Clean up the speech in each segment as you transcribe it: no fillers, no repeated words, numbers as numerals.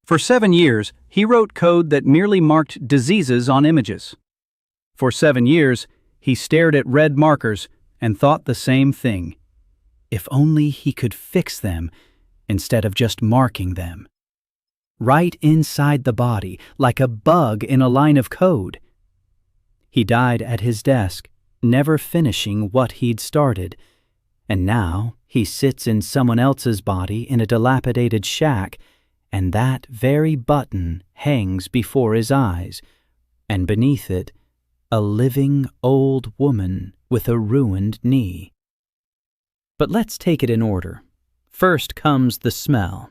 For 7 years, he wrote code that merely marked diseases on images. For 7 years, he stared at red markers and thought the same thing. If only he could fix them instead of just marking them. Right inside the body, like a bug in a line of code. He died at his desk, never finishing what he'd started, and now he sits in someone else's body in a dilapidated shack, and that very button hangs before his eyes, and beneath it, a living old woman with a ruined knee. But let's take it in order. First comes the smell.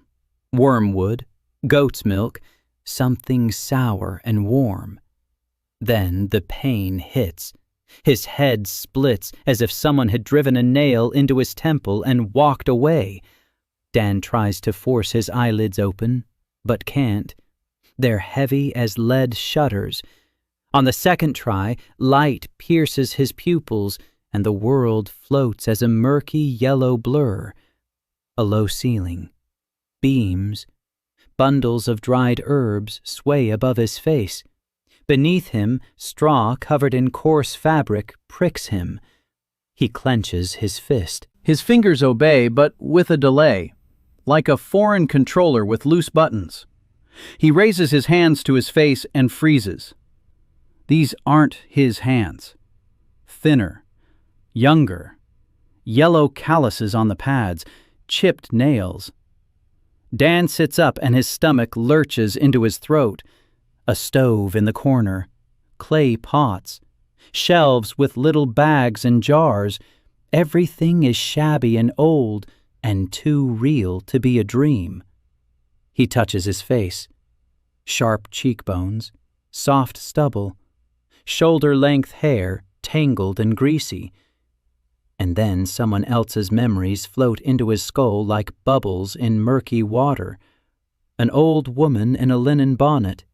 Wormwood, goat's milk, something sour and warm. Then the pain hits. His head splits as if someone had driven a nail into his temple and walked away. Dan tries to force his eyelids open, but can't. They're heavy as lead shutters. On the second try, light pierces his pupils, and the world floats as a murky yellow blur. A low ceiling. Beams. Bundles of dried herbs sway above his face. Beneath him, straw covered in coarse fabric pricks him. He clenches his fist. His fingers obey, but with a delay, like a foreign controller with loose buttons. He raises his hands to his face and freezes. These aren't his hands. Thinner, younger, yellow calluses on the pads, chipped nails. Dan sits up and his stomach lurches into his throat. A stove in the corner, clay pots, shelves with little bags and jars. Everything is shabby and old and too real to be a dream. He touches his face. Sharp cheekbones, soft stubble, shoulder-length hair tangled and greasy. And then someone else's memories float into his skull like bubbles in murky water. An old woman in a linen bonnet,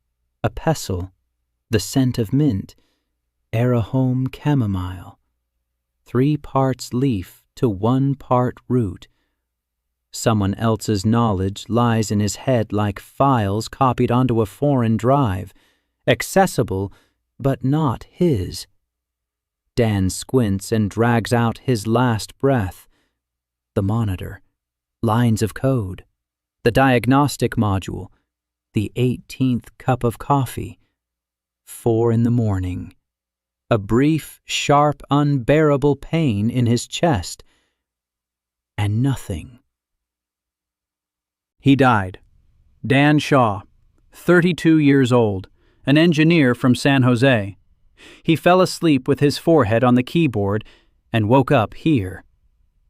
a pestle, the scent of mint, Arahome chamomile. 3 parts leaf to 1 part root. Someone else's knowledge lies in his head like files copied onto a foreign drive, accessible but not his. Dan squints and drags out his last breath. The monitor, lines of code, the diagnostic module, the 18th cup of coffee. 4 a.m. A brief, sharp, unbearable pain in his chest. And nothing. He died. Dan Shaw, 32 years old, an engineer from San Jose. He fell asleep with his forehead on the keyboard and woke up here,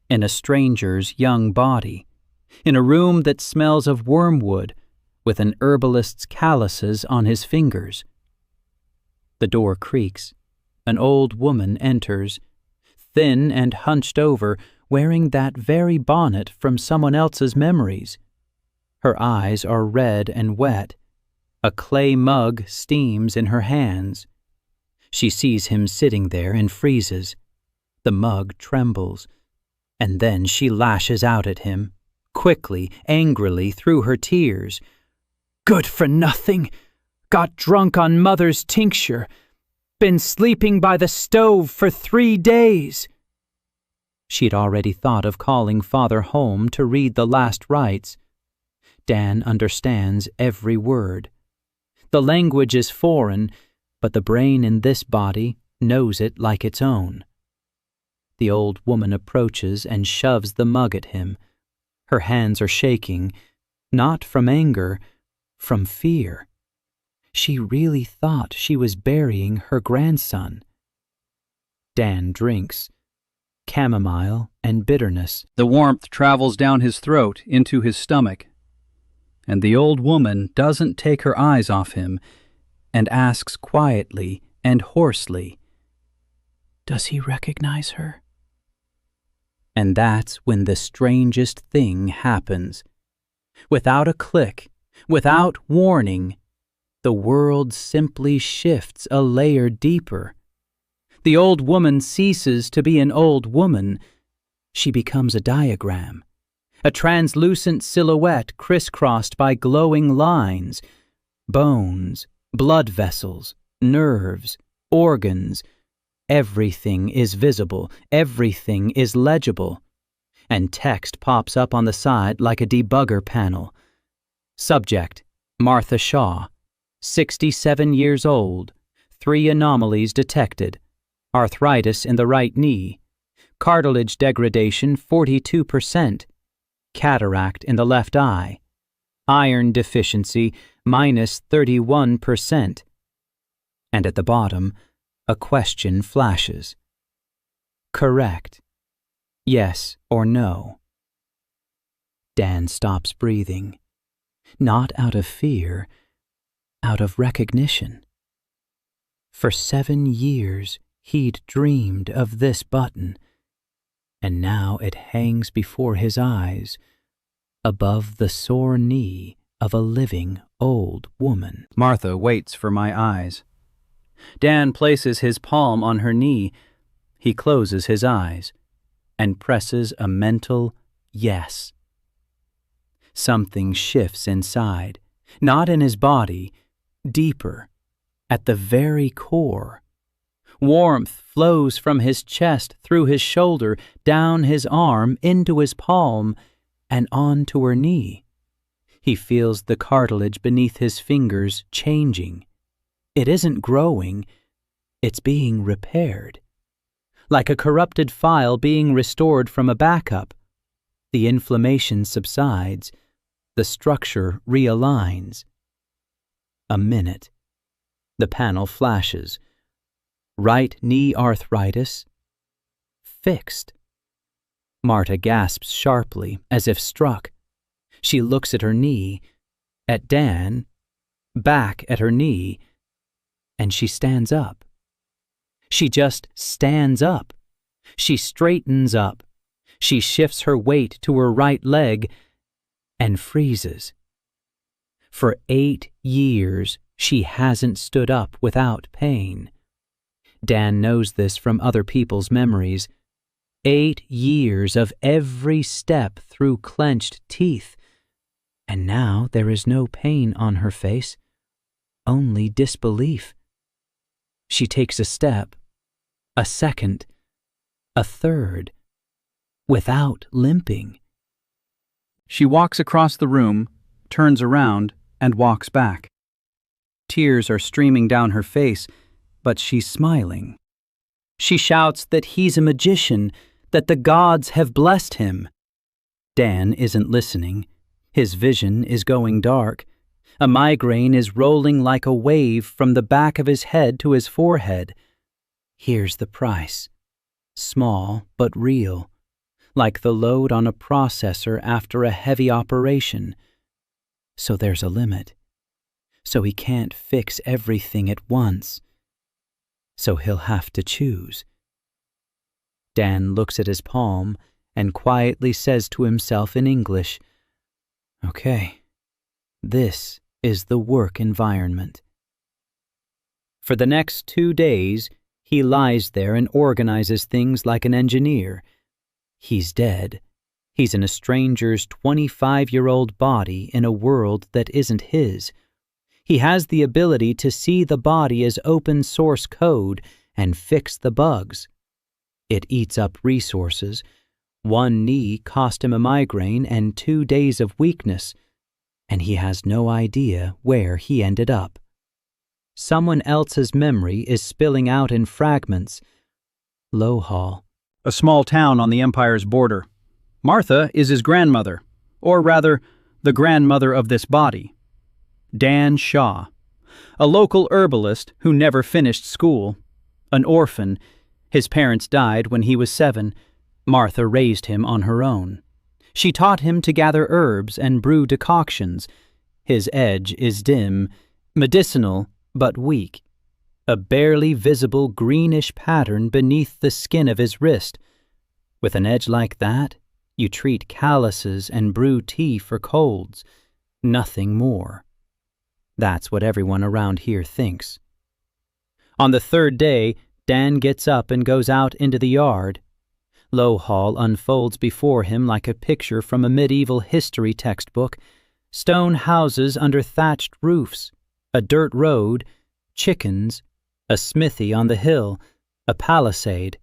in a stranger's young body, in a room that smells of wormwood, with an herbalist's calluses on his fingers. The door creaks. An old woman enters, thin and hunched over, wearing that very bonnet from someone else's memories. Her eyes are red and wet. A clay mug steams in her hands. She sees him sitting there and freezes. The mug trembles, and then she lashes out at him, quickly, angrily, through her tears. "Good for nothing! Got drunk on Mother's tincture. Been sleeping by the stove for 3 days." She'd already thought of calling Father home to read the last rites. Dan understands every word. The language is foreign, but the brain in this body knows it like its own. The old woman approaches and shoves the mug at him. Her hands are shaking, not from anger, from fear. She really thought she was burying her grandson. Dan drinks. Chamomile and bitterness. The warmth travels down his throat into his stomach, and the old woman doesn't take her eyes off him and asks quietly and hoarsely, "Does he recognize her?" And that's when the strangest thing happens. Without a click, without warning, the world simply shifts a layer deeper. The old woman ceases to be an old woman. She becomes a diagram, a translucent silhouette crisscrossed by glowing lines, bones, blood vessels, nerves, organs. Everything is visible, everything is legible, and text pops up on the side like a debugger panel. Subject, Martha Shaw, 67 years old, 3 anomalies detected, arthritis in the right knee, cartilage degradation 42%, cataract in the left eye, iron deficiency minus 31%. And at the bottom, a question flashes. Correct. Yes or no. Dan stops breathing, not out of fear, out of recognition. For 7 years, he'd dreamed of this button, and now it hangs before his eyes, above the sore knee of a living old woman. Martha waits for my eyes. Dan places his palm on her knee. He closes his eyes and presses a mental yes. Something shifts inside, not in his body, deeper, at the very core. Warmth flows from his chest, through his shoulder, down his arm, into his palm, and on to her knee. He feels the cartilage beneath his fingers changing. It isn't growing, it's being repaired. Like a corrupted file being restored from a backup. The inflammation subsides, the structure realigns. A minute. The panel flashes. Right knee arthritis. Fixed. Marta gasps sharply, as if struck. She looks at her knee, at Dan, back at her knee, and she stands up. She just stands up. She straightens up. She shifts her weight to her right leg and freezes. For 8 years, she hasn't stood up without pain. Dan knows this from other people's memories. 8 years of every step through clenched teeth. And now there is no pain on her face, only disbelief. She takes a step, a second, a third, without limping. She walks across the room, turns around, and walks back. Tears are streaming down her face, but she's smiling. She shouts that he's a magician, that the gods have blessed him. Dan isn't listening. His vision is going dark. A migraine is rolling like a wave from the back of his head to his forehead. Here's the price. Small but real. Like the load on a processor after a heavy operation. So there's a limit. So he can't fix everything at once. So he'll have to choose. Dan looks at his palm and quietly says to himself in English, "Okay, this is the work environment." For the next 2 days, he lies there and organizes things like an engineer. He's dead. He's in a stranger's 25-year-old body in a world that isn't his. He has the ability to see the body as open source code and fix the bugs. It eats up resources. 1 knee cost him a migraine and 2 days of weakness, and he has no idea where he ended up. Someone else's memory is spilling out in fragments. Lowhall, a small town on the Empire's border. Martha is his grandmother, or rather, the grandmother of this body. Dan Shaw, a local herbalist who never finished school, an orphan. His parents died when he was 7. Martha raised him on her own. She taught him to gather herbs and brew decoctions. His edge is dim, medicinal, but weak. A barely visible greenish pattern beneath the skin of his wrist. With an edge like that, you treat calluses and brew tea for colds. Nothing more. That's what everyone around here thinks. On the 3rd day, Dan gets up and goes out into the yard. Low Hall unfolds before him like a picture from a medieval history textbook. Stone houses under thatched roofs, a dirt road, chickens, a smithy on the hill, a palisade.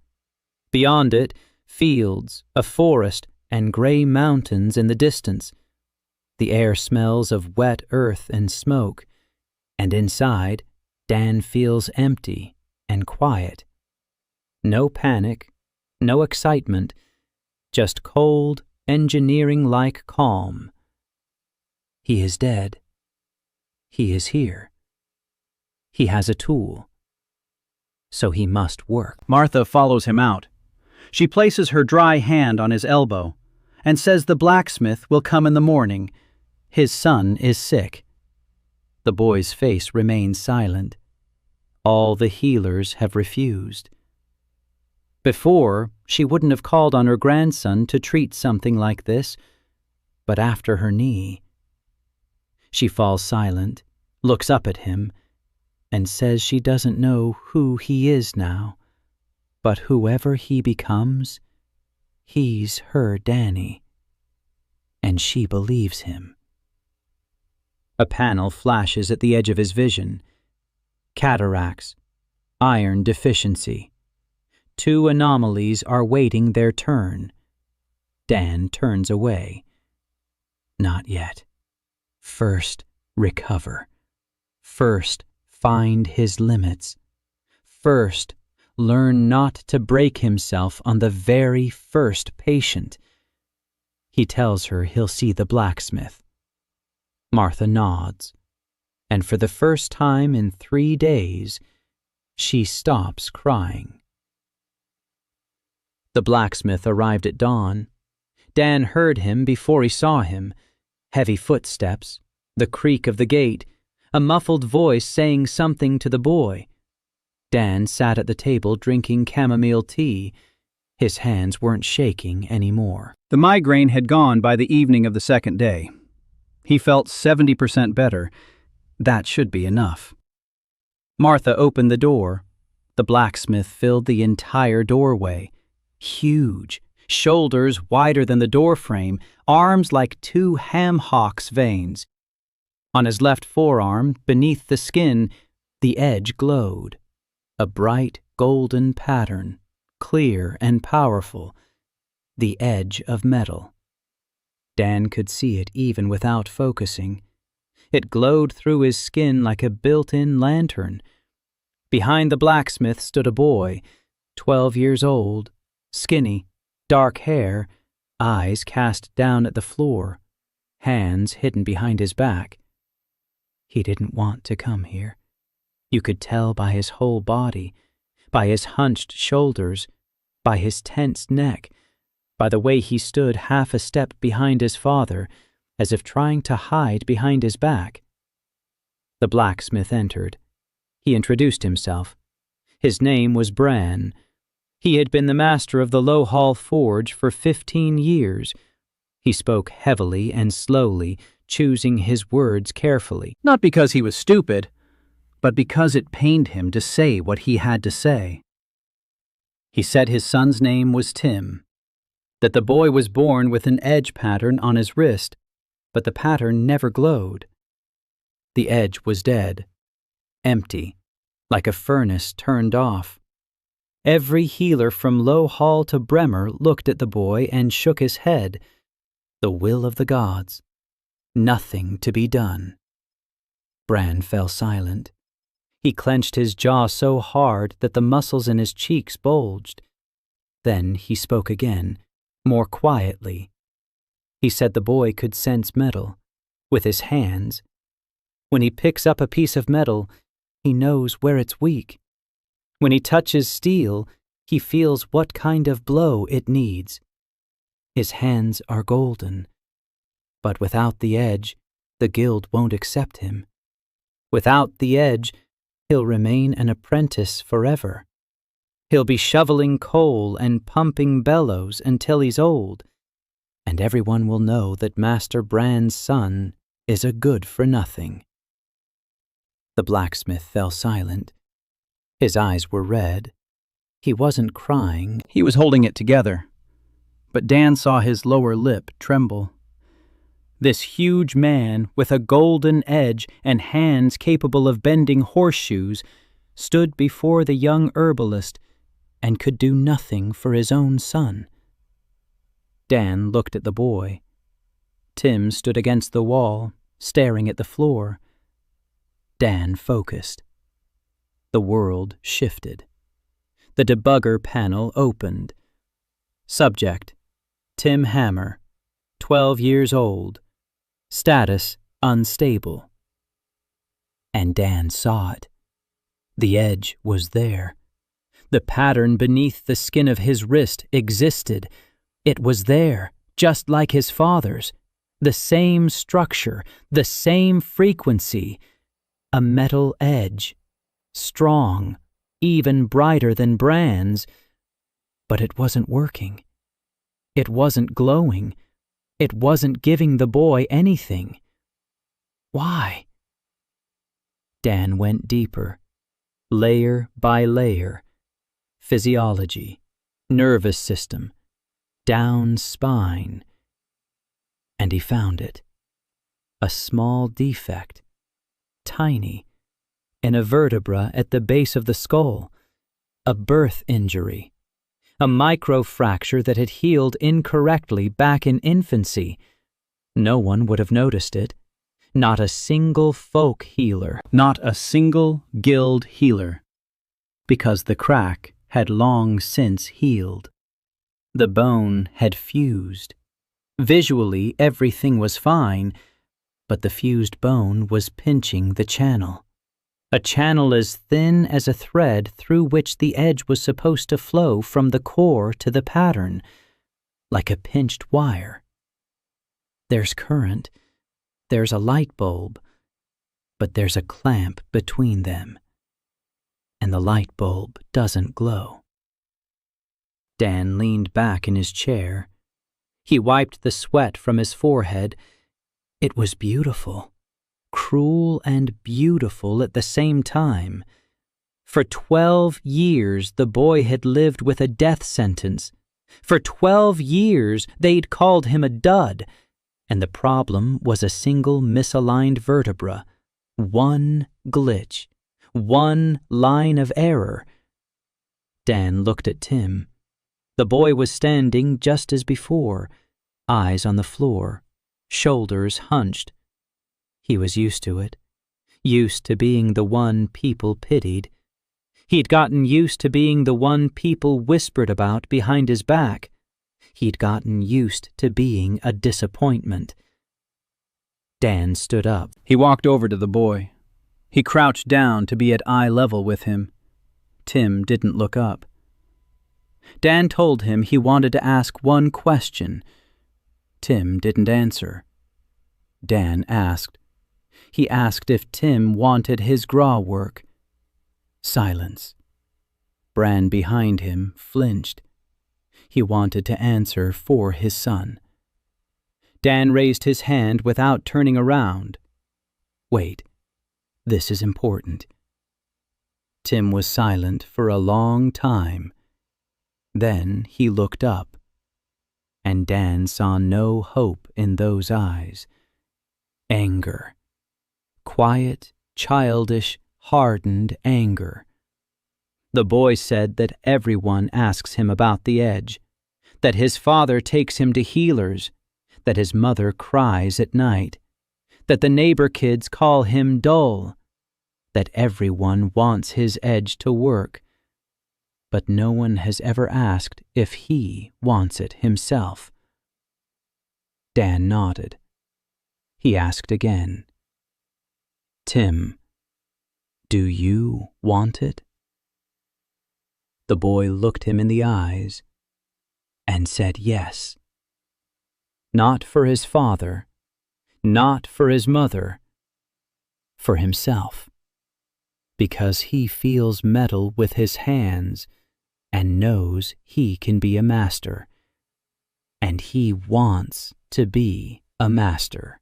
Beyond it, fields, a forest, and gray mountains in the distance. The air smells of wet earth and smoke, and inside, Dan feels empty and quiet. No panic, no excitement, just cold, engineering-like calm. He is dead. He is here. He has a tool. So he must work. Martha follows him out. She places her dry hand on his elbow and says the blacksmith will come in the morning. His son is sick. The boy's face remains silent. All the healers have refused. Before, she wouldn't have called on her grandson to treat something like this, but after her knee. She falls silent, looks up at him, and says she doesn't know who he is now, but whoever he becomes, he's her Danny. And she believes him. A panel flashes at the edge of his vision. Cataracts, iron deficiency. 2 anomalies are waiting their turn. Dan turns away. Not yet. First, recover. First, find his limits. First, learn not to break himself on the very first patient. He tells her he'll see the blacksmith. Martha nods, and for the first time in 3 days, she stops crying. The blacksmith arrived at dawn. Dan heard him before he saw him. Heavy footsteps, the creak of the gate, a muffled voice saying something to the boy. Dan sat at the table drinking chamomile tea. His hands weren't shaking anymore. The migraine had gone by the evening of the second day. He felt 70% better. That should be enough. Martha opened the door. The blacksmith filled the entire doorway. Huge, shoulders wider than the doorframe, arms like 2 ham hocks' veins. On his left forearm, beneath the skin, the edge glowed. A bright golden pattern, clear and powerful. The edge of metal. Dan could see it even without focusing. It glowed through his skin like a built-in lantern. Behind the blacksmith stood a boy, 12 years old, skinny, dark hair, eyes cast down at the floor, hands hidden behind his back. He didn't want to come here. You could tell by his whole body, by his hunched shoulders, by his tense neck, by the way he stood half a step behind his father, as if trying to hide behind his back. The blacksmith entered. He introduced himself. His name was Bran. He had been the master of the Low Hall forge for 15 years. He spoke heavily and slowly, choosing his words carefully. Not because he was stupid, but because it pained him to say what he had to say. He said his son's name was Tim, that the boy was born with an edge pattern on his wrist, but the pattern never glowed. The edge was dead, empty, like a furnace turned off. Every healer from Low Hall to Bremer looked at the boy and shook his head. The will of the gods. Nothing to be done. Bran fell silent. He clenched his jaw so hard that the muscles in his cheeks bulged. Then he spoke again, more quietly. He said the boy could sense metal, with his hands. When he picks up a piece of metal, he knows where it's weak. When he touches steel, he feels what kind of blow it needs. His hands are golden. But without the edge, the guild won't accept him. Without the edge, he'll remain an apprentice forever. He'll be shoveling coal and pumping bellows until he's old, and everyone will know that Master Bran's son is a good-for-nothing. The blacksmith fell silent. His eyes were red. He wasn't crying. He was holding it together, but Dan saw his lower lip tremble. This huge man with a golden edge and hands capable of bending horseshoes stood before the young herbalist and could do nothing for his own son. Dan looked at the boy. Tim stood against the wall, staring at the floor. Dan focused. The world shifted. The debugger panel opened. Subject: Tim Hammer, 12 years old. Status: unstable. And Dan saw it. The edge was there. The pattern beneath the skin of his wrist existed. It was there, just like his father's. The same structure, the same frequency. A metal edge. Strong, even brighter than Bran's. But it wasn't working. It wasn't glowing. It wasn't giving the boy anything. Why? Dan went deeper, layer by layer. Physiology, nervous system, down spine. And he found it. A small defect, tiny, in a vertebra at the base of the skull. A birth injury. A microfracture that had healed incorrectly back in infancy. No one would have noticed it. Not a single folk healer. Not a single guild healer. Because the crack had long since healed. The bone had fused. Visually, everything was fine, but the fused bone was pinching the channel. A channel as thin as a thread through which the edge was supposed to flow from the core to the pattern, like a pinched wire. There's current, there's a light bulb, but there's a clamp between them, and the light bulb doesn't glow. Dan leaned back in his chair. He wiped the sweat from his forehead. It was beautiful. Cruel and beautiful at the same time. For 12 years the boy had lived with a death sentence. For 12 years they'd called him a dud, and the problem was a single misaligned vertebra. One glitch. One line of error. Dan looked at Tim. The boy was standing just as before, eyes on the floor, shoulders hunched. He was used to it, used to being the one people pitied. He'd gotten used to being the one people whispered about behind his back. He'd gotten used to being a disappointment. Dan stood up. He walked over to the boy. He crouched down to be at eye level with him. Tim didn't look up. Dan told him he wanted to ask one question. Tim didn't answer. Dan asked. He asked if Tim wanted his graw work. Silence. Bran behind him flinched. He wanted to answer for his son. Dan raised his hand without turning around. Wait, this is important. Tim was silent for a long time. Then he looked up, and Dan saw no hope in those eyes. Anger. Quiet, childish, hardened anger. The boy said that everyone asks him about the edge, that his father takes him to healers, that his mother cries at night, that the neighbor kids call him dull, that everyone wants his edge to work, but no one has ever asked if he wants it himself. Dan nodded. He asked again, Tim, do you want it? The boy looked him in the eyes and said yes. Not for his father, not for his mother, for himself, because he feels metal with his hands and knows he can be a master, and he wants to be a master.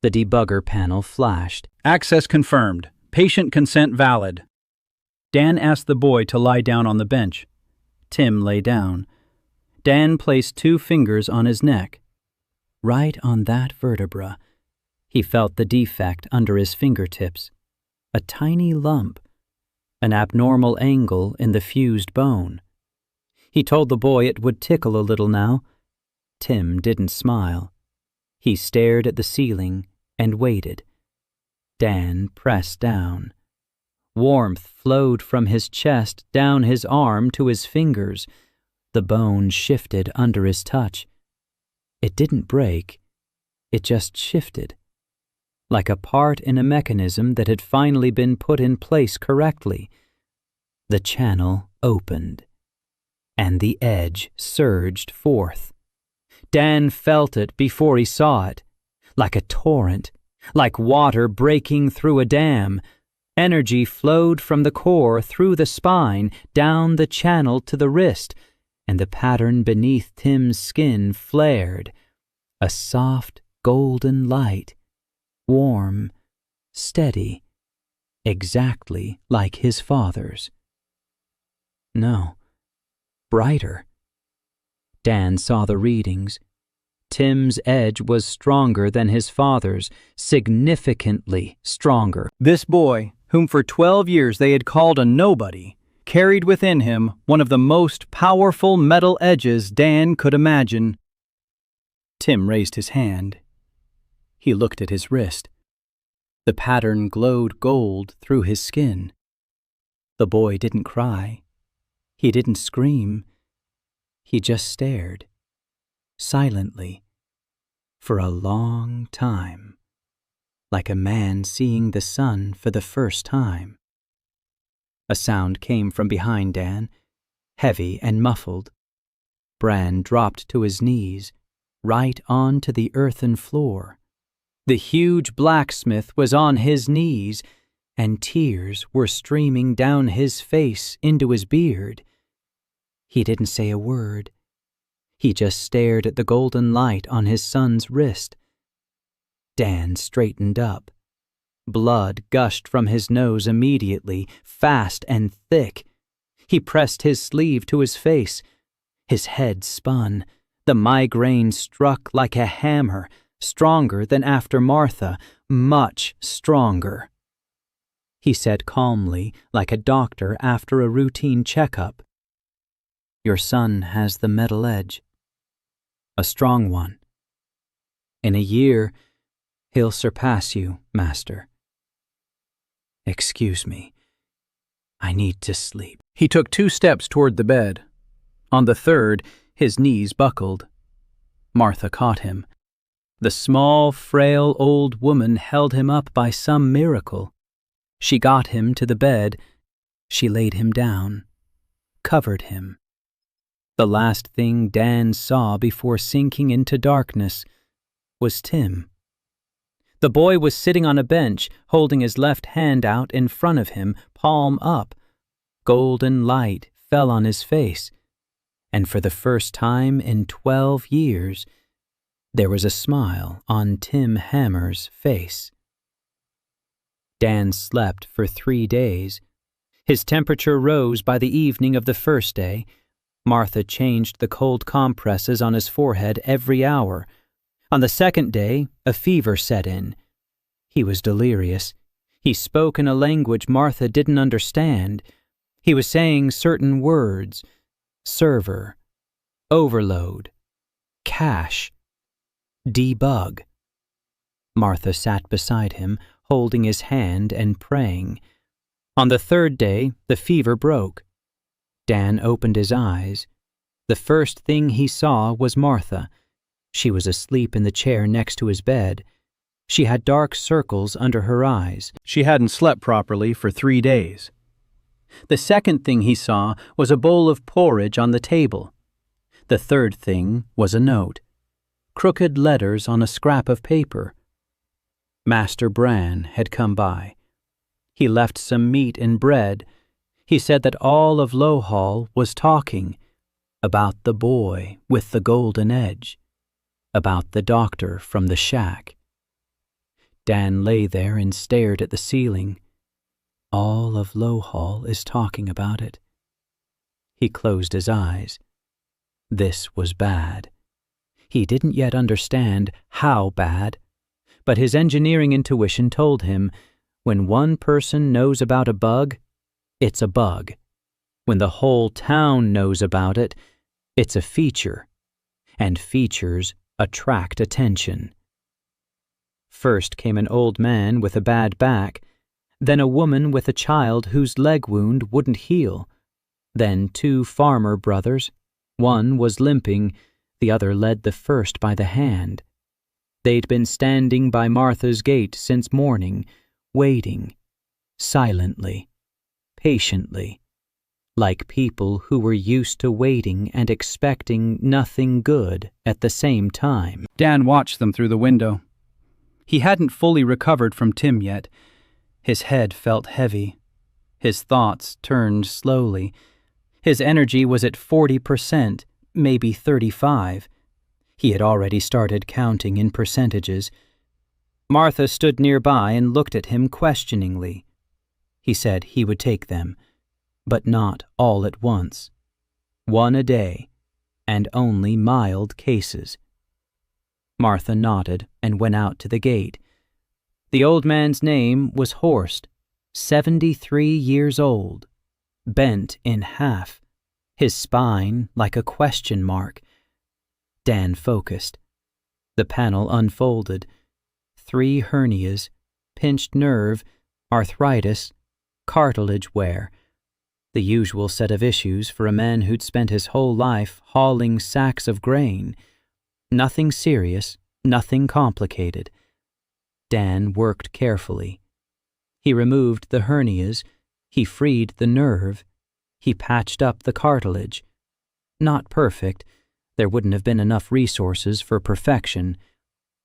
The debugger panel flashed. Access confirmed. Patient consent valid. Dan asked the boy to lie down on the bench. Tim lay down. Dan placed 2 fingers on his neck. Right on that vertebra, he felt the defect under his fingertips, a tiny lump, an abnormal angle in the fused bone. He told the boy it would tickle a little now. Tim didn't smile. He stared at the ceiling and waited. Dan pressed down. Warmth flowed from his chest down his arm to his fingers. The bone shifted under his touch. It didn't break. It just shifted, like a part in a mechanism that had finally been put in place correctly. The channel opened, and the edge surged forth. Dan felt it before he saw it, like a torrent, like water breaking through a dam. Energy flowed from the core through the spine, down the channel to the wrist, and the pattern beneath Tim's skin flared, a soft golden light, warm, steady, exactly like his father's. No, brighter. Dan saw the readings. Tim's edge was stronger than his father's, significantly stronger. This boy, whom for 12 years they had called a nobody, carried within him one of the most powerful metal edges Dan could imagine. Tim raised his hand. He looked at his wrist. The pattern glowed gold through his skin. The boy didn't cry. He didn't scream. He just stared, silently, for a long time, like a man seeing the sun for the first time. A sound came from behind Dan, heavy and muffled. Bran dropped to his knees, right onto the earthen floor. The huge blacksmith was on his knees, and tears were streaming down his face into his beard. He didn't say a word. He just stared at the golden light on his son's wrist. Dan straightened up. Blood gushed from his nose immediately, fast and thick. He pressed his sleeve to his face. His head spun. The migraine struck like a hammer, stronger than after Martha, much stronger. He said calmly, like a doctor after a routine checkup, "Your son has the metal edge. A strong one. In a year, he'll surpass you, Master. Excuse me. I need to sleep." He took 2 steps toward the bed. On the third, his knees buckled. Martha caught him. The small, frail old woman held him up by some miracle. She got him to the bed. She laid him down, covered him. The last thing Dan saw before sinking into darkness was Tim. The boy was sitting on a bench, holding his left hand out in front of him, palm up. Golden light fell on his face, and for the first time in 12 years, there was a smile on Tim Hammer's face. Dan slept for 3 days. His temperature rose by the evening of the first day. Martha changed the cold compresses on his forehead every hour. On the second day, a fever set in. He was delirious. He spoke in a language Martha didn't understand. He was saying certain words: server, overload, cache, debug. Martha sat beside him, holding his hand and praying. On the third day, the fever broke. Dan opened his eyes. The first thing he saw was Martha. She was asleep in the chair next to his bed. She had dark circles under her eyes. She hadn't slept properly for 3 days. The second thing he saw was a bowl of porridge on the table. The third thing was a note. Crooked letters on a scrap of paper. Master Bran had come by. He left some meat and bread. He said that all of Lowhall was talking about the boy with the golden edge, about the doctor from the shack. Dan lay there and stared at the ceiling. All of Lowhall is talking about it. He closed his eyes. This was bad. He didn't yet understand how bad, but his engineering intuition told him when one person knows about a bug, it's a bug. When the whole town knows about it, it's a feature, and features attract attention. First came an old man with a bad back, then a woman with a child whose leg wound wouldn't heal, then 2 farmer brothers. One was limping, the other led the first by the hand. They'd been standing by Martha's gate since morning, waiting, silently, patiently, like people who were used to waiting and expecting nothing good at the same time. Dan watched them through the window. He hadn't fully recovered from Tim yet. His head felt heavy. His thoughts turned slowly. His energy was at 40%, maybe 35%. He had already started counting in percentages. Martha stood nearby and looked at him questioningly. He said he would take them, but not all at once. 1 a day, and only mild cases. Martha nodded and went out to the gate. The old man's name was Horst, 73 years old, bent in half, his spine like a question mark. Dan focused. The panel unfolded. 3 hernias, pinched nerve, arthritis, cartilage wear. The usual set of issues for a man who'd spent his whole life hauling sacks of grain. Nothing serious, nothing complicated. Dan worked carefully. He removed the hernias, he freed the nerve, he patched up the cartilage. Not perfect, there wouldn't have been enough resources for perfection,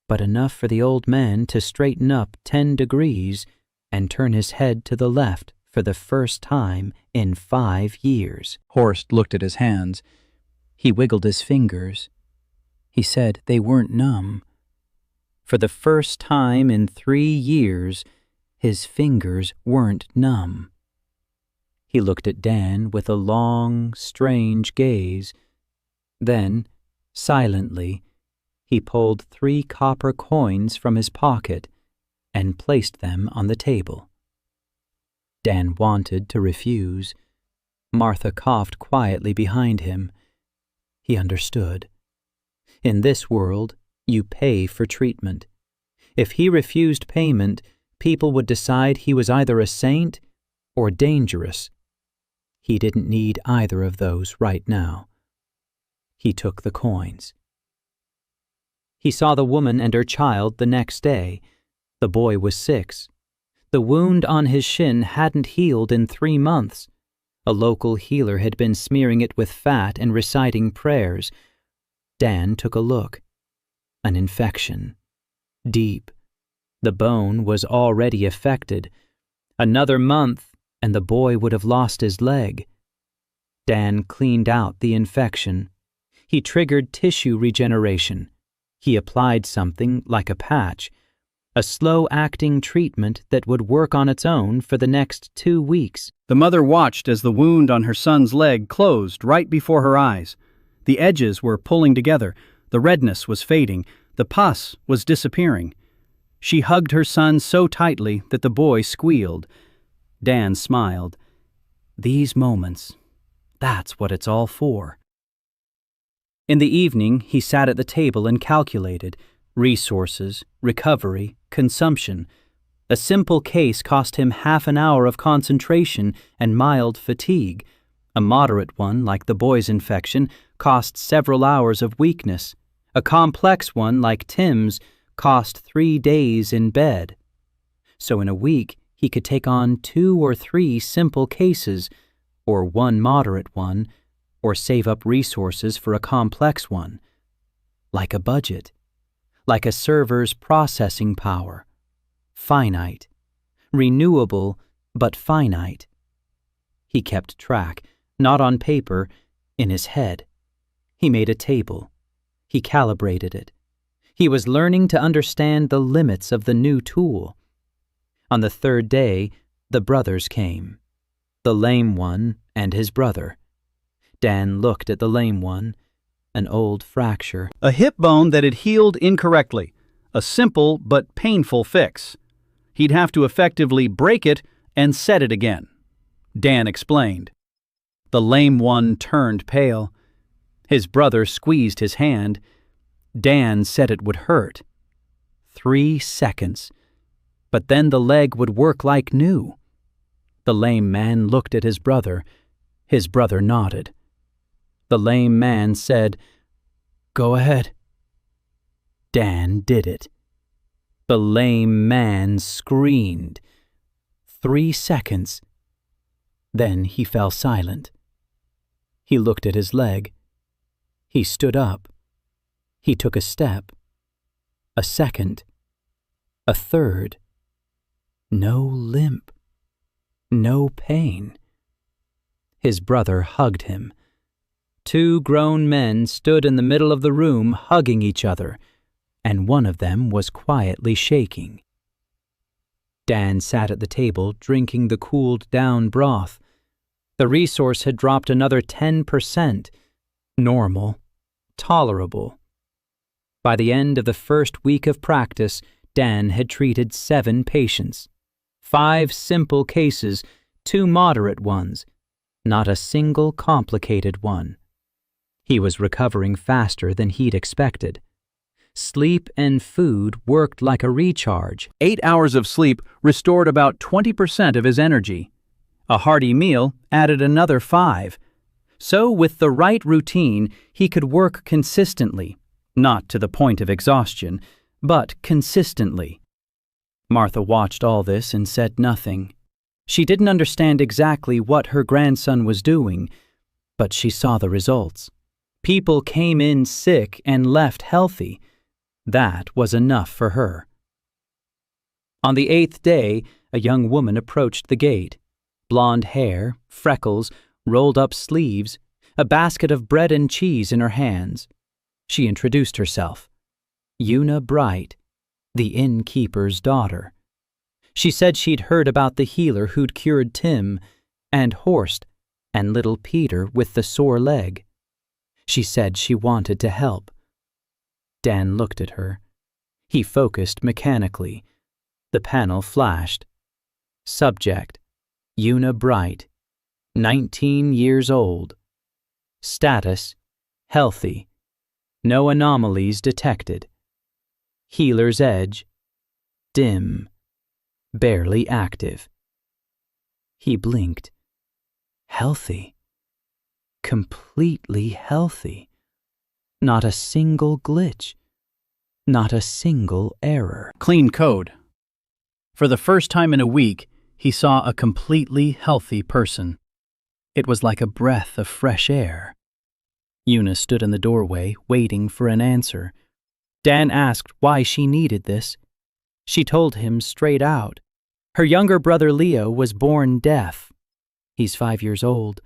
but enough for the old man to straighten up 10 degrees and turn his head to the left for the first time in 5 years. Horst looked at his hands. He wiggled his fingers. He said they weren't numb. For the first time in 3 years, his fingers weren't numb. He looked at Dan with a long, strange gaze. Then, silently, he pulled 3 copper coins from his pocket and placed them on the table. Dan wanted to refuse. Martha coughed quietly behind him. He understood. In this world, you pay for treatment. If he refused payment, people would decide he was either a saint or dangerous. He didn't need either of those right now. He took the coins. He saw the woman and her child the next day. The boy was 6. The wound on his shin hadn't healed in 3 months. A local healer had been smearing it with fat and reciting prayers. Dan took a look. An infection. Deep. The bone was already affected. Another month, and the boy would have lost his leg. Dan cleaned out the infection. He triggered tissue regeneration. He applied something like a patch, a slow-acting treatment that would work on its own for the next 2 weeks. The mother watched as the wound on her son's leg closed right before her eyes. The edges were pulling together. The redness was fading. The pus was disappearing. She hugged her son so tightly that the boy squealed. Dan smiled. These moments, that's what it's all for. In the evening, he sat at the table and calculated resources, recovery, consumption. A simple case cost him half an hour of concentration and mild fatigue. A moderate one, like the boy's infection, cost several hours of weakness. A complex one, like Tim's, cost 3 days in bed. So in a week, he could take on 2 or 3 simple cases, or 1 moderate one, or save up resources for a complex one. Like a budget. Like a server's processing power. Finite. Renewable, but finite. He kept track, not on paper, in his head. He made a table. He calibrated it. He was learning to understand the limits of the new tool. On the 3rd day, the brothers came. The lame one and his brother. Dan looked at the lame one. an old fracture. A hip bone that had healed incorrectly, a simple but painful fix. He'd have to effectively break it and set it again. Dan explained. The lame one turned pale. His brother squeezed his hand. Dan said it would hurt. 3 seconds. But then the leg would work like new. The lame man looked at his brother. His brother nodded. The lame man said, "Go ahead." Dan did it. The lame man screamed. 3 seconds. Then he fell silent. He looked at his leg. He stood up. He took a step. A second. A third. No limp. No pain. His brother hugged him. 2 grown men stood in the middle of the room hugging each other, and one of them was quietly shaking. Dan sat at the table drinking the cooled-down broth. The resource had dropped another 10%. Normal. Tolerable. By the end of the first week of practice, Dan had treated 7 patients. 5 simple cases, 2 moderate ones. Not a single complicated one. He was recovering faster than he'd expected. Sleep and food worked like a recharge. 8 hours of sleep restored about 20% of his energy. A hearty meal added another 5. So with the right routine, he could work consistently, not to the point of exhaustion, but consistently. Martha watched all this and said nothing. She didn't understand exactly what her grandson was doing, but she saw the results. People came in sick and left healthy. That was enough for her. On the 8th day, a young woman approached the gate. Blonde hair, freckles, rolled-up sleeves, a basket of bread and cheese in her hands. She introduced herself. Una Bright, the innkeeper's daughter. She said she'd heard about the healer who'd cured Tim, and Horst, and little Peter with the sore leg. She said she wanted to help. Dan looked at her. He focused mechanically. The panel flashed. Subject: Una Bright, 19 years old. Status: healthy. No anomalies detected. Healer's edge: dim. Barely active. He blinked. Healthy. Completely healthy. Not a single glitch. Not a single error. Clean code. For the first time in a week, he saw a completely healthy person. It was like a breath of fresh air. Una stood in the doorway, waiting for an answer. Dan asked why she needed this. She told him straight out. Her younger brother Leo was born deaf. He's 5 years old.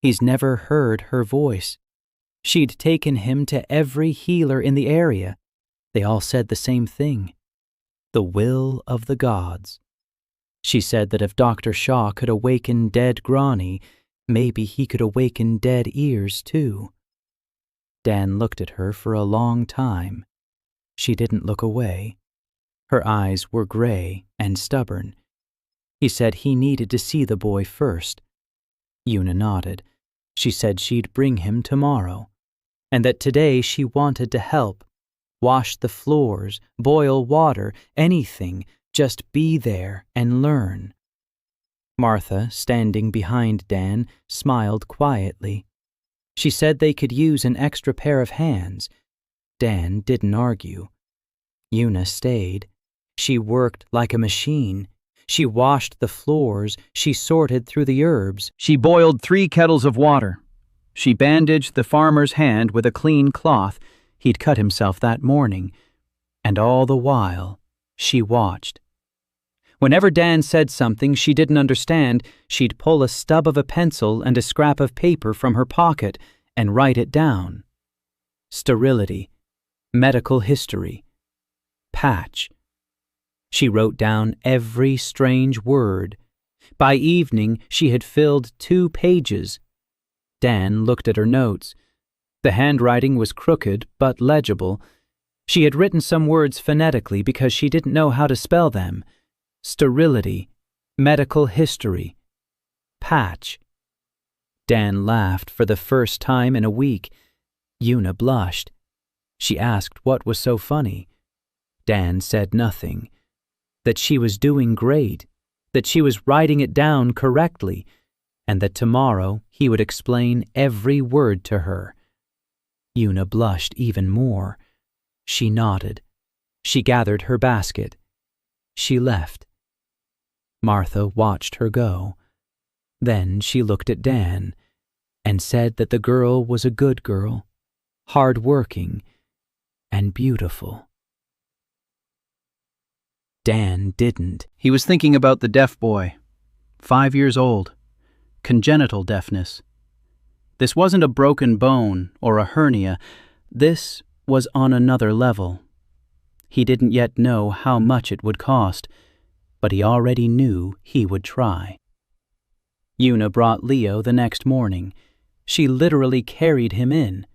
He's never heard her voice. She'd taken him to every healer in the area. They all said the same thing. The will of the gods. She said that if Dr. Shaw could awaken dead Granny, maybe he could awaken dead ears too. Dan looked at her for a long time. She didn't look away. Her eyes were gray and stubborn. He said he needed to see the boy first. Una nodded. She said she'd bring him tomorrow, and that today she wanted to help. Wash the floors, boil water, anything, just be there and learn. Martha, standing behind Dan, smiled quietly. She said they could use an extra pair of hands. Dan didn't argue. Una stayed. She worked like a machine. She washed the floors. She sorted through the herbs. She boiled 3 kettles of water. She bandaged the farmer's hand with a clean cloth he'd cut himself that morning. And all the while, she watched. Whenever Dan said something she didn't understand, she'd pull a stub of a pencil and a scrap of paper from her pocket and write it down. Sterility. Medical history. Patch. She wrote down every strange word. By evening, she had filled 2 pages. Dan looked at her notes. The handwriting was crooked but legible. She had written some words phonetically because she didn't know how to spell them. Sterility, medical history, patch. Dan laughed for the first time in a week. Una blushed. She asked what was so funny. Dan said nothing. That she was doing great, that she was writing it down correctly, and that tomorrow he would explain every word to her. Una blushed even more. She nodded. She gathered her basket. She left. Martha watched her go. Then she looked at Dan and said that the girl was a good girl, hard-working, and beautiful. Dan didn't. He was thinking about the deaf boy, 5 years old, congenital deafness. This wasn't a broken bone or a hernia. This was on another level. He didn't yet know how much it would cost, but he already knew he would try. Una brought Leo the next morning. She literally carried him in.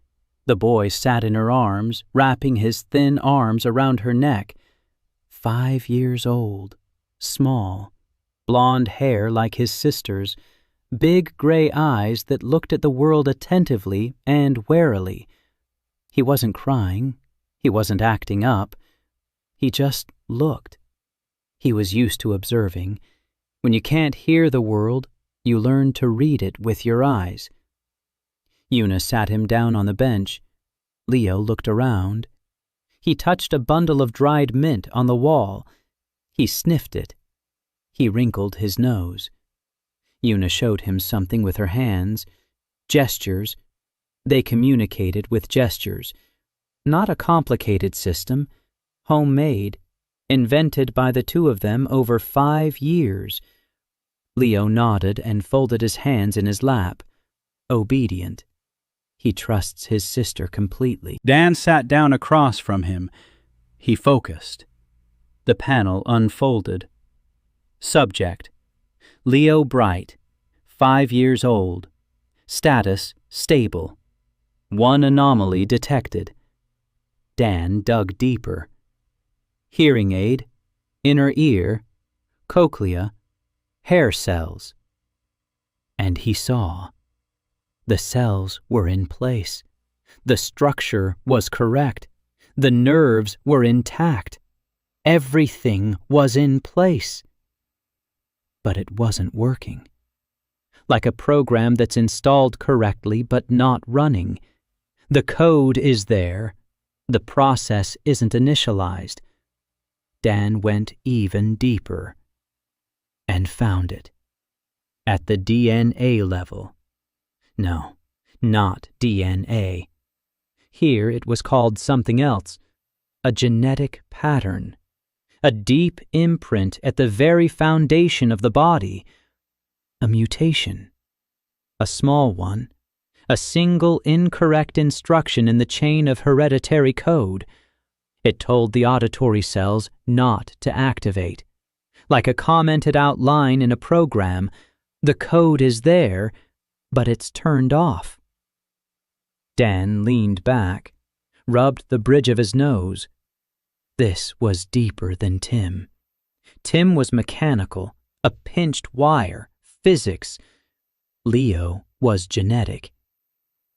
The boy sat in her arms, wrapping his thin arms around her neck. 5 years old, small, blonde hair like his sister's, big gray eyes that looked at the world attentively and warily. He wasn't crying. He wasn't acting up. He just looked. He was used to observing. When you can't hear the world, you learn to read it with your eyes. Una sat him down on the bench. Leo looked around. He touched a bundle of dried mint on the wall. He sniffed it. He wrinkled his nose. Una showed him something with her hands. Gestures. They communicated with gestures. Not a complicated system. Homemade. Invented by the two of them over 5 years. Leo nodded and folded his hands in his lap. Obedient. He trusts his sister completely. Dan sat down across from him. He focused. The panel unfolded. Subject: Leo Bright, 5 years old. Status: stable. 1 anomaly detected. Dan dug deeper. Hearing aid, inner ear, cochlea, hair cells. And he saw. The cells were in place. The structure was correct. The nerves were intact. Everything was in place. But it wasn't working. Like a program that's installed correctly but not running. The code is there. The process isn't initialized. Dan went even deeper and found it. At the DNA level. No, not DNA. Here it was called something else. A genetic pattern. A deep imprint at the very foundation of the body. A mutation. A small one. A single incorrect instruction in the chain of hereditary code. It told the auditory cells not to activate. Like a commented out line in a program, the code is there, but it's turned off. Dan leaned back, rubbed the bridge of his nose. This was deeper than Tim. Tim was mechanical, a pinched wire, physics. Leo was genetic,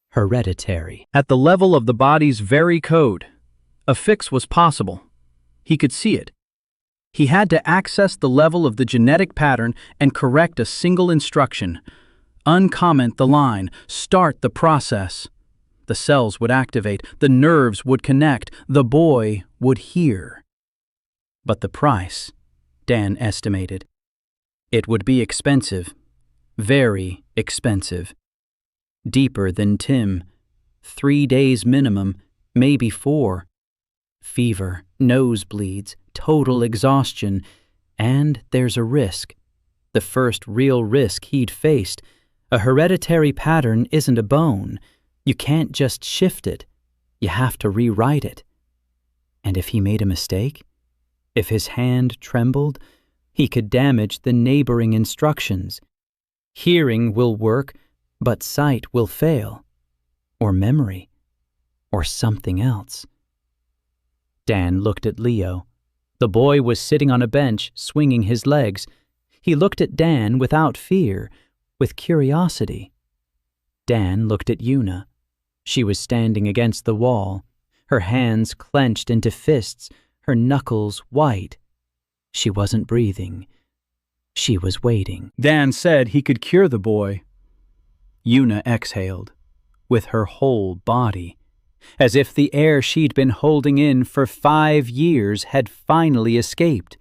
hereditary. At the level of the body's very code, a fix was possible. He could see it. He had to access the level of the genetic pattern and correct a single instruction. Uncomment the line, start the process. The cells would activate, the nerves would connect, the boy would hear. But the price, Dan estimated. It would be expensive, very expensive. Deeper than Tim, 3 days minimum, maybe 4. Fever, nosebleeds, total exhaustion, and there's a risk. The first real risk he'd faced. A hereditary pattern isn't a bone. You can't just shift it. You have to rewrite it. And if he made a mistake, if his hand trembled, he could damage the neighboring instructions. Hearing will work, but sight will fail. Or memory. or something else. Dan looked at Leo. The boy was sitting on a bench, swinging his legs. He looked at Dan without fear, with curiosity. Dan looked at Una. She was standing against the wall, her hands clenched into fists, her knuckles white. She wasn't breathing. She was waiting. Dan said he could cure the boy. Una exhaled, with her whole body, as if the air she'd been holding in for 5 years had finally escaped.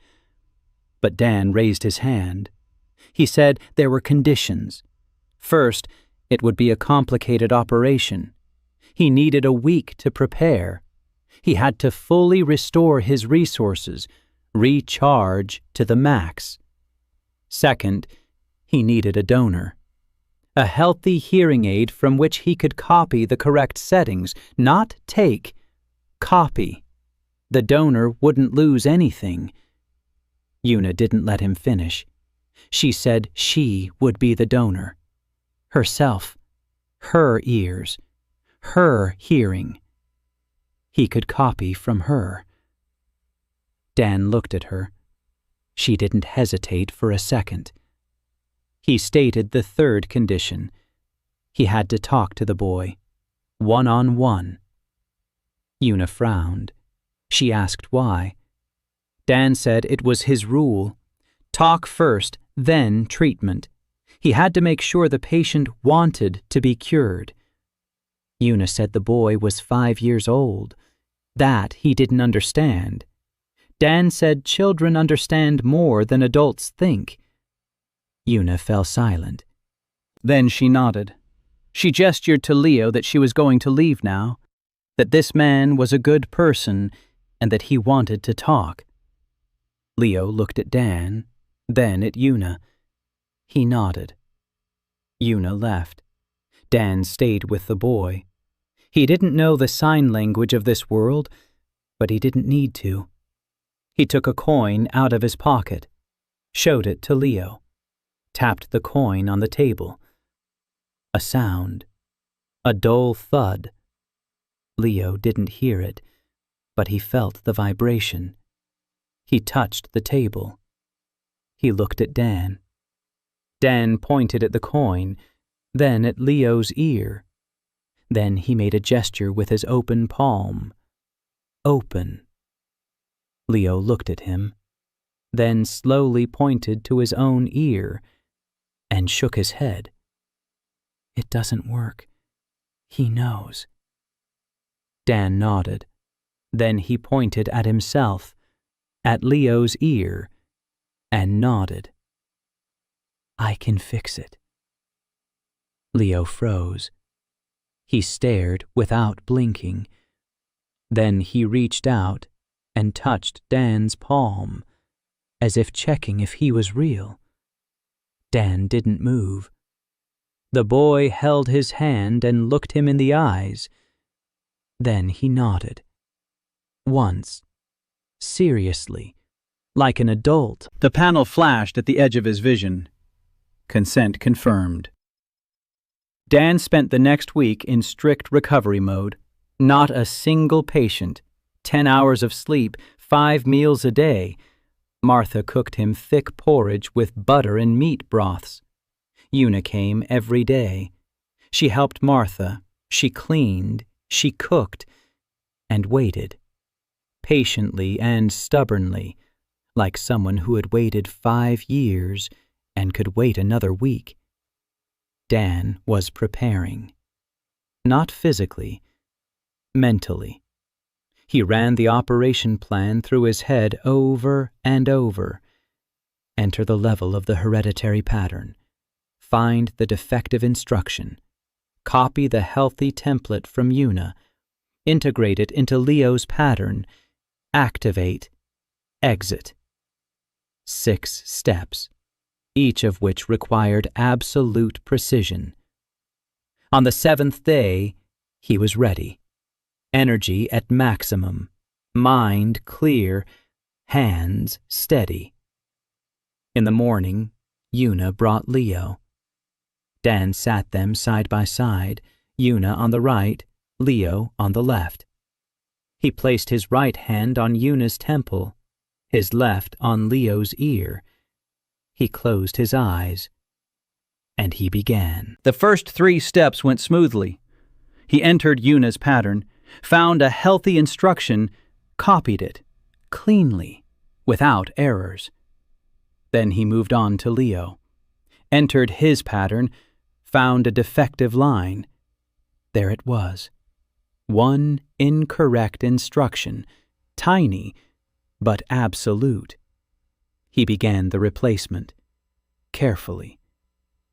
But Dan raised his hand. He said there were conditions. First, it would be a complicated operation. He needed a week to prepare. He had to fully restore his resources, recharge to the max. Second, he needed a donor. A healthy hearing aid from which he could copy the correct settings, not take, copy. The donor wouldn't lose anything. Una didn't let him finish. She said she would be the donor. Herself, her ears, her hearing. He could copy from her. Dan looked at her. She didn't hesitate for a second. He stated the third condition. He had to talk to the boy, one-on-one. Una frowned. She asked why. Dan said it was his rule. Talk first, then treatment. He had to make sure the patient wanted to be cured. Una said the boy was 5 years old. That he didn't understand. Dan said children understand more than adults think. Una fell silent. Then she nodded. She gestured to Leo that she was going to leave now, that this man was a good person, and that he wanted to talk. Leo looked at Dan, then at Una. He nodded. Una left. Dan stayed with the boy. He didn't know the sign language of this world, but he didn't need to. He took a coin out of his pocket, showed it to Leo, tapped the coin on the table. A sound, a dull thud. Leo didn't hear it, but he felt the vibration. He touched the table. He looked at Dan. Dan pointed at the coin, then at Leo's ear. Then he made a gesture with his open palm. Open. Leo looked at him, then slowly pointed to his own ear and shook his head. It doesn't work. He knows. Dan nodded. Then he pointed at himself, at Leo's ear, and nodded. I can fix it. Leo froze. He stared without blinking. Then he reached out and touched Dan's palm, as if checking if he was real. Dan didn't move. The boy held his hand and looked him in the eyes. Then he nodded. Once, seriously, like an adult. The panel flashed at the edge of his vision. Consent confirmed. Dan spent the next week in strict recovery mode. Not a single patient. 10 hours of sleep, 5 meals a day. Martha cooked him thick porridge with butter and meat broths. Una came every day. She helped Martha. She cleaned. She cooked. And waited. Patiently and stubbornly, like someone who had waited 5 years and could wait another week. Dan was preparing. Not physically, mentally. He ran the operation plan through his head over and over. Enter the level of the hereditary pattern. Find the defective instruction. Copy the healthy template from Una. Integrate it into Leo's pattern. Activate. Exit. 6 steps, each of which required absolute precision. On the 7th day, he was ready. Energy at maximum, mind clear, hands steady. In the morning, Una brought Leo. Dan sat them side by side, Una on the right, Leo on the left. He placed his right hand on Yuna's temple, his left on Leo's ear. He closed his eyes, and he began. The first 3 steps went smoothly. He entered Yuna's pattern, found a healthy instruction, copied it, cleanly, without errors. Then he moved on to Leo, entered his pattern, found a defective line. There it was. One incorrect instruction, tiny, but absolute. He began the replacement, carefully,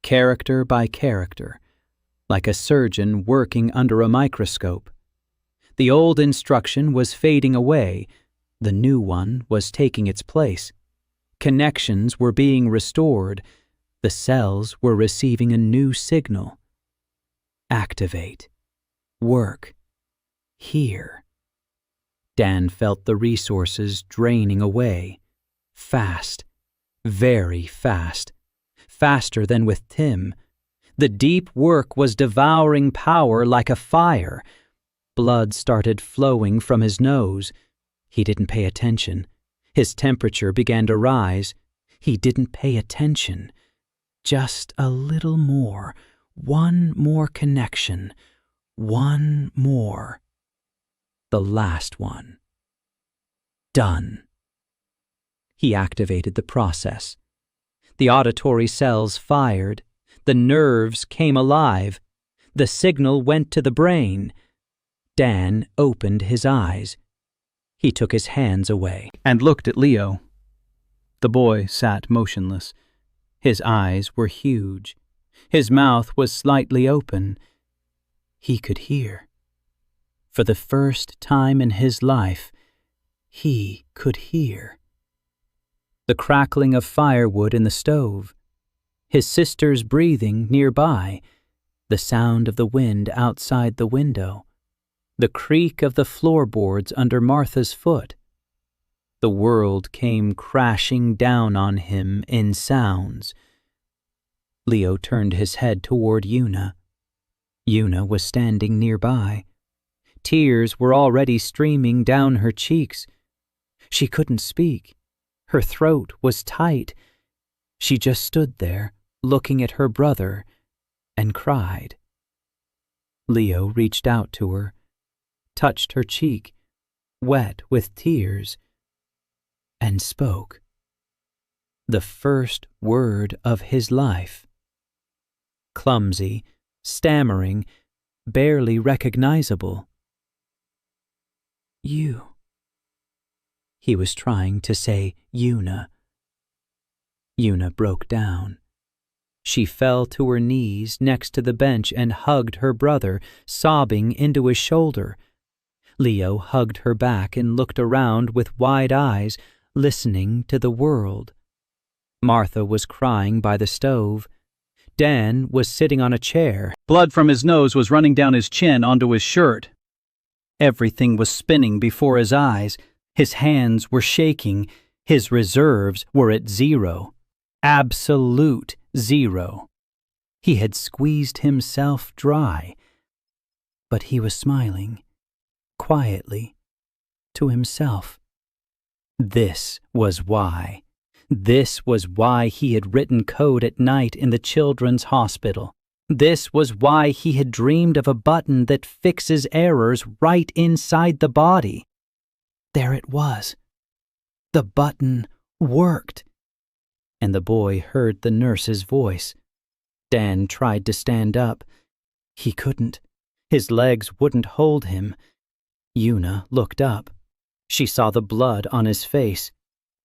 character by character, like a surgeon working under a microscope. The old instruction was fading away, the new one was taking its place. Connections were being restored, the cells were receiving a new signal. Activate. Work. Here. Dan felt the resources draining away. Fast. Very fast. Faster than with Tim. The deep work was devouring power like a fire. Blood started flowing from his nose. He didn't pay attention. His temperature began to rise. He didn't pay attention. Just a little more. One more connection. One more. The last one. Done. He activated the process. The auditory cells fired. The nerves came alive. The signal went to the brain. Dan opened his eyes. He took his hands away and looked at Leo. The boy sat motionless. His eyes were huge. His mouth was slightly open. He could hear. For the first time in his life, he could hear. The crackling of firewood in the stove, his sister's breathing nearby, the sound of the wind outside the window, the creak of the floorboards under Martha's foot. The world came crashing down on him in sounds. Leo turned his head toward Yuna. Yuna was standing nearby. Tears were already streaming down her cheeks. She couldn't speak. Her throat was tight. She just stood there, looking at her brother, and cried. Leo reached out to her, touched her cheek, wet with tears, and spoke. The first word of his life. Clumsy, stammering, barely recognizable. You. He was trying to say Yuna. Yuna broke down. She fell to her knees next to the bench and hugged her brother, sobbing into his shoulder. Leo hugged her back and looked around with wide eyes, listening to the world. Martha was crying by the stove. Dan was sitting on a chair. Blood from his nose was running down his chin onto his shirt. Everything was spinning before his eyes. His hands were shaking. His reserves were at 0. Absolute 0. He had squeezed himself dry. But he was smiling, quietly, to himself. This was why. This was why he had written code at night in the children's hospital. This was why he had dreamed of a button that fixes errors right inside the body. There it was. The button worked. And the boy heard the nurse's voice. Dan tried to stand up. He couldn't. His legs wouldn't hold him. Yuna looked up. She saw the blood on his face.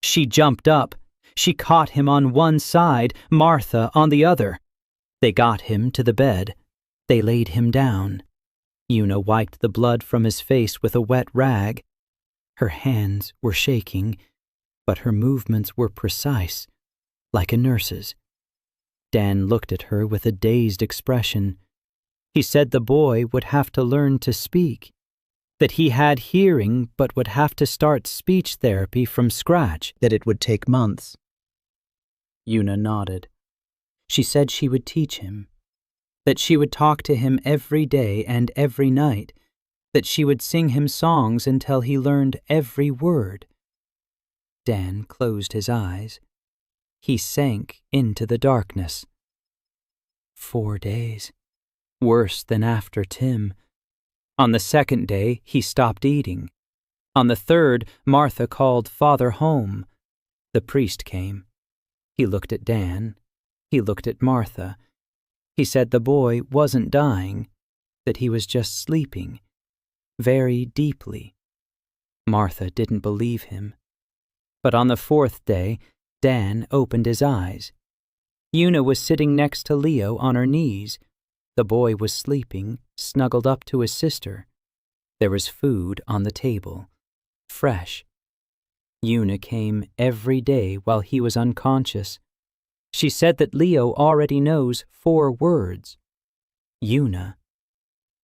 She jumped up. She caught him on one side, Martha on the other. They got him to the bed. They laid him down. Yuna wiped the blood from his face with a wet rag. Her hands were shaking, but her movements were precise, like a nurse's. Dan looked at her with a dazed expression. He said the boy would have to learn to speak, that he had hearing but would have to start speech therapy from scratch, that it would take months. Yuna nodded. She said she would teach him, that she would talk to him every day and every night, that she would sing him songs until he learned every word. Dan closed his eyes. He sank into the darkness. 4 days. Worse than after Tim. On the second day, he stopped eating. On the third, Martha called Father home. The priest came. He looked at Dan. He looked at Martha. He said the boy wasn't dying, that he was just sleeping, very deeply. Martha didn't believe him. But on the fourth day, Dan opened his eyes. Una was sitting next to Leo on her knees. The boy was sleeping, snuggled up to his sister. There was food on the table, fresh. Una came every day while he was unconscious. She said that Leo already knows 4 words. Una.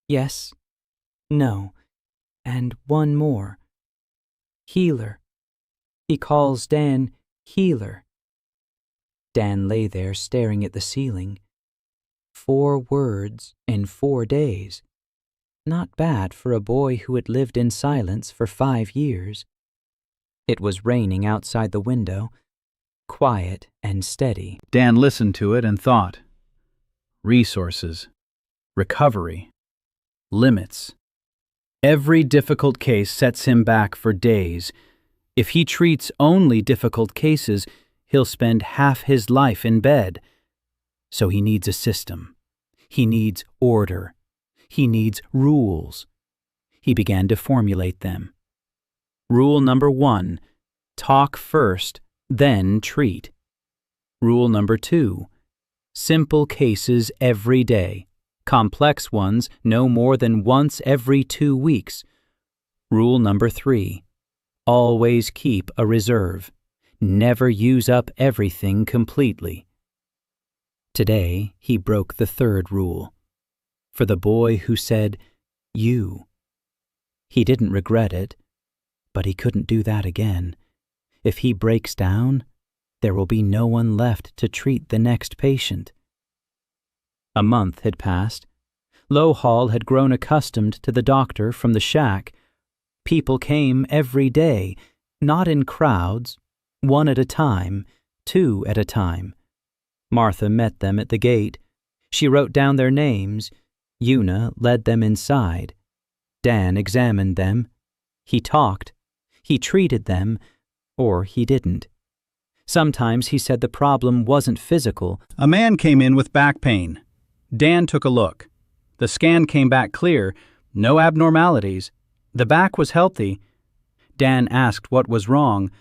Yes, no, and one more. Healer. He calls Dan Healer. Dan lay there staring at the ceiling. 4 words in 4 days. Not bad for a boy who had lived in silence for 5 years. It was raining outside the window, quiet and steady. Dan listened to it and thought. Resources. Recovery. Limits. Every difficult case sets him back for days. If he treats only difficult cases, he'll spend half his life in bed. So he needs a system. He needs order. He needs rules. He began to formulate them. Rule number 1, talk first, then treat. Rule number 2, simple cases every day. Complex ones no more than once every 2 weeks. Rule number 3, always keep a reserve. Never use up everything completely. Today, he broke the 3rd rule. For the boy who said, you. He didn't regret it, but he couldn't do that again. If he breaks down, there will be no one left to treat the next patient. A month had passed. Low Hall had grown accustomed to the doctor from the shack. People came every day, not in crowds, 1 at a time, 2 at a time. Martha met them at the gate. She wrote down their names. Una led them inside. Dan examined them. He talked. He treated them, or he didn't. Sometimes he said the problem wasn't physical. A man came in with back pain. Dan took a look. The scan came back clear, no abnormalities. The back was healthy. Dan asked what was wrong.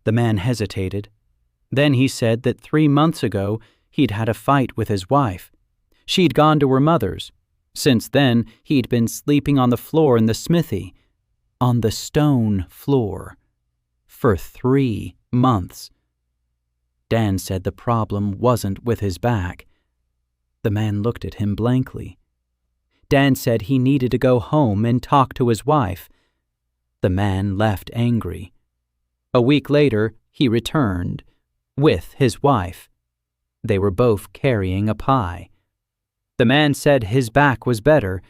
The man hesitated. Then he said that 3 months ago he'd had a fight with his wife. She'd gone to her mother's. Since then, he'd been sleeping on the floor in the smithy, on the stone floor, for 3 months. Dan said the problem wasn't with his back. The man looked at him blankly. Dan said he needed to go home and talk to his wife. The man left angry. A week later, he returned, with his wife. They were both carrying a pie. The man said his back was better.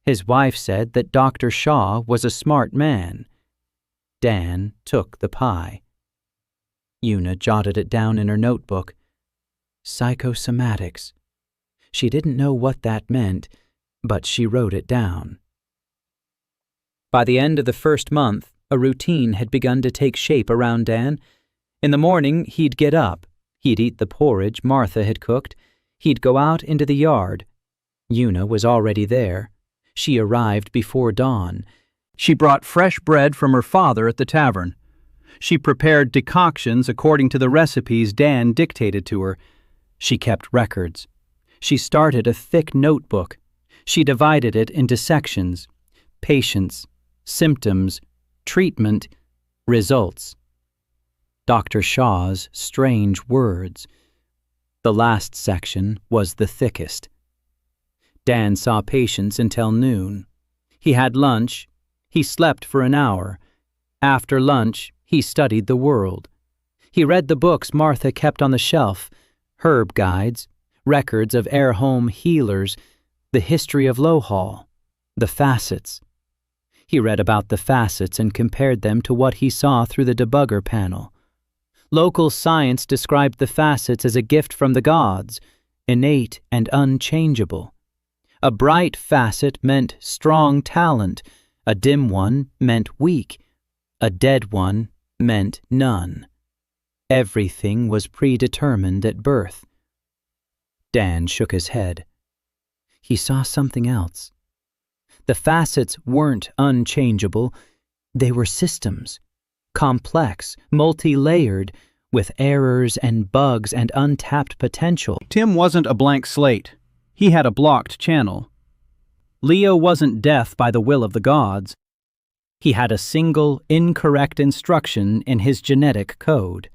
His wife said that Dr. Shaw was a smart man. Dan took the pie. Una jotted it down in her notebook. Psychosomatics. She didn't know what that meant, but she wrote it down. By the end of the first month, a routine had begun to take shape around Dan. In the morning, he'd get up. He'd eat the porridge Martha had cooked. He'd go out into the yard. Una was already there. She arrived before dawn. She brought fresh bread from her father at the tavern. She prepared decoctions according to the recipes Dan dictated to her. She kept records. She started a thick notebook. She divided it into sections: patients, symptoms, treatment, results. Dr. Shaw's strange words. The last section was the thickest. Dan saw patients until noon. He had lunch. He slept for an hour. After lunch, he studied the world. He read the books Martha kept on the shelf, herb guides, records of air home healers, the history of Low Hall, the facets. He read about the facets and compared them to what he saw through the debugger panel. Local science described the facets as a gift from the gods, innate and unchangeable. A bright facet meant strong talent, a dim one meant weak, a dead one meant none. Everything was predetermined at birth. Dan shook his head. He saw something else. The facets weren't unchangeable. They were systems, complex, multi-layered, with errors and bugs and untapped potential. Tim wasn't a blank slate. He had a blocked channel. Leo wasn't death by the will of the gods. He had a single, incorrect instruction in his genetic code.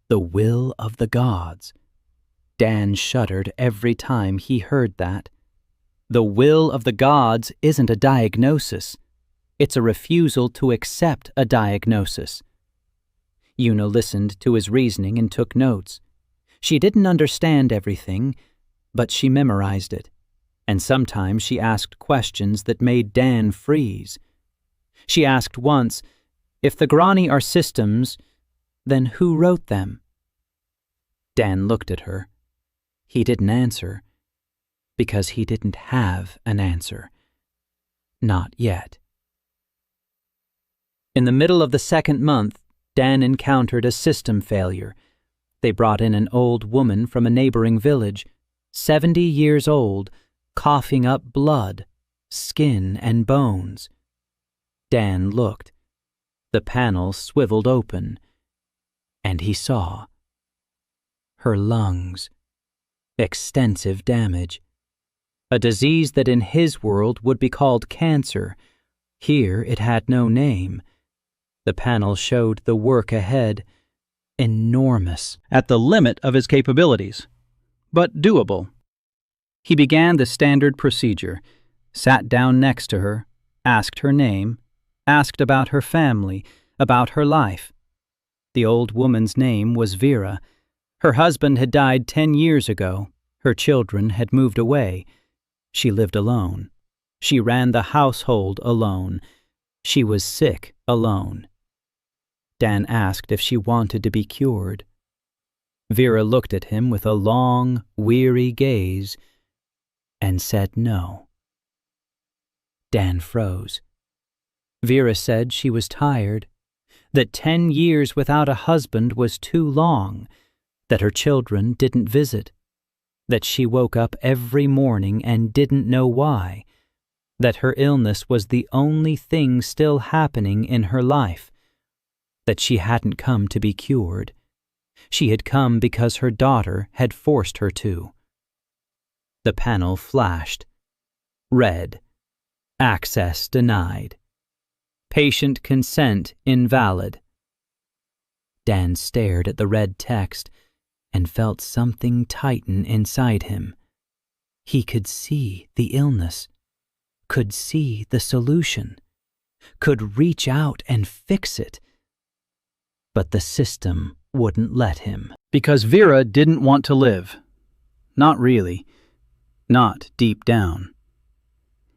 The will of the gods. Dan shuddered every time he heard that. The will of the gods isn't a diagnosis. It's a refusal to accept a diagnosis. Una listened to his reasoning and took notes. She didn't understand everything, but she memorized it, and sometimes she asked questions that made Dan freeze. She asked once, if the Grani are systems, then who wrote them? Dan looked at her. He didn't answer, because he didn't have an answer. Not yet. In the middle of the second month, Dan encountered a system failure. They brought in an old woman from a neighboring village, 70 years old, coughing up blood, skin and bones. Dan looked. The panel swiveled open, and he saw her lungs. Extensive damage. A disease that in his world would be called cancer. Here it had no name. The panel showed the work ahead. Enormous. At the limit of his capabilities, but doable. He began the standard procedure, sat down next to her, asked her name, asked about her family, about her life. The old woman's name was Vera. Her husband had died 10 years ago. Her children had moved away. She lived alone. She ran the household alone. She was sick alone. Dan asked if she wanted to be cured. Vera looked at him with a long, weary gaze and said no. Dan froze. Vera said she was tired, that 10 years without a husband was too long, that her children didn't visit, that she woke up every morning and didn't know why, that her illness was the only thing still happening in her life, that she hadn't come to be cured. She had come because her daughter had forced her to. The panel flashed. Red. Access denied. Patient consent invalid. Dan stared at the red text and felt something tighten inside him. He could see the illness, could see the solution, could reach out and fix it. But the system wouldn't let him. Because Vera didn't want to live. Not really. Not deep down.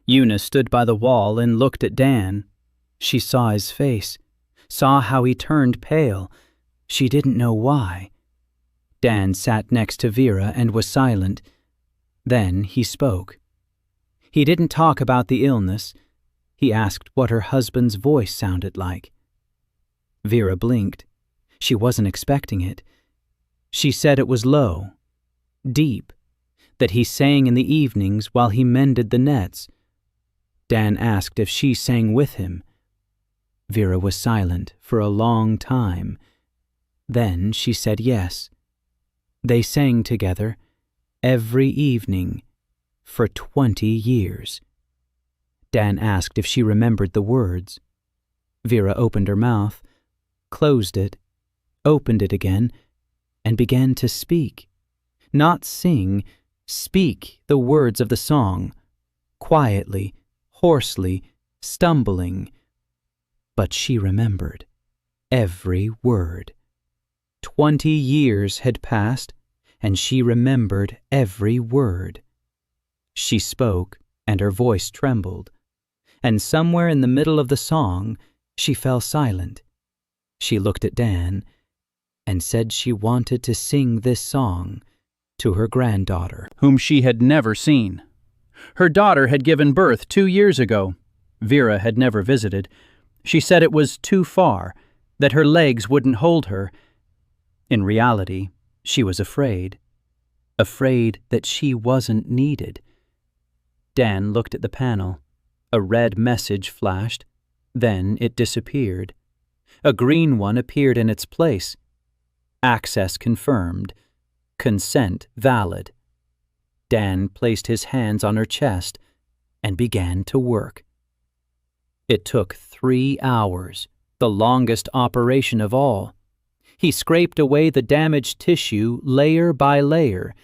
Una stood by the wall and looked at Dan. She saw his face, saw how he turned pale. She didn't know why. Dan sat next to Vera and was silent. Then he spoke. He didn't talk about the illness. He asked what her husband's voice sounded like. Vera blinked. She wasn't expecting it. She said it was low, deep, that he sang in the evenings while he mended the nets. Dan asked if she sang with him. Vera was silent for a long time. Then she said yes. They sang together every evening for 20 years. Dan asked if she remembered the words. Vera opened her mouth, closed it, opened it again, and began to speak. Not sing, speak the words of the song, quietly, hoarsely, stumbling. But she remembered every word. 20 years had passed, and she remembered every word. She spoke, and her voice trembled, and somewhere in the middle of the song, she fell silent. She looked at Dan and said she wanted to sing this song to her granddaughter, whom she had never seen. Her daughter had given birth 2 years ago. Vera had never visited. She said it was too far, that her legs wouldn't hold her. In reality, she was afraid that she wasn't needed. Dan looked at the panel. A red message flashed, then it disappeared. A green one appeared in its place. Access confirmed. Consent valid. Dan placed his hands on her chest and began to work. It took 3 hours, the longest operation of all. He scraped away the damaged tissue layer by layer.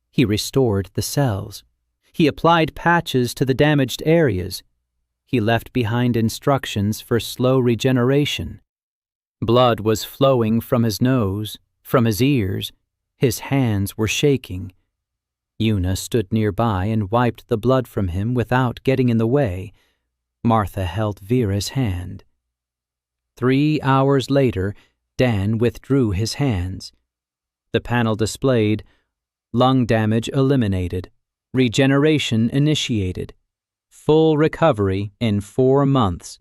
He restored the cells. He applied patches to the damaged areas. He left behind instructions for slow regeneration. Blood was flowing from his nose, from his ears. His hands were shaking. Una stood nearby and wiped the blood from him without getting in the way. Martha held Vera's hand. 3 hours later, Dan withdrew his hands. The panel displayed, lung damage eliminated, regeneration initiated, full recovery in 4 months.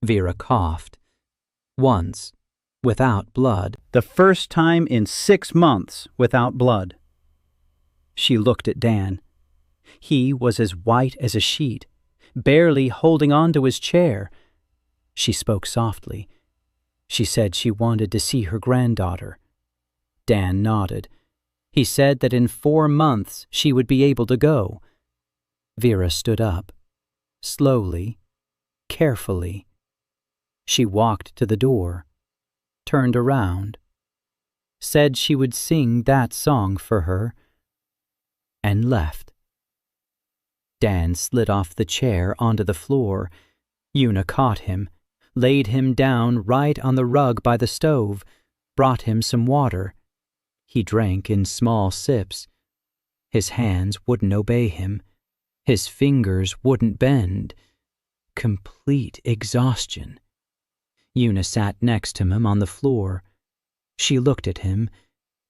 Vera coughed. Once, without blood. The first time in 6 months without blood. She looked at Dan. He was as white as a sheet, barely holding on to his chair. She spoke softly. She said she wanted to see her granddaughter. Dan nodded. He said that in 4 months she would be able to go. Vera stood up. Slowly, carefully. She walked to the door, turned around, said she would sing that song for her, and left. Dan slid off the chair onto the floor. Una caught him, laid him down right on the rug by the stove, brought him some water. He drank in small sips. His hands wouldn't obey him. His fingers wouldn't bend. Complete exhaustion. Una sat next to him on the floor. She looked at him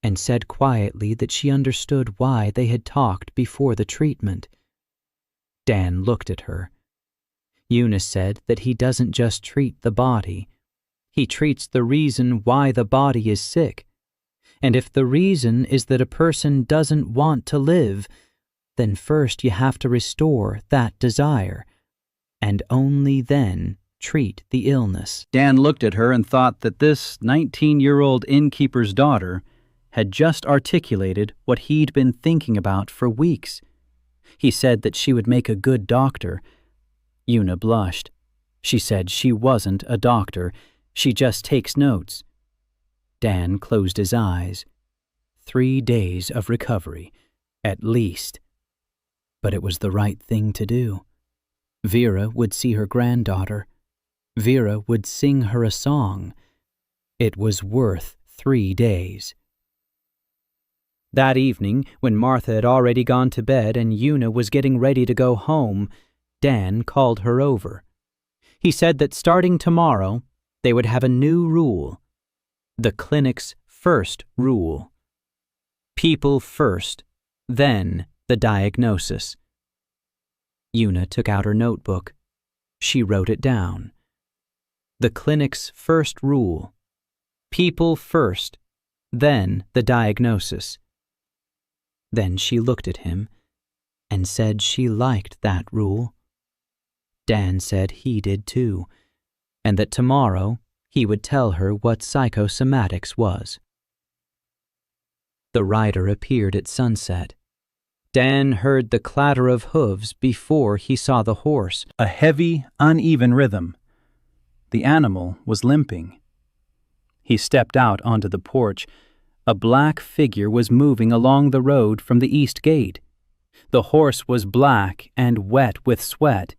and said quietly that she understood why they had talked before the treatment. Dan looked at her. Una said that he doesn't just treat the body. He treats the reason why the body is sick. And if the reason is that a person doesn't want to live, then first you have to restore that desire, and only then treat the illness. Dan looked at her and thought that this 19-year-old innkeeper's daughter had just articulated what he'd been thinking about for weeks. He said that she would make a good doctor. Una blushed. She said she wasn't a doctor. She just takes notes. Dan closed his eyes. 3 days of recovery, at least. But it was the right thing to do. Vera would see her granddaughter. Vera would sing her a song. It was worth 3 days. That evening, when Martha had already gone to bed and Una was getting ready to go home, Dan called her over. He said that starting tomorrow, they would have a new rule. The clinic's first rule. People first, then the diagnosis. Una took out her notebook. She wrote it down. The clinic's first rule. People first, then the diagnosis. Then she looked at him and said she liked that rule. Dan said he did too, and that tomorrow he would tell her what psychosomatics was. The rider appeared at sunset. Dan heard the clatter of hooves before he saw the horse. A heavy, uneven rhythm. The animal was limping. He stepped out onto the porch. A black figure was moving along the road from the east gate. The horse was black and wet with sweat.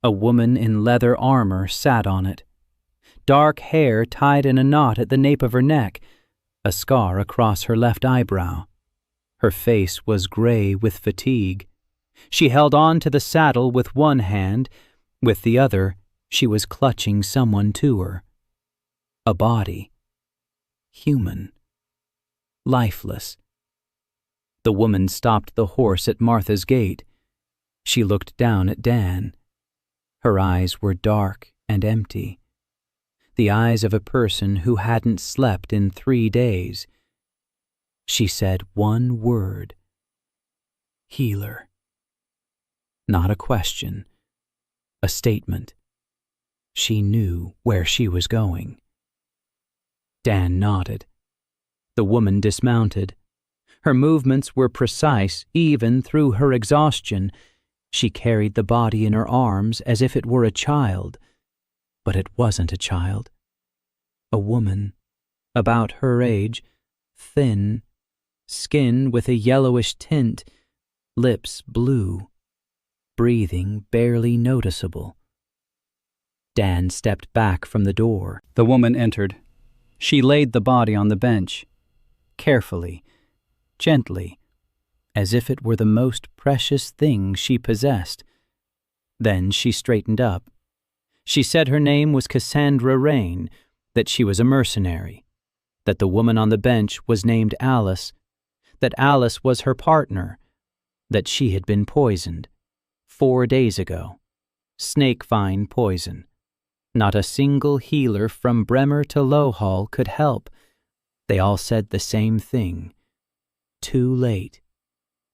A woman in leather armor sat on it. Dark hair tied in a knot at the nape of her neck, a scar across her left eyebrow. Her face was gray with fatigue. She held on to the saddle with one hand With the other, she was clutching someone to her. A body. Human. Lifeless. The woman stopped the horse at Martha's gate. She looked down at Dan. Her eyes were dark and empty. The eyes of a person who hadn't slept in 3 days. She said one word. Healer. Not a question. A statement. She knew where she was going. Dan nodded. The woman dismounted. Her movements were precise even through her exhaustion. She carried the body in her arms as if it were a child. But it wasn't a child. A woman, about her age, thin, skin with a yellowish tint, lips blue, breathing barely noticeable. Dan stepped back from the door. The woman entered. She laid the body on the bench, carefully, gently, as if it were the most precious thing she possessed. Then she straightened up. She said her name was Cassandra Rain, that she was a mercenary, that the woman on the bench was named Alice, that Alice was her partner, that she had been poisoned 4 days ago. Snake vine poison. Not a single healer from Bremer to Lowhall could help. They all said the same thing. Too late.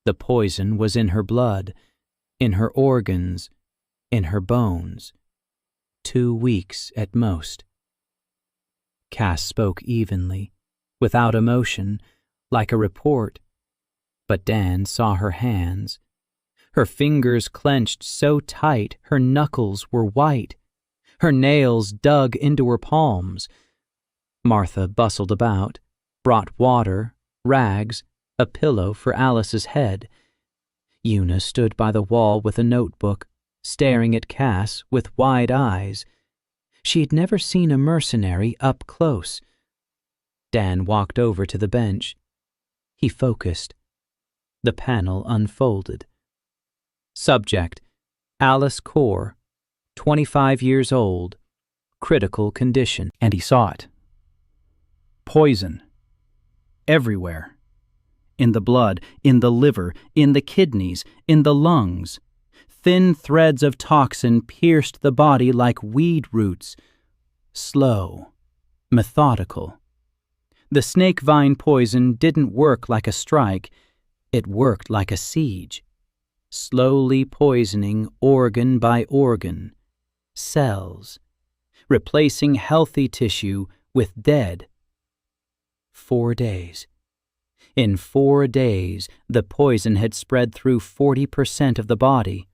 The poison was in her blood, in her organs, in her bones. 2 weeks at most. Cass spoke evenly, without emotion, like a report. But Dan saw her hands. Her fingers clenched so tight her knuckles were white. Her nails dug into her palms. Martha bustled about, brought water, rags, a pillow for Alice's head. Una stood by the wall with a notebook, staring at Cass with wide eyes. She had never seen a mercenary up close. Dan walked over to the bench. He focused. The panel unfolded. Subject: Alice Core, 25 years old, critical condition. And he saw it. Poison. Everywhere. In the blood, in the liver, in the kidneys, in the lungs. Thin threads of toxin pierced the body like weed roots. Slow. Methodical. The snake vine poison didn't work like a strike. It worked like a siege. Slowly poisoning organ by organ. Cells. Replacing healthy tissue with dead. 4 days. In 4 days, the poison had spread through 40% of the body.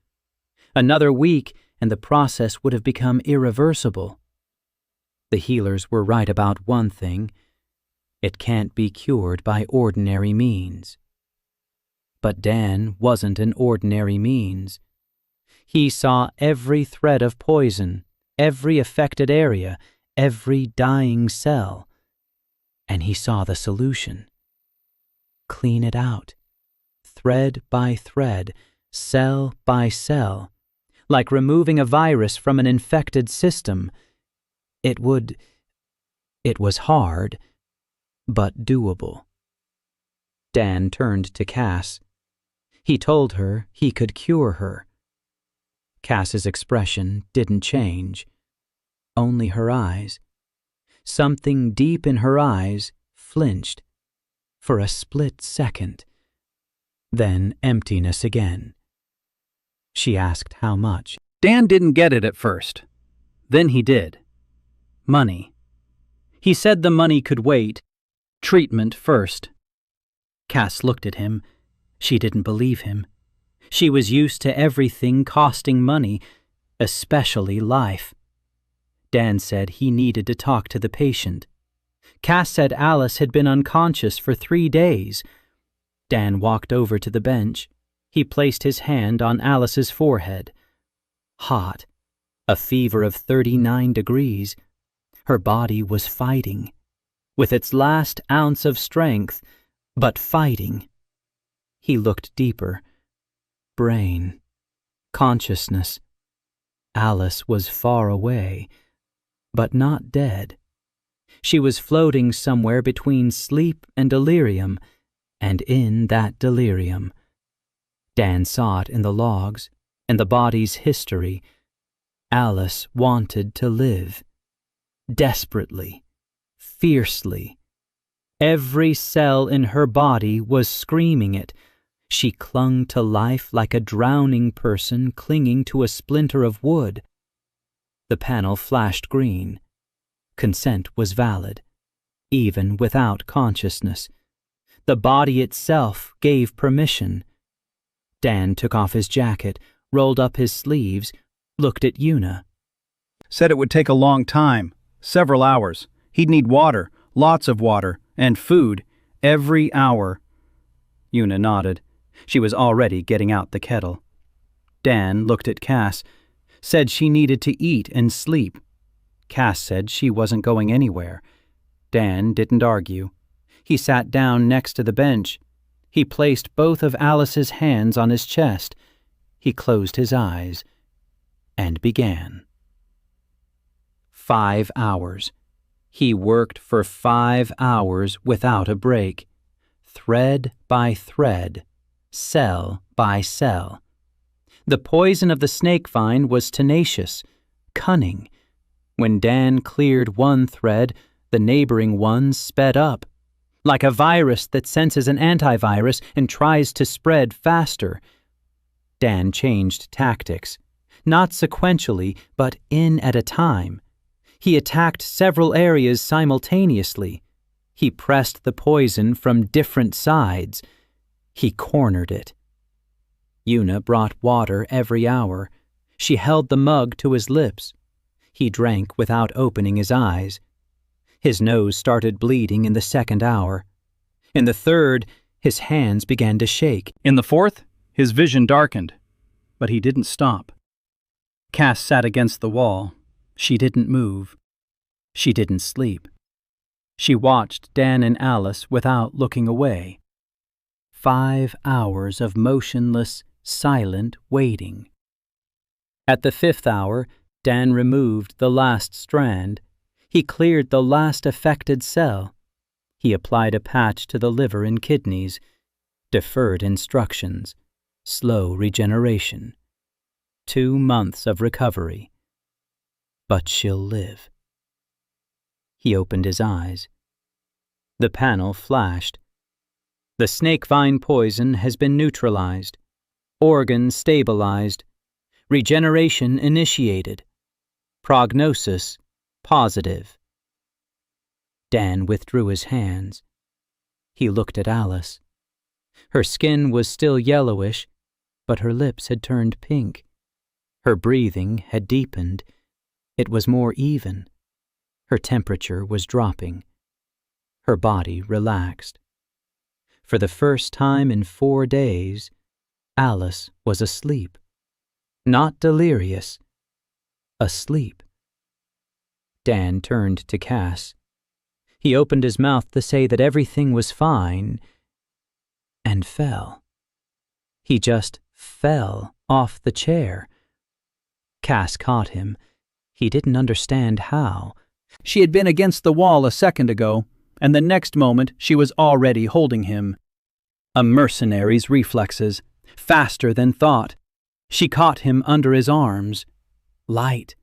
Another week, and the process would have become irreversible. The healers were right about one thing. It can't be cured by ordinary means. But Dan wasn't an ordinary means. He saw every thread of poison, every affected area, every dying cell. And he saw the solution. Clean it out, thread by thread, cell by cell, like removing a virus from an infected system. It was hard, but doable. Dan turned to Cass. He told her he could cure her. Cass's expression didn't change, only her eyes. Something deep in her eyes flinched. For a split second. Then emptiness again. She asked how much. Dan didn't get it at first. Then he did. Money. He said the money could wait. Treatment first. Cass looked at him. She didn't believe him. She was used to everything costing money, especially life. Dan said he needed to talk to the patient. Cass said Alice had been unconscious for 3 days. Dan walked over to the bench. He placed his hand on Alice's forehead. Hot. A fever of 39 degrees. Her body was fighting. With its last ounce of strength, but fighting. He looked deeper. Brain. Consciousness. Alice was far away, but not dead. She was floating somewhere between sleep and delirium, and in that delirium, Dan saw it in the logs and the body's history, Alice wanted to live. Desperately, fiercely. Every cell in her body was screaming it. She clung to life like a drowning person clinging to a splinter of wood. The panel flashed green. Consent was valid, even without consciousness. The body itself gave permission. Dan took off his jacket, rolled up his sleeves, looked at Una. Said it would take a long time, several hours. He'd need water, lots of water, and food, every hour. Una nodded. She was already getting out the kettle. Dan looked at Cass, said she needed to eat and sleep. Cass said she wasn't going anywhere. Dan didn't argue. He sat down next to the bench. He placed both of Alice's hands on his chest. He closed his eyes and began. 5 hours. He worked for 5 hours without a break, thread by thread, cell by cell. The poison of the snake vine was tenacious, cunning. When Dan cleared one thread, the neighboring ones sped up, like a virus that senses an antivirus and tries to spread faster. Dan changed tactics, not sequentially, but in at a time. He attacked several areas simultaneously. He pressed the poison from different sides. He cornered it. Una brought water every hour. She held the mug to his lips. He drank without opening his eyes. His nose started bleeding in the second hour. In the third, his hands began to shake. In the fourth, his vision darkened, but he didn't stop. Cass sat against the wall. She didn't move. She didn't sleep. She watched Dan and Alice without looking away. 5 hours of motionless, silent waiting. At the 5th hour, Dan removed the last strand. He cleared the last affected cell. He applied a patch to the liver and kidneys. Deferred instructions. Slow regeneration. 2 months of recovery. But she'll live. He opened his eyes. The panel flashed. The snake vine poison has been neutralized. Organs stabilized. Regeneration initiated. Prognosis positive. Dan withdrew his hands. He looked at Alice. Her skin was still yellowish, but her lips had turned pink. Her breathing had deepened. It was more even. Her temperature was dropping. Her body relaxed. For the first time in 4 days, Alice was asleep. Not delirious. Asleep. Dan turned to Cass. He opened his mouth to say that everything was fine, and fell. He just fell off the chair. Cass caught him. He didn't understand how. She had been against the wall a second ago, and the next moment she was already holding him. A mercenary's reflexes, faster than thought. She caught him under his arms. Light.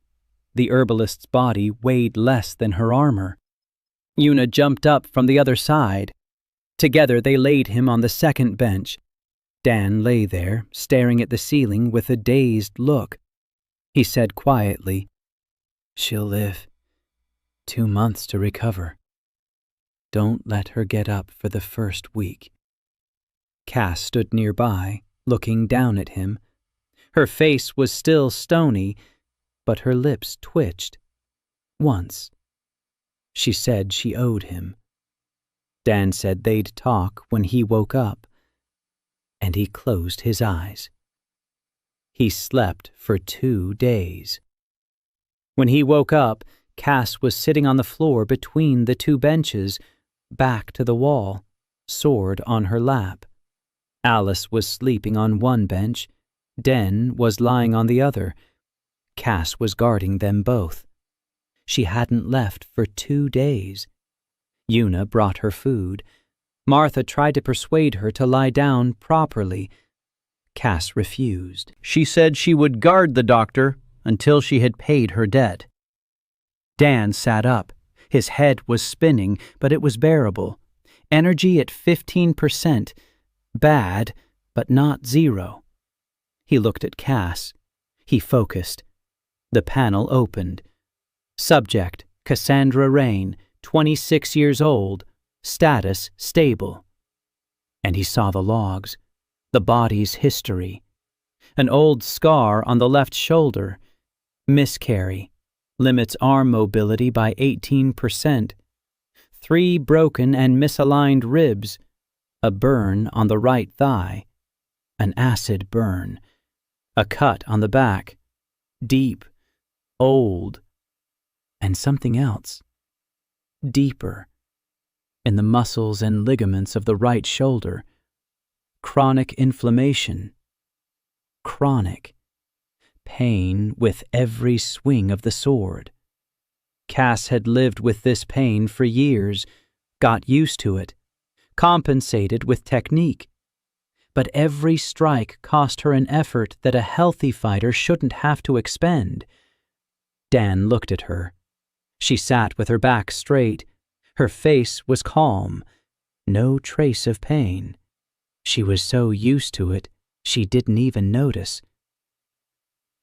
The herbalist's body weighed less than her armor. Una jumped up from the other side. Together they laid him on the second bench. Dan lay there, staring at the ceiling with a dazed look. He said quietly, "She'll live. 2 months to recover. Don't let her get up for the first week." Cass stood nearby, looking down at him. Her face was still stony, but her lips twitched. Once. She said she owed him. Dan said they'd talk when he woke up, and he closed his eyes. He slept for 2 days. When he woke up, Cass was sitting on the floor between the 2 benches, back to the wall, sword on her lap. Alice was sleeping on one bench. Den was lying on the other. Cass was guarding them both. She hadn't left for 2 days. Una brought her food. Martha tried to persuade her to lie down properly. Cass refused. She said she would guard the doctor until she had paid her debt. Dan sat up. His head was spinning, but it was bearable. Energy at 15%. Bad, but not 0. He looked at Cass. He focused. The panel opened. Subject, Cassandra Rain, 26 years old. Status, stable. And he saw the logs. The body's history. An old scar on the left shoulder. Miscarry. Limits arm mobility by 18%. 3 broken and misaligned ribs. A burn on the right thigh. An acid burn. A cut on the back. Deep. Old. And something else. Deeper. In the muscles and ligaments of the right shoulder. Chronic inflammation. Chronic. Pain with every swing of the sword. Cass had lived with this pain for years, got used to it, compensated with technique. But every strike cost her an effort that a healthy fighter shouldn't have to expend. Dan looked at her. She sat with her back straight. Her face was calm. No trace of pain. She was so used to it, she didn't even notice.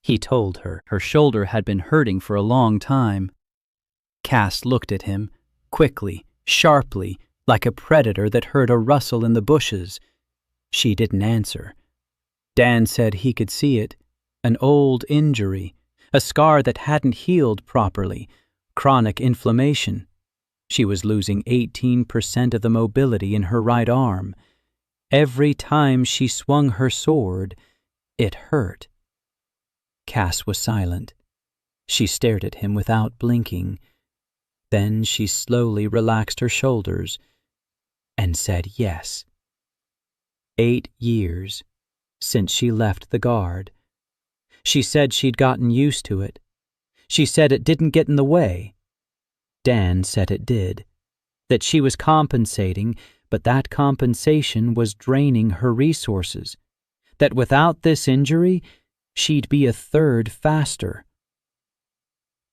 He told her shoulder had been hurting for a long time. Cass looked at him, quickly, sharply, like a predator that heard a rustle in the bushes. She didn't answer. Dan said he could see it, an old injury, a scar that hadn't healed properly, chronic inflammation. She was losing 18% of the mobility in her right arm. Every time she swung her sword, it hurt. Cass was silent. She stared at him without blinking. Then she slowly relaxed her shoulders and said yes. 8 years since she left the guard. She said she'd gotten used to it. She said it didn't get in the way. Dan said it did, that she was compensating, but that compensation was draining her resources, that without this injury, she'd be 1/3 faster.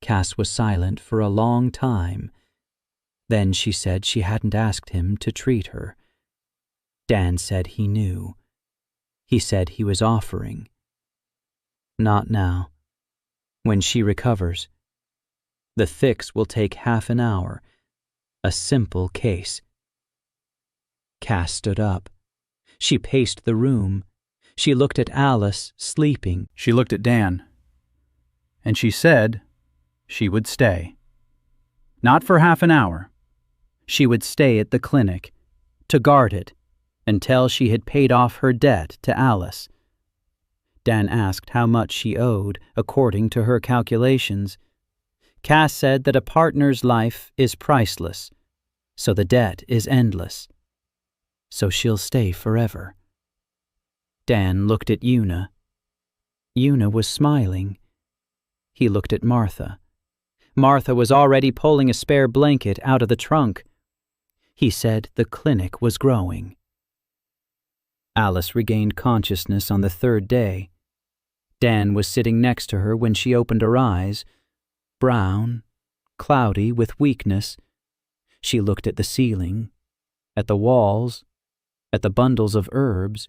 Cass was silent for a long time. Then she said she hadn't asked him to treat her. Dan said he knew. He said he was offering. Not now. When she recovers. The fix will take half an hour. A simple case. Cass stood up. She paced the room. She looked at Alice, sleeping. She looked at Dan. And she said she would stay. Not for half an hour. She would stay at the clinic, to guard it, until she had paid off her debt to Alice. Dan asked how much she owed, according to her calculations. Cass said that a partner's life is priceless, so the debt is endless. So she'll stay forever. Dan looked at Una. Una was smiling. He looked at Martha. Martha was already pulling a spare blanket out of the trunk. He said the clinic was growing. Alice regained consciousness on the 3rd day. Dan was sitting next to her when she opened her eyes, brown, cloudy with weakness. She looked at the ceiling, at the walls, at the bundles of herbs.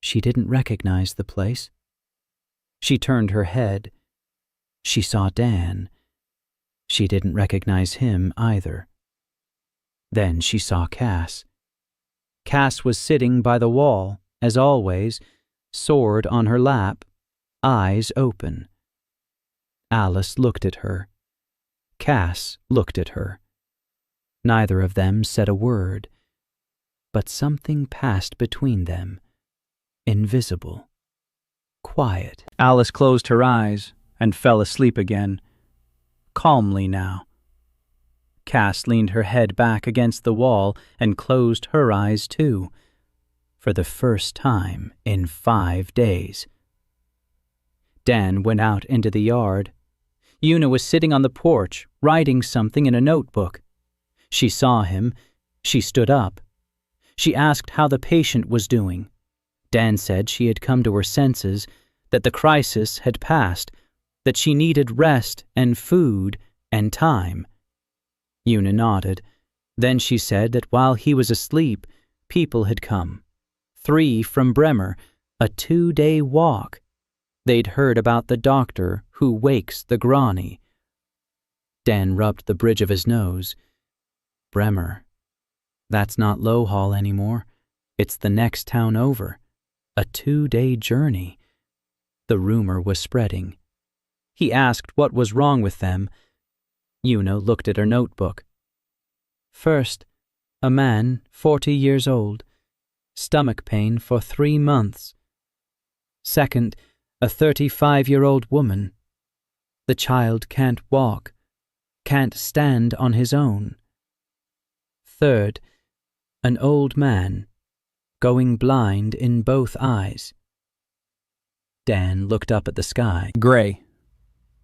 She didn't recognize the place. She turned her head. She saw Dan. She didn't recognize him either. Then she saw Cass. Cass was sitting by the wall, as always, sword on her lap, eyes open. Alice looked at her. Cass looked at her. Neither of them said a word, but something passed between them, invisible, quiet. Alice closed her eyes and fell asleep again, calmly now. Cass leaned her head back against the wall and closed her eyes too, for the first time in 5 days. Dan went out into the yard. Una was sitting on the porch, writing something in a notebook. She saw him. She stood up. She asked how the patient was doing. Dan said she had come to her senses, that the crisis had passed, that she needed rest and food and time. Una nodded. Then she said that while he was asleep, people had come. 3 from Bremer, a 2-day walk. They'd heard about the doctor who wakes the Granny. Dan rubbed the bridge of his nose. Bremer. That's not Lowhall anymore. It's the next town over. A 2-day journey. The rumor was spreading. He asked what was wrong with them. Una looked at her notebook. First, a man, 40 years old. Stomach pain for 3 months. Second, a 35-year-old woman. The child can't walk, can't stand on his own. Third, an old man, going blind in both eyes. Dan looked up at the sky. Gray.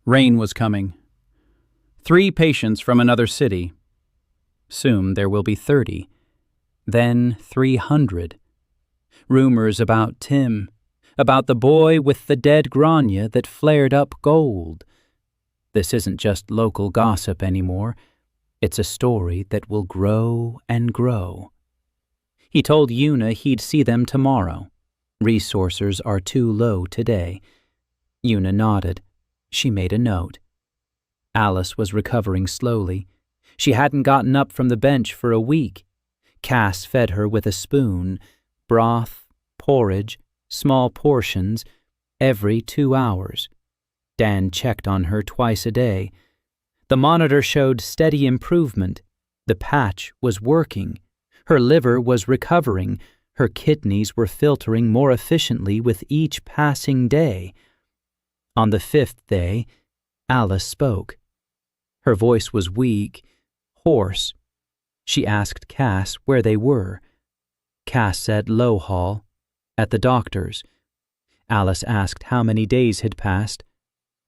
Rain was coming. 3 patients from another city. Soon there will be 30. Then 300. Rumors about Tim, about the boy with the dead Grania that flared up gold. This isn't just local gossip anymore. It's a story that will grow and grow. He told Una he'd see them tomorrow. Resources are too low today. Una nodded. She made a note. Alice was recovering slowly. She hadn't gotten up from the bench for a week. Cass fed her with a spoon, broth, porridge, small portions, every 2 hours. Dan checked on her twice a day. The monitor showed steady improvement. The patch was working. Her liver was recovering. Her kidneys were filtering more efficiently with each passing day. On the 5th day, Alice spoke. Her voice was weak, hoarse. She asked Cass where they were. Cass said Lowhall, at the doctor's. Alice asked how many days had passed.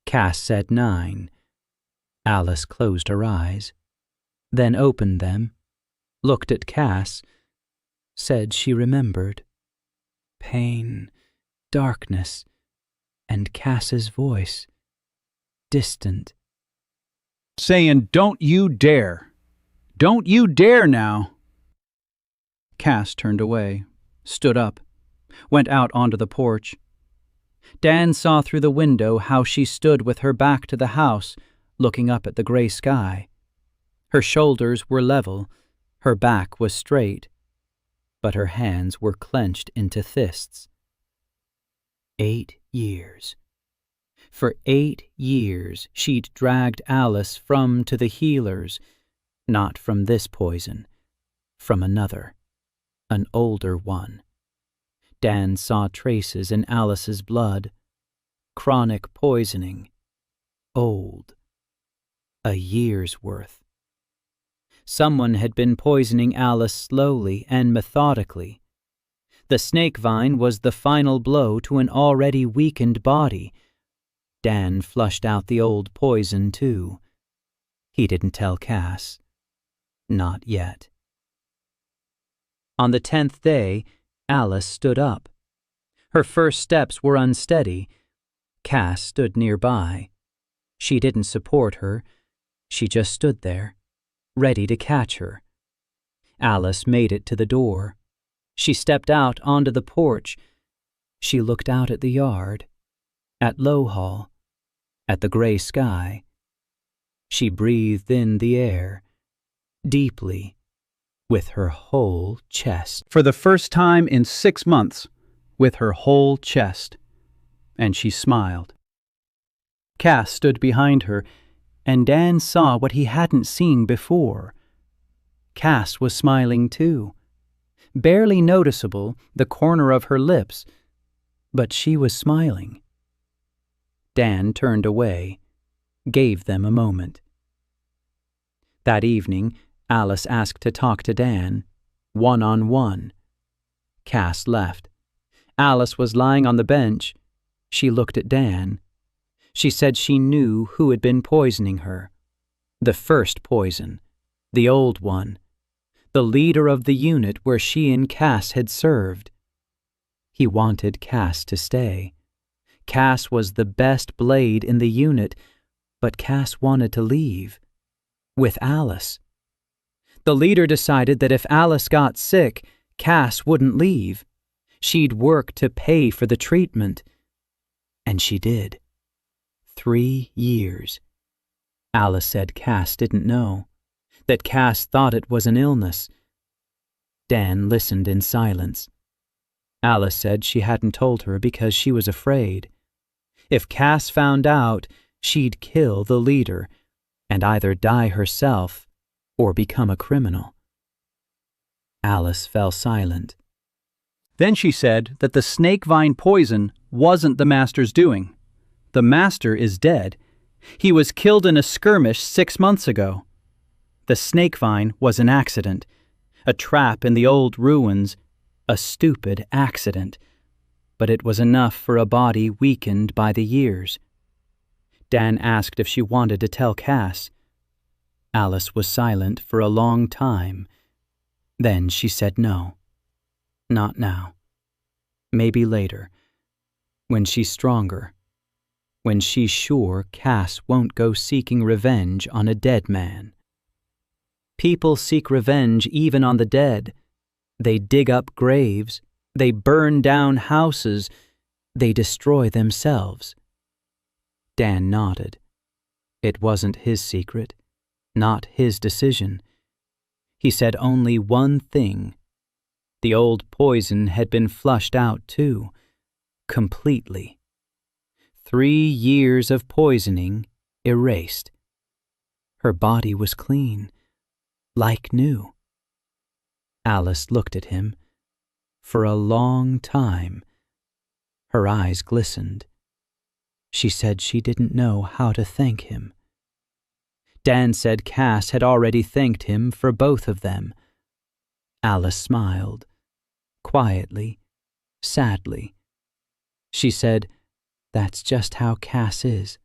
Cass said 9. Alice closed her eyes, then opened them, looked at Cass, said she remembered. Pain, darkness, and Cass's voice, distant. Saying, "Don't you dare! Don't you dare now!" Cass turned away, stood up, went out onto the porch. Dan saw through the window how she stood with her back to the house, looking up at the gray sky. Her shoulders were level, her back was straight, but her hands were clenched into fists. 8 years. For 8 years she'd dragged Alice from to the healers, not from this poison, from another, an older one. Dan saw traces in Alice's blood. Chronic poisoning. Old. A year's worth. Someone had been poisoning Alice slowly and methodically. The snake vine was the final blow to an already weakened body. Dan flushed out the old poison, too. He didn't tell Cass. Not yet. On the 10th day, Alice stood up. Her first steps were unsteady. Cass stood nearby. She didn't support her. She just stood there, ready to catch her. Alice made it to the door. She stepped out onto the porch. She looked out at the yard, at Lowhall, at the gray sky. She breathed in the air, deeply, with her whole chest. For the first time in 6 months, with her whole chest. And she smiled. Cass stood behind her, and Dan saw what he hadn't seen before. Cass was smiling too. Barely noticeable, the corner of her lips, but she was smiling. Dan turned away, gave them a moment. That evening, Alice asked to talk to Dan, one-on-one. Cass left. Alice was lying on the bench. She looked at Dan, She said she knew who had been poisoning her. The first poison, the old one, the leader of the unit where she and Cass had served. He wanted Cass to stay. Cass was the best blade in the unit, but Cass wanted to leave. With Alice. The leader decided that if Alice got sick, Cass wouldn't leave. She'd work to pay for the treatment. And she did. 3 years. Alice said Cass didn't know, that Cass thought it was an illness. Dan listened in silence. Alice said she hadn't told her because she was afraid. If Cass found out, she'd kill the leader and either die herself or become a criminal. Alice fell silent. Then she said that the snake vine poison wasn't the master's doing. The master is dead. He was killed in a skirmish 6 months ago. The snake vine was an accident, a trap in the old ruins, a stupid accident, but it was enough for a body weakened by the years. Dan asked if she wanted to tell Cass. Alice was silent for a long time. Then she said no. Not now. Maybe later. When she's stronger. When she's sure Cass won't go seeking revenge on a dead man. People seek revenge even on the dead. They dig up graves. They burn down houses. They destroy themselves. Dan nodded. It wasn't his secret, not his decision. He said only one thing. The old poison had been flushed out too, completely. 3 years of poisoning erased. Her body was clean, like new. Alice looked at him. For a long time, her eyes glistened. She said she didn't know how to thank him. Dan said Cass had already thanked him for both of them. Alice smiled, quietly, sadly. She said, "That's just how Cass is.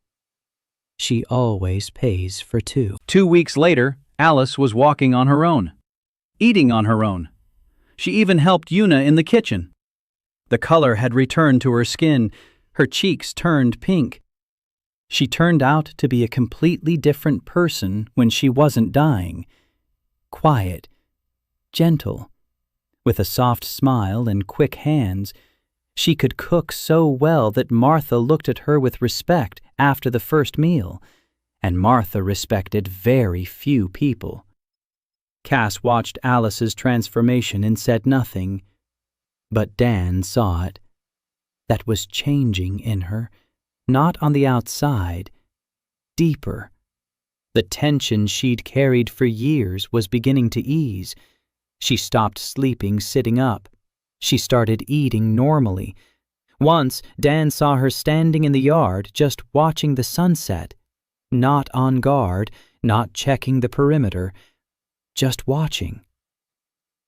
She always pays for 2. 2 weeks later, Alice was walking on her own, eating on her own. She even helped Una in the kitchen. The color had returned to her skin. Her cheeks turned pink. She turned out to be a completely different person when she wasn't dying. Quiet, gentle, with a soft smile and quick hands. She could cook so well that Martha looked at her with respect after the first meal, and Martha respected very few people. Cass watched Alice's transformation and said nothing, but Dan saw it. That was changing in her, not on the outside, deeper. The tension she'd carried for years was beginning to ease. She stopped sleeping sitting up. She started eating normally. Once, Dan saw her standing in the yard just watching the sunset, not on guard, not checking the perimeter, just watching.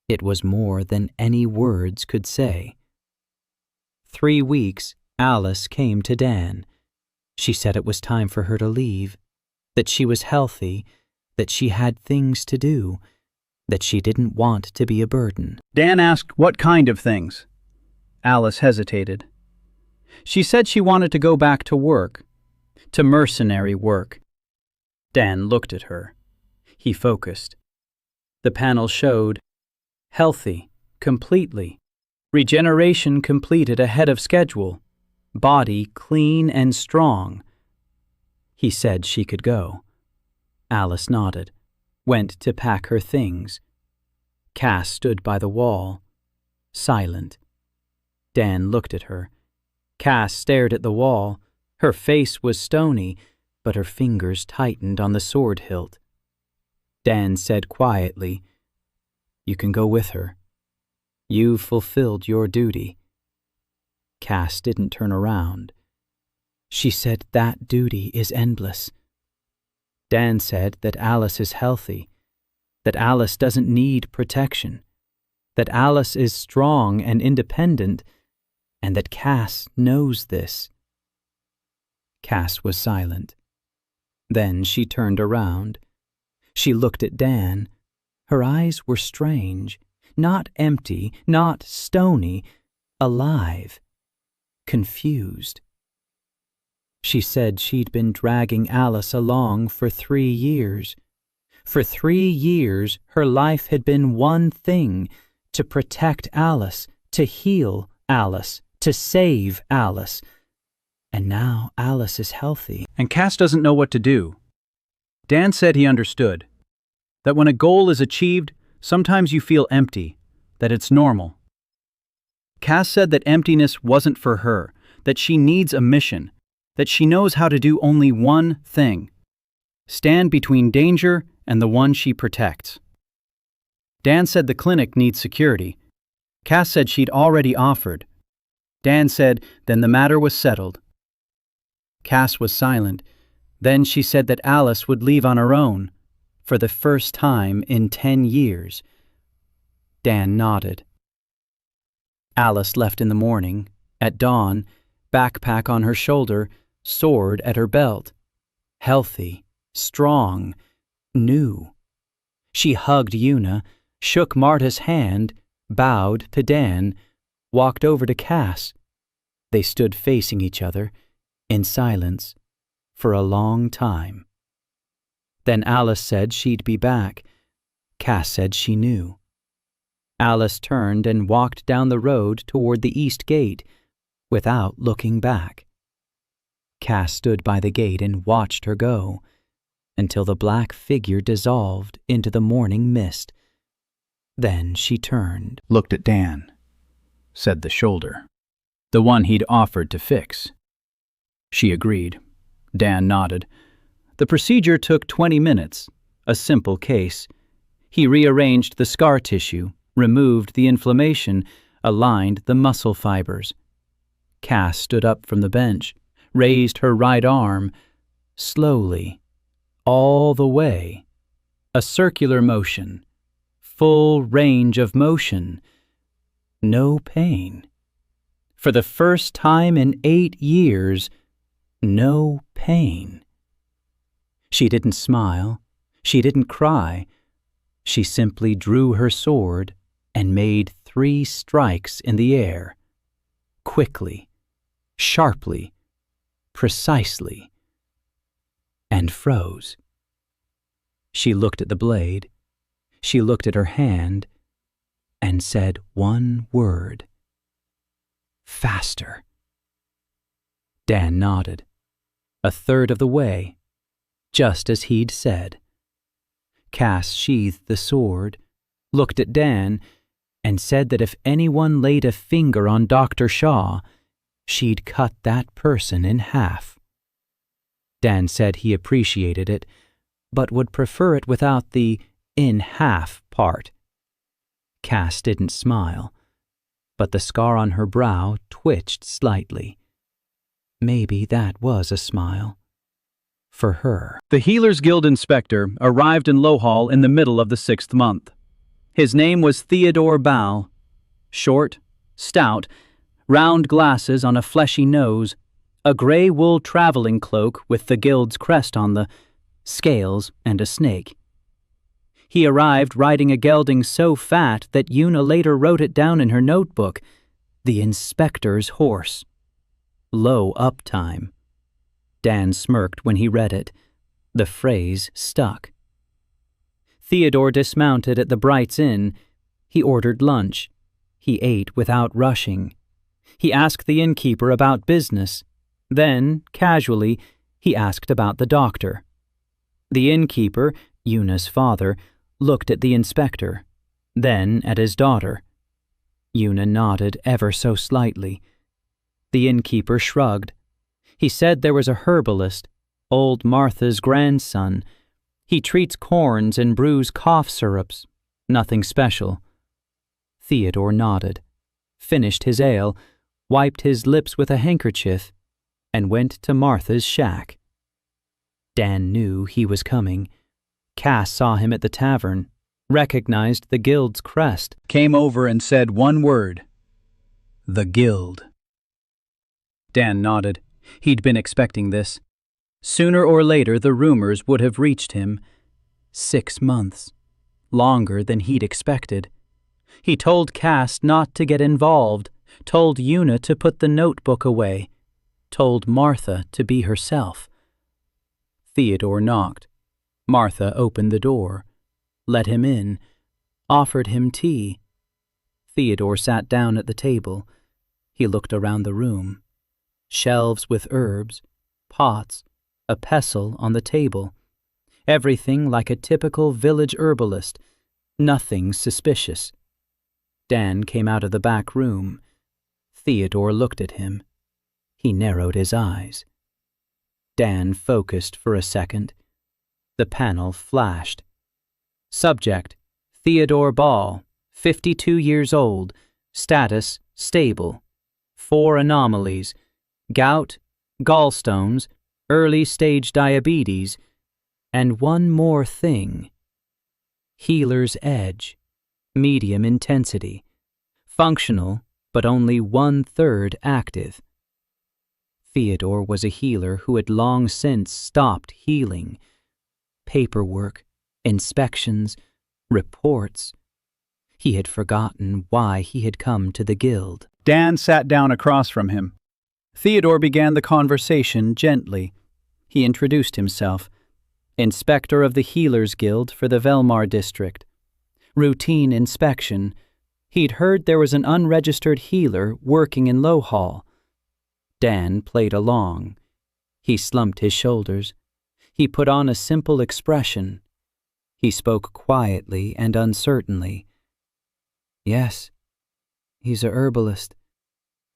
It was more than any words could say. 3 weeks, Alice came to Dan. She said it was time for her to leave, that she was healthy, that she had things to do, that she didn't want to be a burden. Dan asked what kind of things. Alice hesitated. She said she wanted to go back to work, to mercenary work. Dan looked at her. He focused. The panel showed healthy, completely. Regeneration completed ahead of schedule. Body clean and strong. He said she could go. Alice nodded, went to pack her things. Cass stood by the wall, silent. Dan looked at her. Cass stared at the wall. Her face was stony, but her fingers tightened on the sword hilt. Dan said quietly, "You can go with her. You've fulfilled your duty." Cass didn't turn around. She said that duty is endless. Dan said that Alice is healthy, that Alice doesn't need protection, that Alice is strong and independent, and that Cass knows this. Cass was silent. Then she turned around. She looked at Dan. Her eyes were strange, not empty, not stony, alive, confused. She said she'd been dragging Alice along for 3 years. For 3 years, her life had been one thing: to protect Alice, to heal Alice, to save Alice. And now Alice is healthy. And Cass doesn't know what to do. Dan said he understood. That when a goal is achieved, sometimes you feel empty, that it's normal. Cass said that emptiness wasn't for her, that she needs a mission, that she knows how to do only one thing: stand between danger and the one she protects. Dan said the clinic needs security. Cass said she'd already offered. Dan said then the matter was settled. Cass was silent. Then she said that Alice would leave on her own, for the first time in 10 years. Dan nodded. Alice left in the morning, at dawn, backpack on her shoulder, sword at her belt. Healthy, strong, new. She hugged Una, shook Marta's hand, bowed to Dan, walked over to Cass. They stood facing each other, in silence, for a long time. Then Alice said she'd be back. Cass said she knew. Alice turned and walked down the road toward the east gate, without looking back. Cass stood by the gate and watched her go, until the black figure dissolved into the morning mist. Then she turned. Looked at Dan, said the shoulder, the one he'd offered to fix. She agreed. Dan nodded. The procedure took 20 minutes, a simple case. He rearranged the scar tissue, removed the inflammation, aligned the muscle fibers. Cass stood up from the bench, raised her right arm, slowly, all the way. A circular motion, full range of motion, no pain. For the first time in 8 years, no pain. She didn't smile, she didn't cry. She simply drew her sword and made 3 strikes in the air, quickly, sharply, precisely, and froze. She looked at the blade, she looked at her hand, and said one word: faster. Dan nodded. A third of the way, just as he'd said. Cass sheathed the sword, looked at Dan, and said that if anyone laid a finger on Dr. Shaw, she'd cut that person in half. Dan said he appreciated it, but would prefer it without the "in half" part. Cass didn't smile, but the scar on her brow twitched slightly. Maybe that was a smile. For her. The Healers Guild inspector arrived in Lowhall in the middle of the 6th month. His name was Theodore Ball. Short, stout, round glasses on a fleshy nose, a gray wool traveling cloak with the Guild's crest on the scales and a snake. He arrived riding a gelding so fat that Una later wrote it down in her notebook: the inspector's horse. Low up time. Dan smirked when he read it. The phrase stuck. Theodore dismounted at the Brights Inn. He ordered lunch. He ate without rushing. He asked the innkeeper about business. Then, casually, he asked about the doctor. The innkeeper, Una's father, looked at the inspector, then at his daughter. Una nodded ever so slightly. The innkeeper shrugged. He said there was a herbalist, old Martha's grandson. He treats corns and brews cough syrups. Nothing special. Theodore nodded, finished his ale, wiped his lips with a handkerchief, and went to Martha's shack. Dan knew he was coming. Cass saw him at the tavern, recognized the Guild's crest, came over and said one word: the Guild. Dan nodded. He'd been expecting this. Sooner or later, the rumors would have reached him. 6 months. Longer than he'd expected. He told Cass not to get involved, told Una to put the notebook away, told Martha to be herself. Theodore knocked. Martha opened the door, let him in, offered him tea. Theodore sat down at the table. He looked around the room. Shelves with herbs, pots, a pestle on the table. Everything like a typical village herbalist, nothing suspicious. Dan came out of the back room. Theodore looked at him. He narrowed his eyes. Dan focused for a second. The panel flashed. Subject, Theodore Ball, 52 years old, status, stable. 4 anomalies, gout, gallstones, early-stage diabetes, and one more thing. Healer's edge, medium intensity, functional, but only 1/3 active. Theodore was a healer who had long since stopped healing. Paperwork, inspections, reports. He had forgotten why he had come to the guild. Dan sat down across from him. Theodore began the conversation gently. He introduced himself. Inspector of the Healers Guild for the Velmar district. Routine inspection. He'd heard there was an unregistered healer working in Lowhall. Dan played along. He slumped his shoulders. He put on a simple expression. He spoke quietly and uncertainly. Yes, he's a herbalist.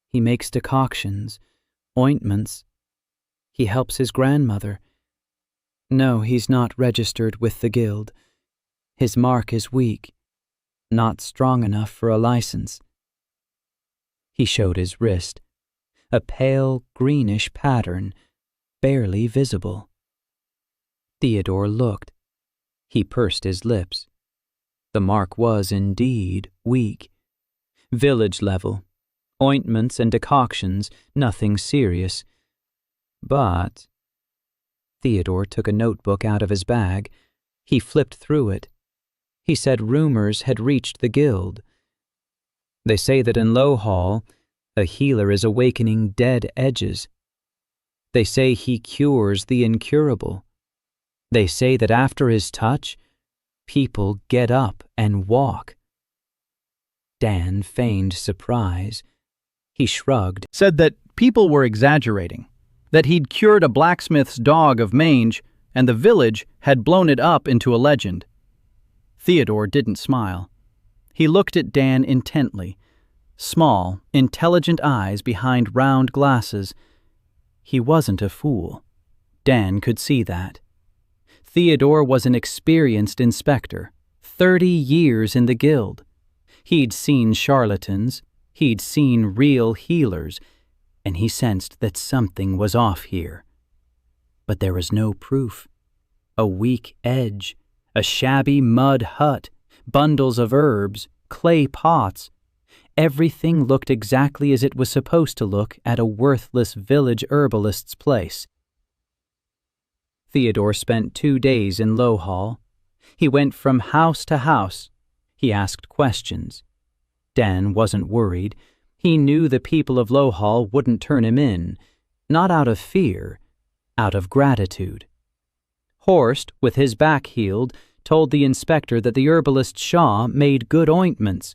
He makes decoctions, ointments. He helps his grandmother. No, he's not registered with the guild. His mark is weak, not strong enough for a license. He showed his wrist, a pale greenish pattern, barely visible. Theodore looked. He pursed his lips. The mark was indeed weak. Village level. Ointments and decoctions, nothing serious. But Theodore took a notebook out of his bag. He flipped through it. He said rumors had reached the guild. They say that in Lowhall, a healer is awakening dead edges. They say he cures the incurable. They say that after his touch, people get up and walk. Dan feigned surprise. He shrugged. Said that people were exaggerating, that he'd cured a blacksmith's dog of mange, and the village had blown it up into a legend. Theodore didn't smile. He looked at Dan intently. Small, intelligent eyes behind round glasses. He wasn't a fool. Dan could see that. Theodore was an experienced inspector, 30 years in the guild. He'd seen charlatans, he'd seen real healers, and he sensed that something was off here. But there was no proof. A weak edge, a shabby mud hut, bundles of herbs, clay pots. Everything looked exactly as it was supposed to look at a worthless village herbalist's place. Theodore spent 2 days in Lowhall. He went from house to house. He asked questions. Dan wasn't worried. He knew the people of Lowhall wouldn't turn him in, not out of fear, out of gratitude. Horst, with his back healed, told the inspector that the herbalist Shaw made good ointments,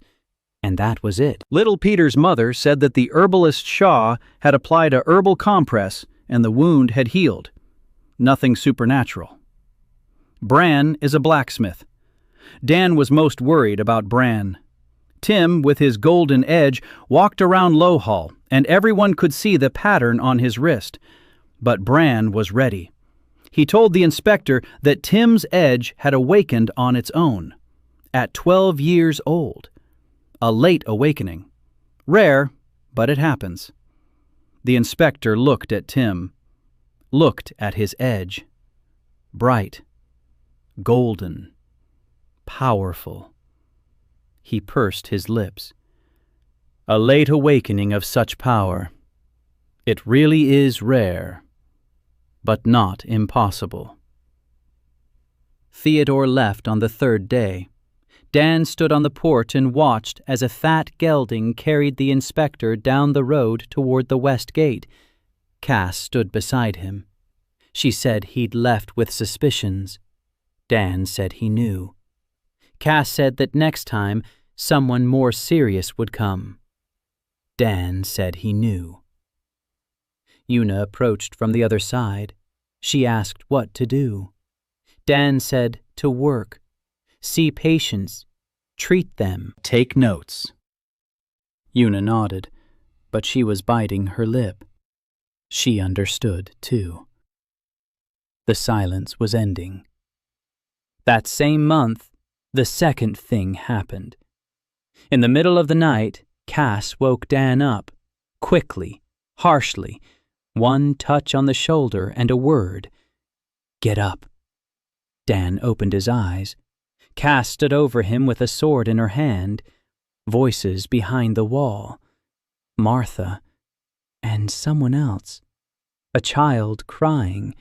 and that was it. Little Peter's mother said that the herbalist Shaw had applied a herbal compress and the wound had healed. Nothing supernatural. Bran is a blacksmith. Dan was most worried about Bran. Tim, with his golden edge, walked around Lowhall, and everyone could see the pattern on his wrist. But Bran was ready. He told the inspector that Tim's edge had awakened on its own, at 12 years old. A late awakening. Rare, but it happens. The inspector looked at Tim, looked at his edge. Bright, golden, powerful. He pursed his lips. A late awakening of such power. It really is rare, but not impossible. Theodore left on the third day. Dan stood on the porch and watched as a fat gelding carried the inspector down the road toward the west gate. Cass stood beside him. She said he'd left with suspicions. Dan said he knew. Cass said that next time someone more serious would come. Dan said he knew. Una approached from the other side. She asked what to do. Dan said to work, see patients, treat them, take notes. Una nodded, but she was biting her lip. She understood, too. The silence was ending. That same month, the second thing happened. In the middle of the night, Cass woke Dan up, quickly, harshly, one touch on the shoulder and a word. Get up. Dan opened his eyes. Cass stood over him with a sword in her hand. Voices behind the wall. Martha and someone else. A child crying,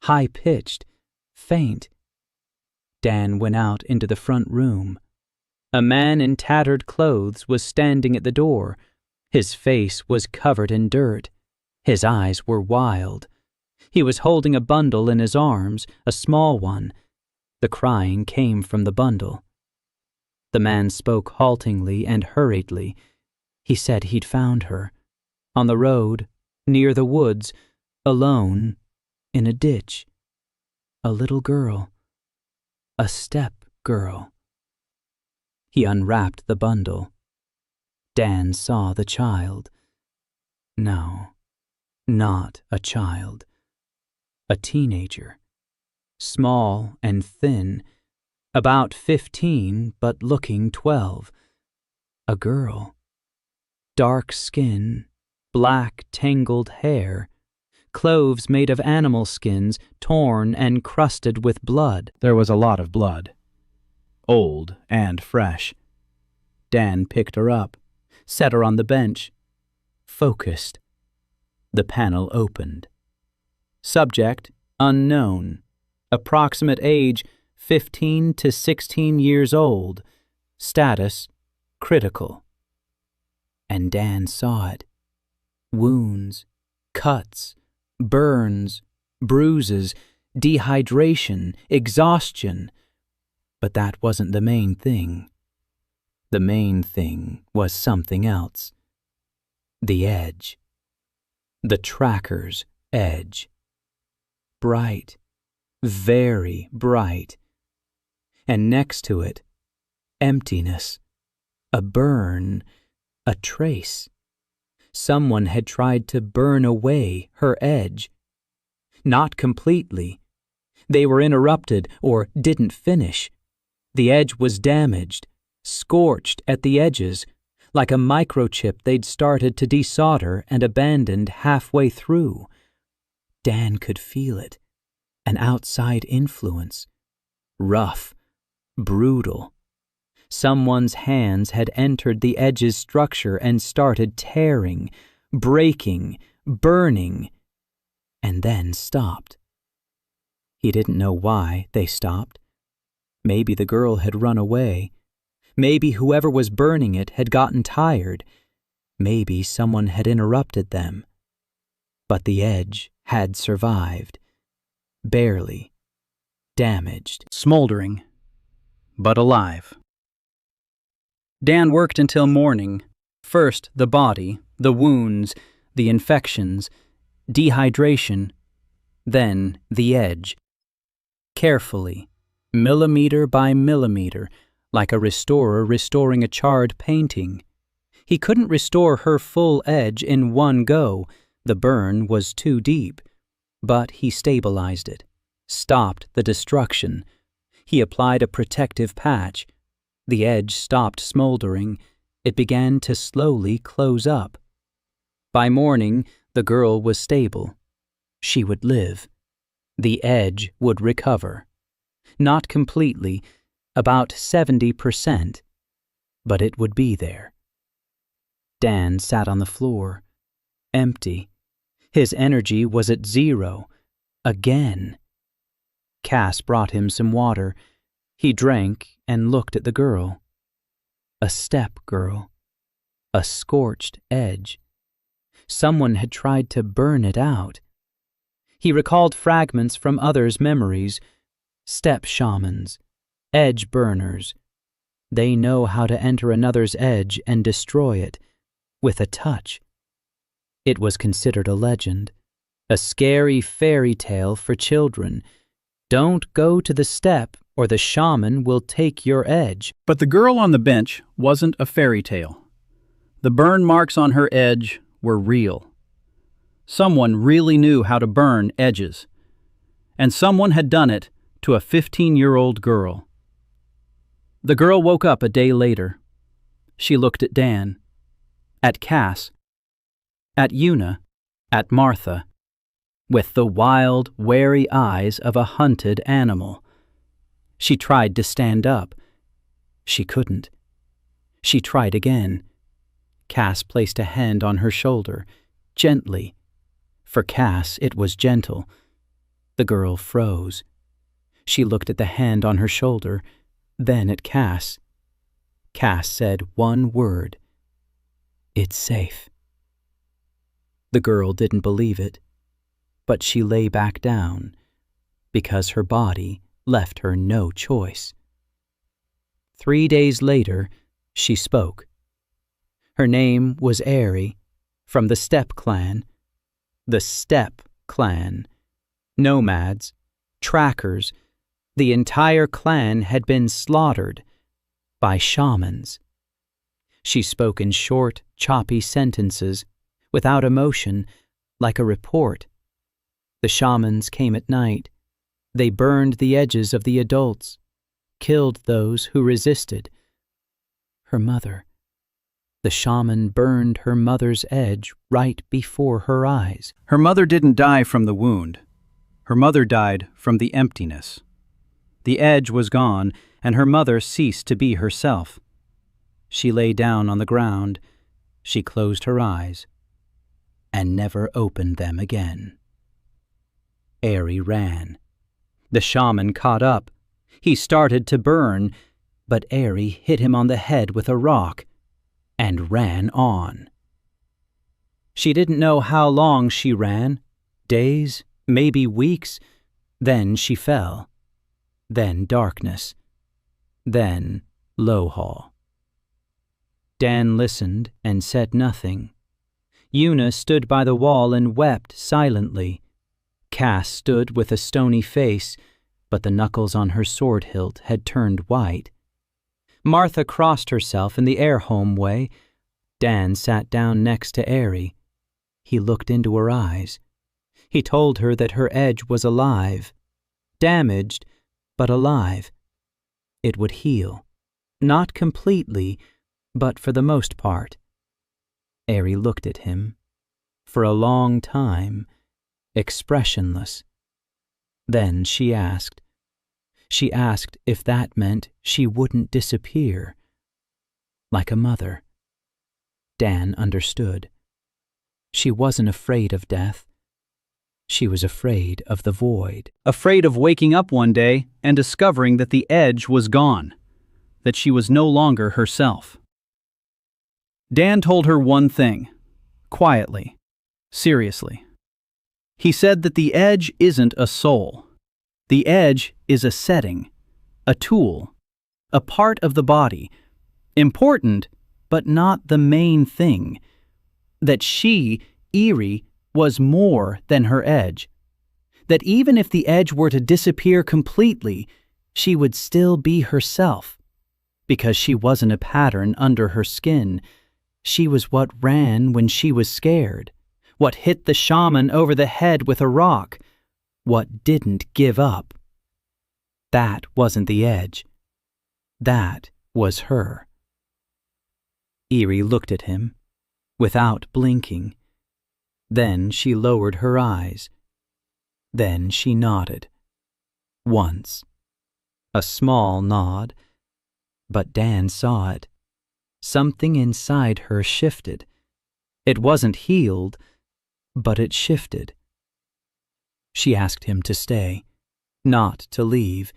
high-pitched, faint. Dan went out into the front room. A man in tattered clothes was standing at the door. His face was covered in dirt. His eyes were wild. He was holding a bundle in his arms, a small one. The crying came from the bundle. The man spoke haltingly and hurriedly. He said he'd found her. On the road, near the woods, alone, in a ditch. A little girl. A step girl. He unwrapped the bundle. Dan saw the child. No, not a child. A teenager. Small and thin, about 15 but looking 12. A girl. Dark skin, black tangled hair, clothes made of animal skins torn and crusted with blood. There was a lot of blood. Old and fresh. Dan picked her up, set her on the bench. Focused. The panel opened. Subject, unknown. Approximate age, 15 to 16 years old. Status, critical. And Dan saw it. Wounds, cuts, burns, bruises, dehydration, exhaustion. But that wasn't the main thing. The main thing was something else. The edge. The tracker's edge. Bright. Very bright. And next to it, emptiness. A burn. A trace. Someone had tried to burn away her edge. Not completely. They were interrupted or didn't finish. The edge was damaged, scorched at the edges, like a microchip they'd started to desolder and abandoned halfway through. Dan could feel it. An outside influence. Rough. Brutal. Someone's hands had entered the edge's structure and started tearing, breaking, burning, and then stopped. He didn't know why they stopped. Maybe the girl had run away. Maybe whoever was burning it had gotten tired. Maybe someone had interrupted them. But the edge had survived. Barely. Damaged. Smoldering, but alive. Dan worked until morning. First the body, the wounds, the infections, dehydration, then the edge. Carefully, millimeter by millimeter, like a restorer restoring a charred painting. He couldn't restore her full edge in one go. The burn was too deep. But he stabilized it, stopped the destruction. He applied a protective patch. The edge stopped smoldering. It began to slowly close up. By morning, the girl was stable. She would live. The edge would recover. Not completely, about 70%, but it would be there. Dan sat on the floor, empty, His energy was at 0. Again. Cass brought him some water. He drank and looked at the girl. A step girl. A scorched edge. Someone had tried to burn it out. He recalled fragments from others' memories. Step shamans. Edge burners. They know how to enter another's edge and destroy it with a touch. It was considered a legend, a scary fairy tale for children. Don't go to the step or the shaman will take your edge. But the girl on the bench wasn't a fairy tale. The burn marks on her edge were real. Someone really knew how to burn edges. And someone had done it to a 15-year-old girl. The girl woke up a day later. She looked at Dan, at Cass, at Una, at Martha, with the wild, wary eyes of a hunted animal. She tried to stand up. She couldn't. She tried again. Cass placed a hand on her shoulder, gently. For Cass, it was gentle. The girl froze. She looked at the hand on her shoulder, then at Cass. Cass said one word. "It's safe." The girl didn't believe it, but she lay back down, because her body left her no choice. 3 days later, she spoke. Her name was Airy, from the Steppe clan. The Steppe clan. Nomads, trackers, the entire clan had been slaughtered by shamans. She spoke in short, choppy sentences, without emotion, like a report. The shamans came at night. They burned the edges of the adults, killed those who resisted. Her mother. The shaman burned her mother's edge right before her eyes. Her mother didn't die from the wound. Her mother died from the emptiness. The edge was gone, and her mother ceased to be herself. She lay down on the ground. She closed her eyes and never opened them again. Airy ran. The shaman caught up. He started to burn, but Airy hit him on the head with a rock and ran on. She didn't know how long she ran. Days, maybe weeks. Then she fell. Then darkness. Then Lowhall. Dan listened and said nothing. Una stood by the wall and wept silently. Cass stood with a stony face, but the knuckles on her sword hilt had turned white. Martha crossed herself in the air-home way. Dan sat down next to Airy. He looked into her eyes. He told her that her edge was alive. Damaged, but alive. It would heal. Not completely, but for the most part. Airy looked at him. For a long time, expressionless. Then she asked. She asked if that meant she wouldn't disappear. Like a mother. Dan understood. She wasn't afraid of death. She was afraid of the void. Afraid of waking up one day and discovering that the edge was gone. That she was no longer herself. Dan told her one thing. Quietly. Seriously. He said that the edge isn't a soul. The edge is a setting, a tool, a part of the body, important, but not the main thing. That she, Airy, was more than her edge. That even if the edge were to disappear completely, she would still be herself. Because she wasn't a pattern under her skin. She was what ran when she was scared. What hit the shaman over the head with a rock. What didn't give up. That wasn't the edge. That was her. Airy looked at him, without blinking. Then she lowered her eyes. Then she nodded. Once. A small nod. But Dan saw it. Something inside her shifted. It wasn't healed, But it shifted. She asked him to stay, not to leave.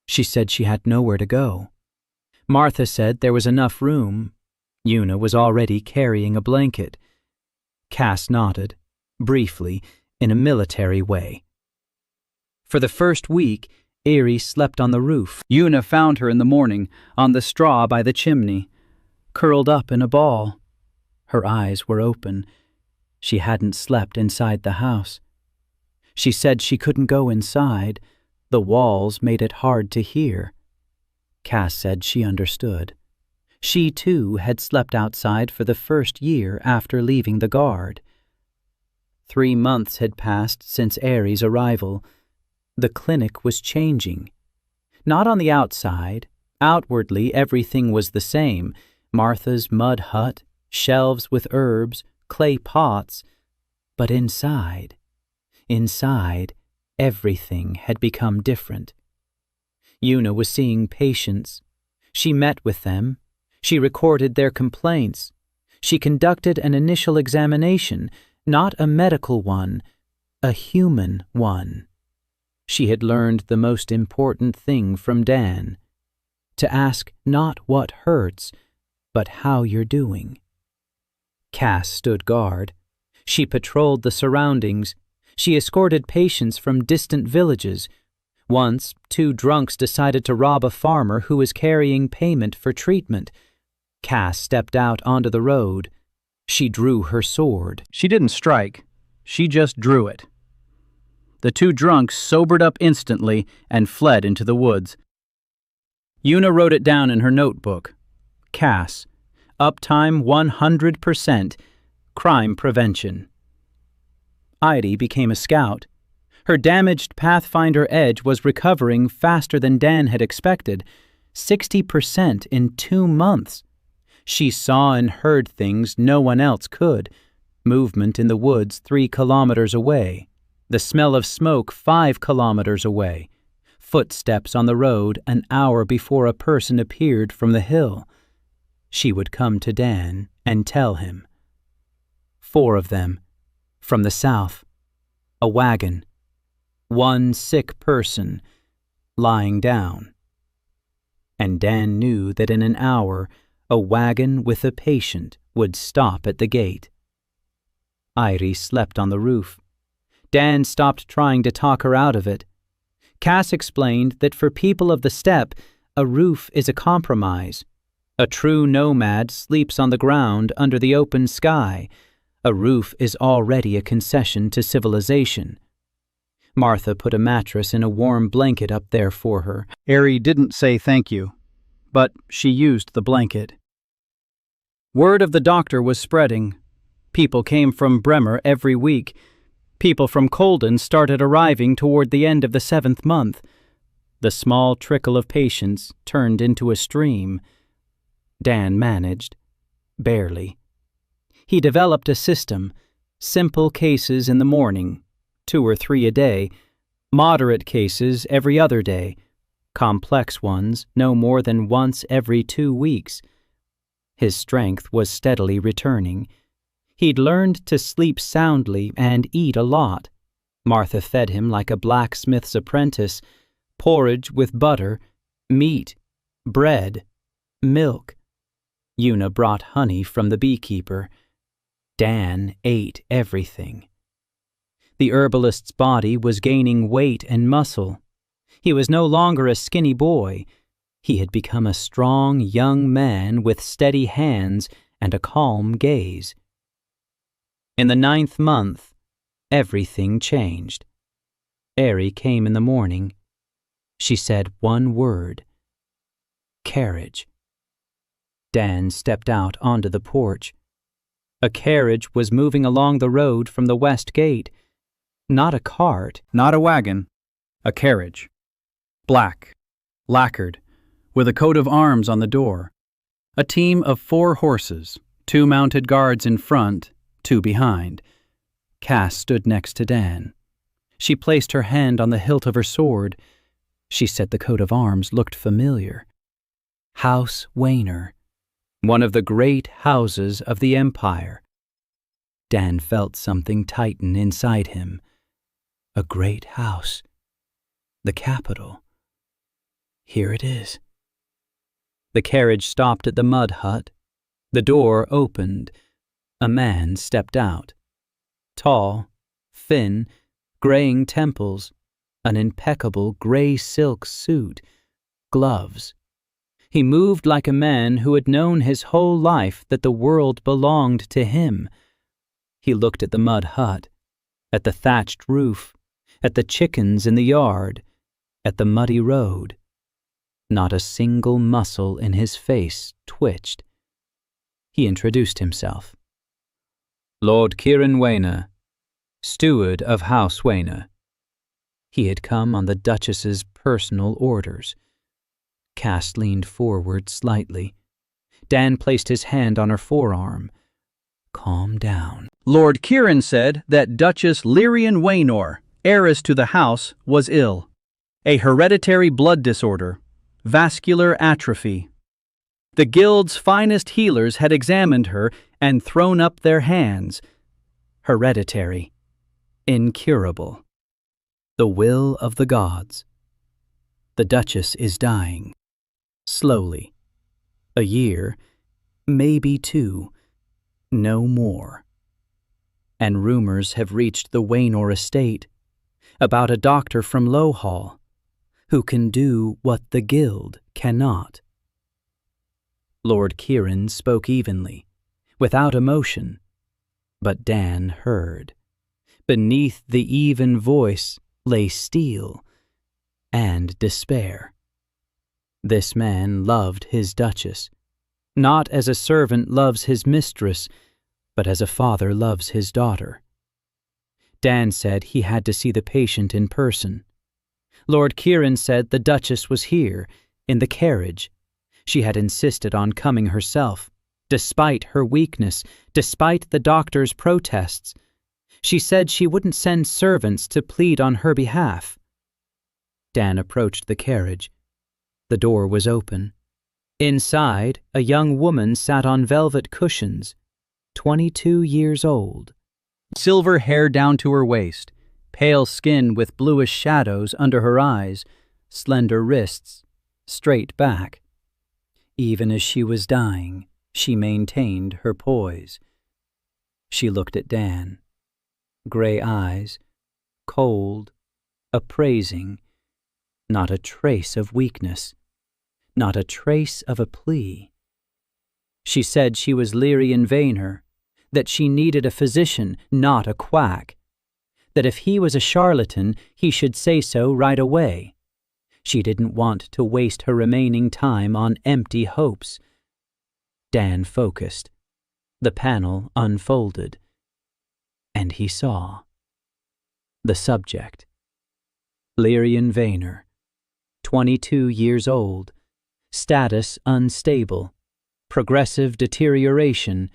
She said she had nowhere to go. Martha said there was enough room. Una was already carrying a blanket. Cass nodded, briefly, in a military way. For the first week, Aerie slept on the roof. Una found her in the morning, on the straw by the chimney, curled up in a ball. Her eyes were open. She hadn't slept inside the house. She said she couldn't go inside. The walls made it hard to hear. Cass said she understood. She, too, had slept outside for the first year after leaving the Guard. 3 months had passed since Aerie's arrival. The clinic was changing. Not on the outside. Outwardly, everything was the same. Martha's mud hut, shelves with herbs, clay pots. But inside, everything had become different. Una was seeing patients. She met with them. She recorded their complaints. She conducted an initial examination, not a medical one, a human one. She had learned the most important thing from Dan, to ask not what hurts, but how you're doing. Cass stood guard. She patrolled the surroundings. She escorted patients from distant villages. Once, 2 drunks decided to rob a farmer who was carrying payment for treatment. Cass stepped out onto the road. She drew her sword. She didn't strike. She just drew it. The 2 drunks sobered up instantly and fled into the woods. Una wrote it down in her notebook. Cass, uptime 100%, crime prevention. Heidi became a scout. Her damaged Pathfinder edge was recovering faster than Dan had expected, 60% in 2 months. She saw and heard things no one else could. Movement in the woods 3 kilometers away. The smell of smoke 5 kilometers away. Footsteps on the road an hour before a person appeared from the hill. She would come to Dan and tell him. 4 of them. From the south. A wagon. 1 sick person. Lying down. And Dan knew that in an hour, a wagon with a patient would stop at the gate. Irie slept on the roof. Dan stopped trying to talk her out of it. Cass explained that for people of the steppe, a roof is a compromise. A true nomad sleeps on the ground under the open sky. A roof is already a concession to civilization. Martha put a mattress and a warm blanket up there for her. Aerie didn't say thank you, but she used the blanket. Word of the doctor was spreading. People came from Bremer every week. People from Colden started arriving toward the end of the 7th month. The small trickle of patients turned into a stream. Dan managed, barely. He developed a system, simple cases in the morning, 2 or 3 a day, moderate cases every other day, complex ones no more than once every 2 weeks. His strength was steadily returning. He'd learned to sleep soundly and eat a lot. Martha fed him like a blacksmith's apprentice, porridge with butter, meat, bread, milk. Una brought honey from the beekeeper. Dan ate everything. The herbalist's body was gaining weight and muscle. He was no longer a skinny boy. He had become a strong young man with steady hands and a calm gaze. In the 9th month, everything changed. Aerie came in the morning. She said one word. Carriage. Dan stepped out onto the porch. A carriage was moving along the road from the west gate. Not a cart. Not a wagon. A carriage. Black. Lacquered. With a coat of arms on the door. A team of 4 horses, 2 mounted guards in front, 2 behind. Cass stood next to Dan. She placed her hand on the hilt of her sword. She said the coat of arms looked familiar. House Wayner, one of the great houses of the empire. Dan felt something tighten inside him. A great house. The capital. Here it is. The carriage stopped at the mud hut. The door opened. A man stepped out. Tall, thin, graying temples, an impeccable gray silk suit, gloves. He moved like a man who had known his whole life that the world belonged to him. He looked at the mud hut, at the thatched roof, at the chickens in the yard, at the muddy road. Not a single muscle in his face twitched. He introduced himself. Lord Kieran Wainer, steward of House Wainer. He had come on the Duchess's personal orders. Cass leaned forward slightly. Dan placed his hand on her forearm. Calm down. Lord Kieran said that Duchess Lyrian Waynor, heiress to the house, was ill. A hereditary blood disorder, vascular atrophy. The guild's finest healers had examined her and thrown up their hands. Hereditary. Incurable. The will of the gods. The Duchess is dying. Slowly. A year, maybe 2, no more. And rumors have reached the Waynor estate about a doctor from Lowhall who can do what the guild cannot. Lord Kieran spoke evenly, without emotion, but Dan heard. Beneath the even voice lay steel and despair. This man loved his Duchess, not as a servant loves his mistress, but as a father loves his daughter. Dan said he had to see the patient in person. Lord Kieran said the Duchess was here, in the carriage. She had insisted on coming herself, despite her weakness, despite the doctor's protests. She said she wouldn't send servants to plead on her behalf. Dan approached the carriage. The door was open. Inside, a young woman sat on velvet cushions, 22 years old. Silver hair down to her waist, pale skin with bluish shadows under her eyes, slender wrists, straight back. Even as she was dying, she maintained her poise. She looked at Dan. Gray eyes, cold, appraising, not a trace of weakness, not a trace of a plea. She said she was Lyrian Wainer, that she needed a physician, not a quack, that if he was a charlatan, he should say so right away. She didn't want to waste her remaining time on empty hopes. Dan focused. The panel unfolded. And he saw. The subject. Lyrian Wainer, 22 years old, status unstable, progressive deterioration,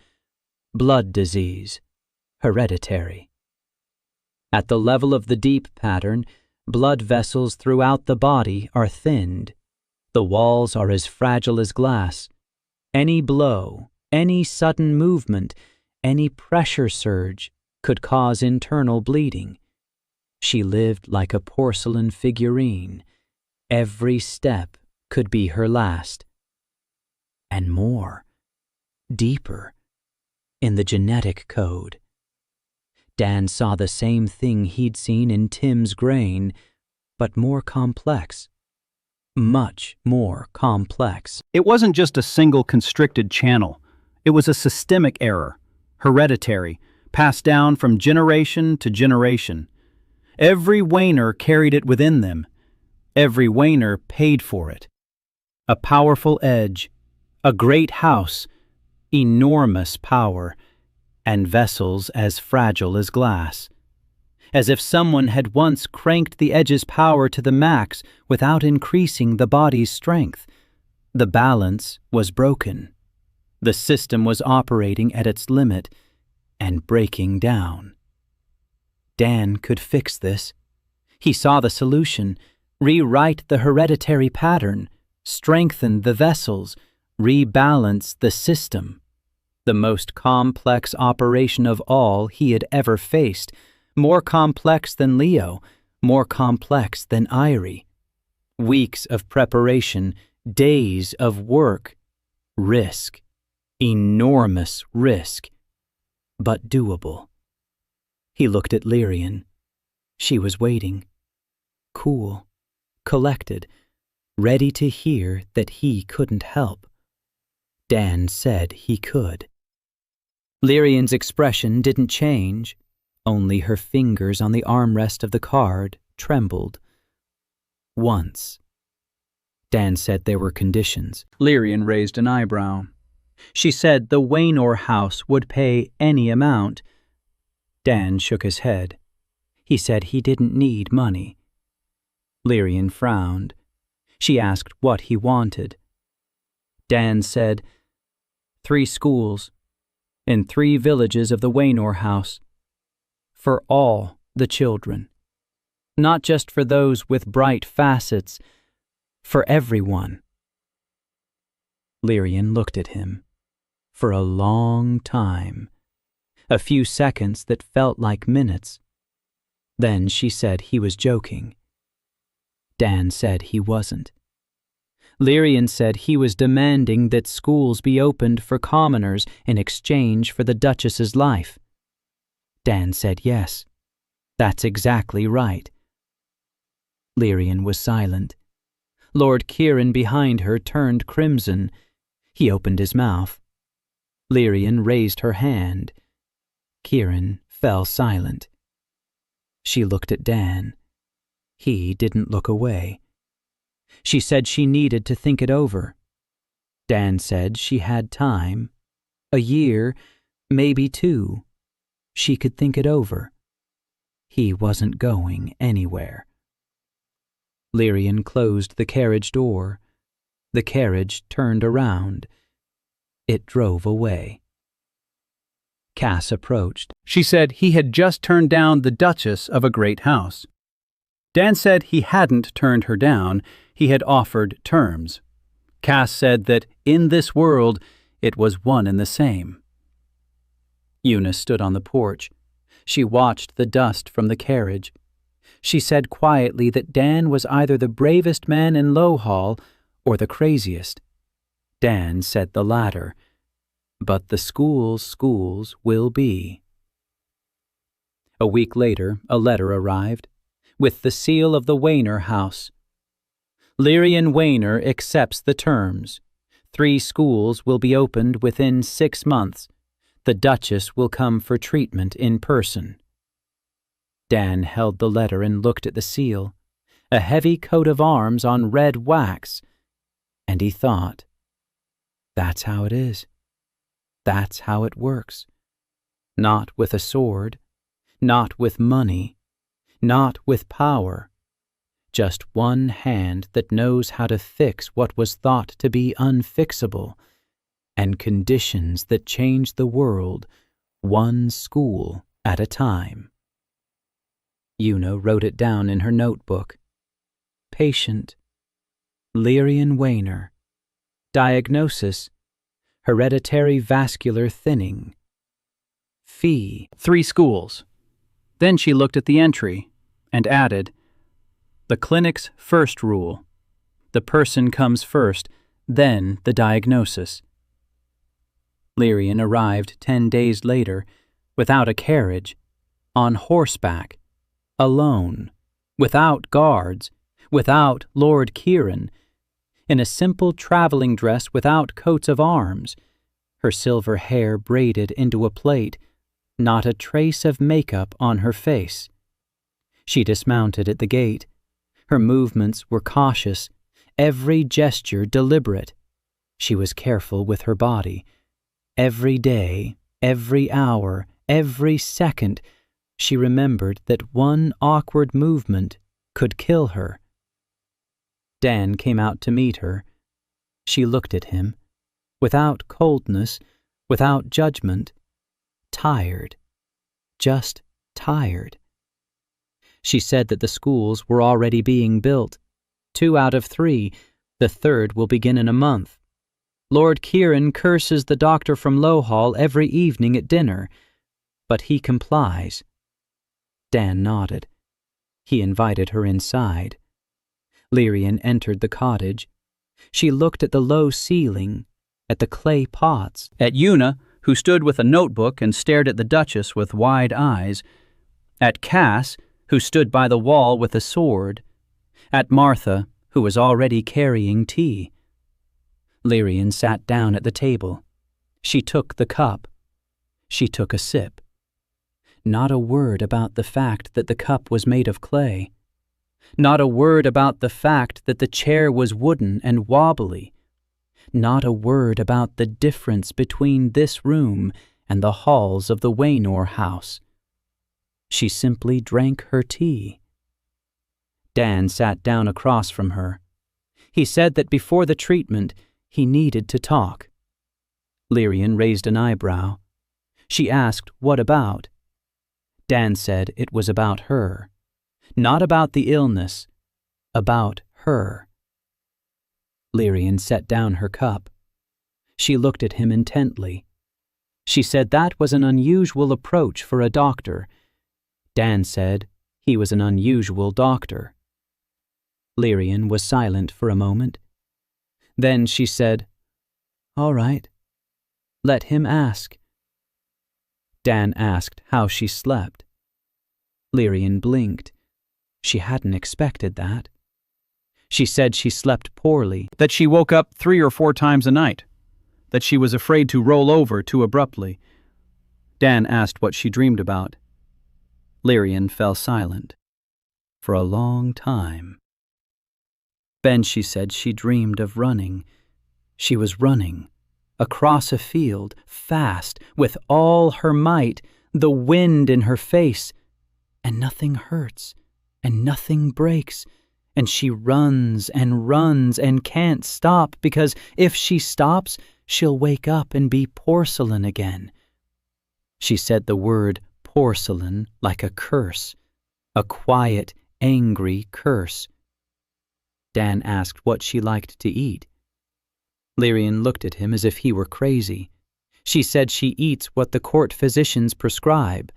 blood disease, hereditary. At the level of the deep pattern, blood vessels throughout the body are thinned. The walls are as fragile as glass. Any blow, any sudden movement, any pressure surge could cause internal bleeding. She lived like a porcelain figurine. Every step could be her last. And more, deeper, in the genetic code. Dan saw the same thing he'd seen in Tim's grain, but more complex. Much more complex. It wasn't just a single constricted channel. It was a systemic error, hereditary, passed down from generation to generation. Every Wainer carried it within them. Every Wainer paid for it. A powerful edge, a great house, enormous power, and vessels as fragile as glass. As if someone had once cranked the edge's power to the max without increasing the body's strength. The balance was broken. The system was operating at its limit and breaking down. Dan could fix this. He saw the solution: rewrite the hereditary pattern, strengthen the vessels, rebalance the system. The most complex operation of all he had ever faced, more complex than Leo, more complex than Irie. Weeks of preparation, days of work, risk, enormous risk, but doable. He looked at Lyrian. She was waiting, cool, collected, ready to hear that he couldn't help. Dan said he could. Lyrian's expression didn't change, only her fingers on the armrest of the card trembled. Once. Dan said there were conditions. Lyrian raised an eyebrow. She said the Waynor house would pay any amount. Dan shook his head. He said he didn't need money. Lyrian frowned. She asked what he wanted. Dan said, 3 schools, in 3 villages of the Waynor house, for all the children. Not just for those with bright facets, for everyone. Lyrian looked at him for a long time, a few seconds that felt like minutes. Then she said he was joking. Dan said he wasn't. Lyrian said he was demanding that schools be opened for commoners in exchange for the Duchess's life. Dan said yes. That's exactly right. Lyrian was silent. Lord Kieran behind her turned crimson. He opened his mouth. Lyrian raised her hand. Kieran fell silent. She looked at Dan. He didn't look away. She said she needed to think it over. Dan said she had time. A year, maybe 2. She could think it over. He wasn't going anywhere. Lyrian closed the carriage door. The carriage turned around. It drove away. Cass approached. She said he had just turned down the Duchess of a great house. Dan said he hadn't turned her down, he had offered terms. Cass said that in this world it was one and the same. Una stood on the porch. She watched the dust from the carriage. She said quietly that Dan was either the bravest man in Lowhall or the craziest. Dan said the latter. But the schools will be. A week later, a letter arrived, with the seal of the Waynor house. Lyrian Waynor accepts the terms. 3 schools will be opened within 6 months. The Duchess will come for treatment in person. Dan held the letter and looked at the seal, a heavy coat of arms on red wax, and he thought, that's how it is. That's how it works. Not with a sword, not with money, not with power. Just one hand that knows how to fix what was thought to be unfixable, and conditions that change the world, one school at a time. Una wrote it down in her notebook. Patient. Lyrian Waynor. Diagnosis. Hereditary vascular thinning. Fee. 3 schools. Then she looked at the entry and added, the clinic's first rule. The person comes first, then the diagnosis. Lyrian arrived 10 days later, without a carriage, on horseback, alone, without guards, without Lord Kieran, in a simple traveling dress without coats of arms, her silver hair braided into a plait, not a trace of makeup on her face. She dismounted at the gate. Her movements were cautious, every gesture deliberate. She was careful with her body. Every day, every hour, every second, she remembered that one awkward movement could kill her. Dan came out to meet her. She looked at him, without coldness, without judgment, tired, just tired. She said that the schools were already being built. 2 out of 3, the 3rd will begin in a month. Lord Kieran curses the doctor from Lowhall every evening at dinner, but he complies. Dan nodded. He invited her inside. Lyrian entered the cottage. She looked at the low ceiling, at the clay pots, At Una, who stood with a notebook and stared at the Duchess with wide eyes. At Cass, who stood by the wall with a sword. At Martha, who was already carrying tea. Lyrian sat down at the table. She took the cup. She took a sip. Not a word about the fact that the cup was made of clay. Not a word about the fact that the chair was wooden and wobbly. Not a word about the difference between this room and the halls of the Waynor house. She simply drank her tea. Dan sat down across from her. He said that before the treatment, he needed to talk. Lyrian raised an eyebrow. She asked, "What about?" Dan said it was about her. Not about the illness, about her. Lyrian set down her cup. She looked at him intently. She said that was an unusual approach for a doctor. Dan said he was an unusual doctor. Lyrian was silent for a moment. Then she said, "All right. Let him ask." Dan asked how she slept. Lyrian blinked. She hadn't expected that. She said she slept poorly, that she woke up 3 or 4 times a night, that she was afraid to roll over too abruptly. Dan asked what she dreamed about. Lyrian fell silent. For a long time. Then she said she dreamed of running. She was running, across a field, fast, with all her might, the wind in her face, and nothing hurts, and nothing breaks, and she runs and can't stop, because if she stops, she'll wake up and be porcelain again. She said the word porcelain like a curse, a quiet, angry curse. Dan asked what she liked to eat. Lyrian looked at him as if he were crazy. She said she eats what the court physicians prescribe: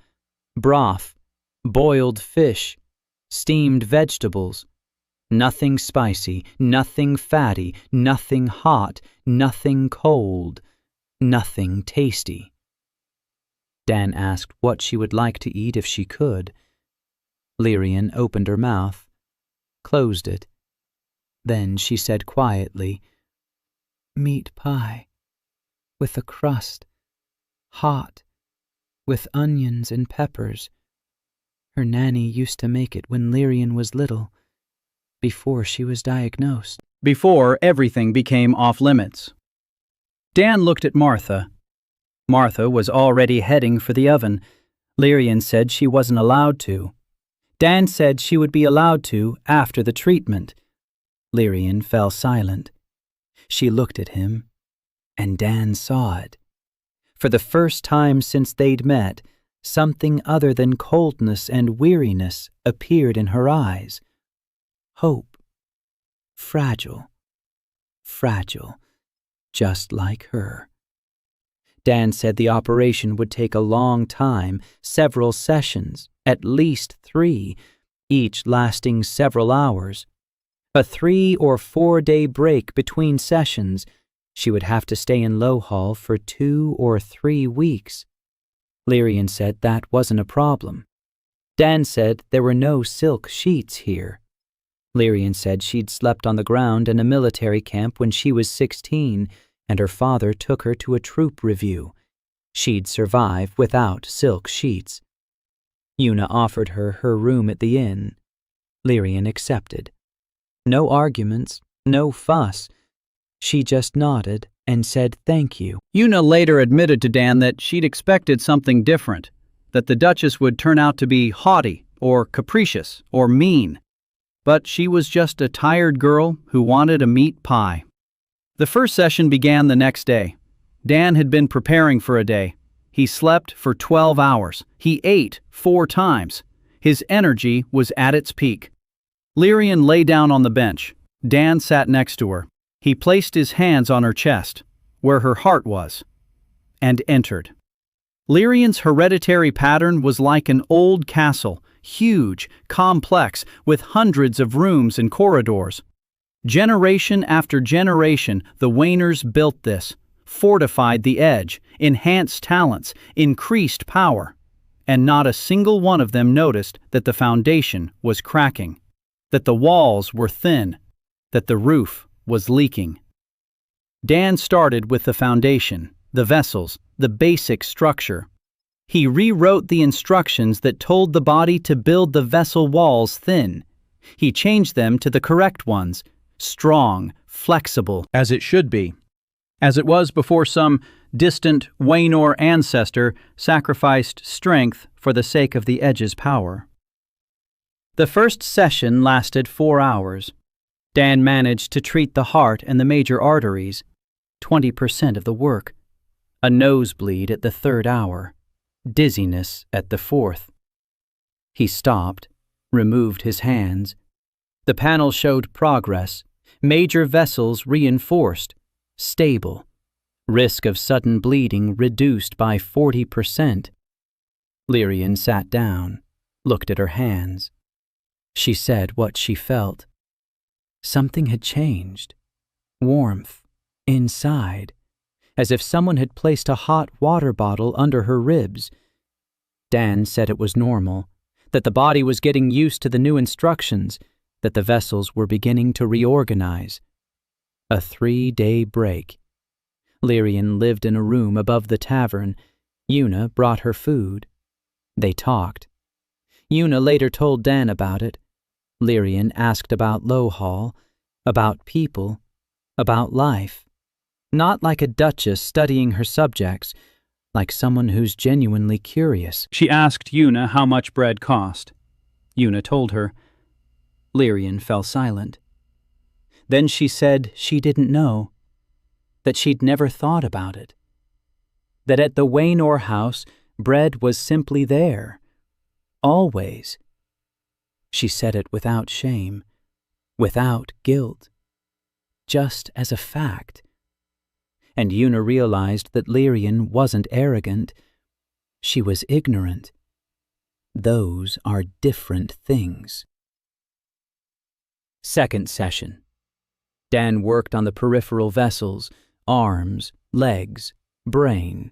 broth, boiled fish, steamed vegetables. Nothing spicy, nothing fatty, nothing hot, nothing cold, nothing tasty. Dan asked what she would like to eat if she could. Lyrian opened her mouth, closed it. Then she said quietly, "Meat pie, with a crust, hot, with onions and peppers. Her nanny used to make it when Lyrian was little, before she was diagnosed." Before everything became off-limits. Dan looked at Martha. Martha was already heading for the oven. Lyrian said she wasn't allowed to. Dan said she would be allowed to after the treatment. Lyrian fell silent. She looked at him, and Dan saw it. For the first time since they'd met, something other than coldness and weariness appeared in her eyes. Hope. Fragile. Fragile. Just like her. Dan said the operation would take a long time, several sessions, at least 3, each lasting several hours. A 3 or 4 day break between sessions. She would have to stay in Lowhall for 2 or 3 weeks. Lyrian said that wasn't a problem. Dan said there were no silk sheets here. Lyrian said she'd slept on the ground in a military camp when she was 16, and her father took her to a troop review. She'd survive without silk sheets. Una offered her her room at the inn. Lyrian accepted. No arguments, no fuss. She just nodded and said thank you. Una later admitted to Dan that she'd expected something different, that the Duchess would turn out to be haughty or capricious or mean. But she was just a tired girl who wanted a meat pie. The first session began the next day. Dan had been preparing for a day. He slept for 12 hours. He ate 4 times. His energy was at its peak. Lyrian lay down on the bench. Dan sat next to her. He placed his hands on her chest. where her heart was, and entered. Lyrian's hereditary pattern was like an old castle, huge, complex, with hundreds of rooms and corridors. Generation after generation, the Wayners built this, fortified the edge, enhanced talents, increased power. And not a single one of them noticed that the foundation was cracking, that the walls were thin, that the roof was leaking. Dan started with the foundation, the vessels, the basic structure. He rewrote the instructions that told the body to build the vessel walls thin. He changed them to the correct ones, strong, flexible, as it should be, as it was before some distant Waynor ancestor sacrificed strength for the sake of the edge's power. The first session lasted 4 hours. Dan managed to treat the heart and the major arteries, 20% of the work. A nosebleed at the 3rd hour, dizziness at the 4th. He stopped, removed his hands. The panel showed progress, major vessels reinforced, stable, risk of sudden bleeding reduced by 40%. Lyrian sat down, looked at her hands. She said what she felt. Something had changed. Warmth, inside, as if someone had placed a hot water bottle under her ribs. Dan said it was normal, that the body was getting used to the new instructions, that the vessels were beginning to reorganize. A 3-day break. Lyrian lived in a room above the tavern. Una brought her food. They talked. Una later told Dan about it. Lyrian asked about Lowhall, about people, about life. Not like a duchess studying her subjects, like someone who's genuinely curious. She asked Una how much bread cost. Una told her. Lyrian fell silent. Then she said she didn't know, that she'd never thought about it, that at the Waynor house bread was simply there, always. She said it without shame, without guilt, just as a fact. And Una realized that Lyrian wasn't arrogant. She was ignorant. Those are different things. Second session. Dan worked on the peripheral vessels, arms, legs, brain.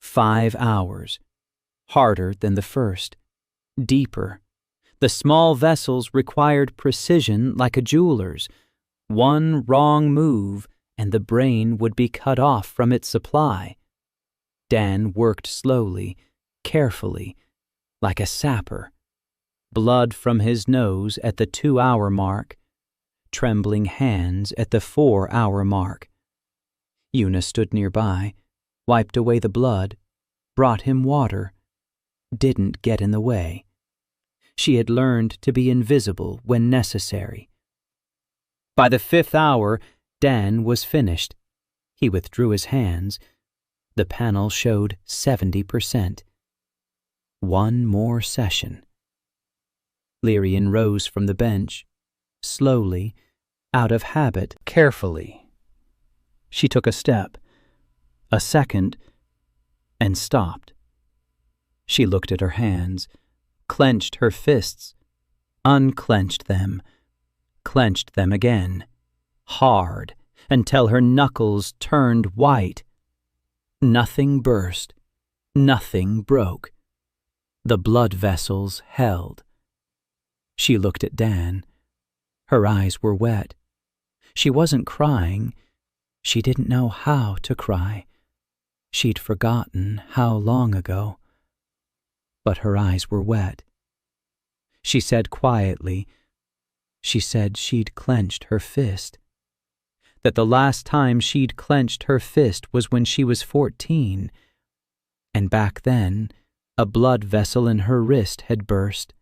5 hours. Harder than the first. Deeper. The small vessels required precision like a jeweler's. One wrong move, and the brain would be cut off from its supply. Dan worked slowly, carefully, like a sapper. Blood from his nose at the 2-hour mark. Trembling hands at the 4-hour mark. Una stood nearby, wiped away the blood, brought him water, didn't get in the way. She had learned to be invisible when necessary. By the 5th hour, Dan was finished. He withdrew his hands. The panel showed 70%. 1 more session. Lyrian rose from the bench, slowly, out of habit, carefully. She took a step, a second, and stopped. She looked at her hands, clenched her fists, unclenched them, clenched them again, hard, until her knuckles turned white. Nothing burst, nothing broke. The blood vessels held. She looked at Dan. Her eyes were wet. She wasn't crying. She didn't know how to cry. She'd forgotten how long ago. But her eyes were wet. She said quietly, she said she'd clenched her fist. That the last time she'd clenched her fist was when she was 14. And back then, a blood vessel in her wrist had burst,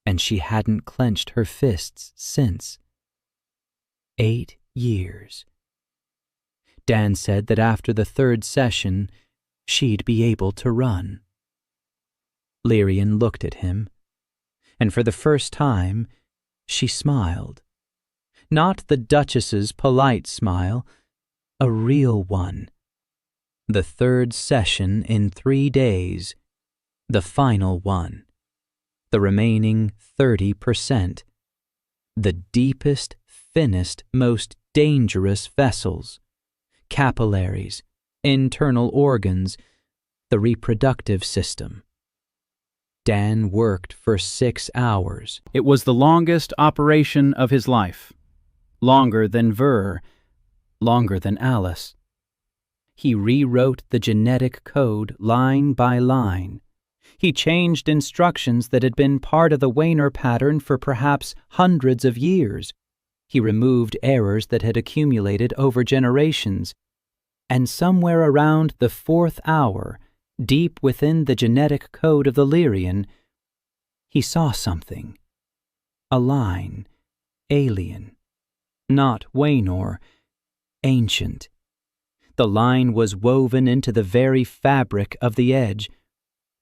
and she hadn't clenched her fists since. 8 years. Dan said that after the 3rd session, she'd be able to run. Lyrian looked at him, and for the first time, she smiled. Not the Duchess's polite smile, a real one. The third session in 3 days, the final one. The remaining 30%. The deepest, thinnest, most dangerous vessels, capillaries, internal organs, the reproductive system. Dan worked for 6 hours. It was the longest operation of his life. Longer than Ver, longer than Alice. He rewrote the genetic code line by line. He changed instructions that had been part of the Wayner pattern for perhaps hundreds of years. He removed errors that had accumulated over generations. And somewhere around the 4th hour, deep within the genetic code of the Lyrian, he saw something. A line, alien, not Waynor, ancient. The line was woven into the very fabric of the edge,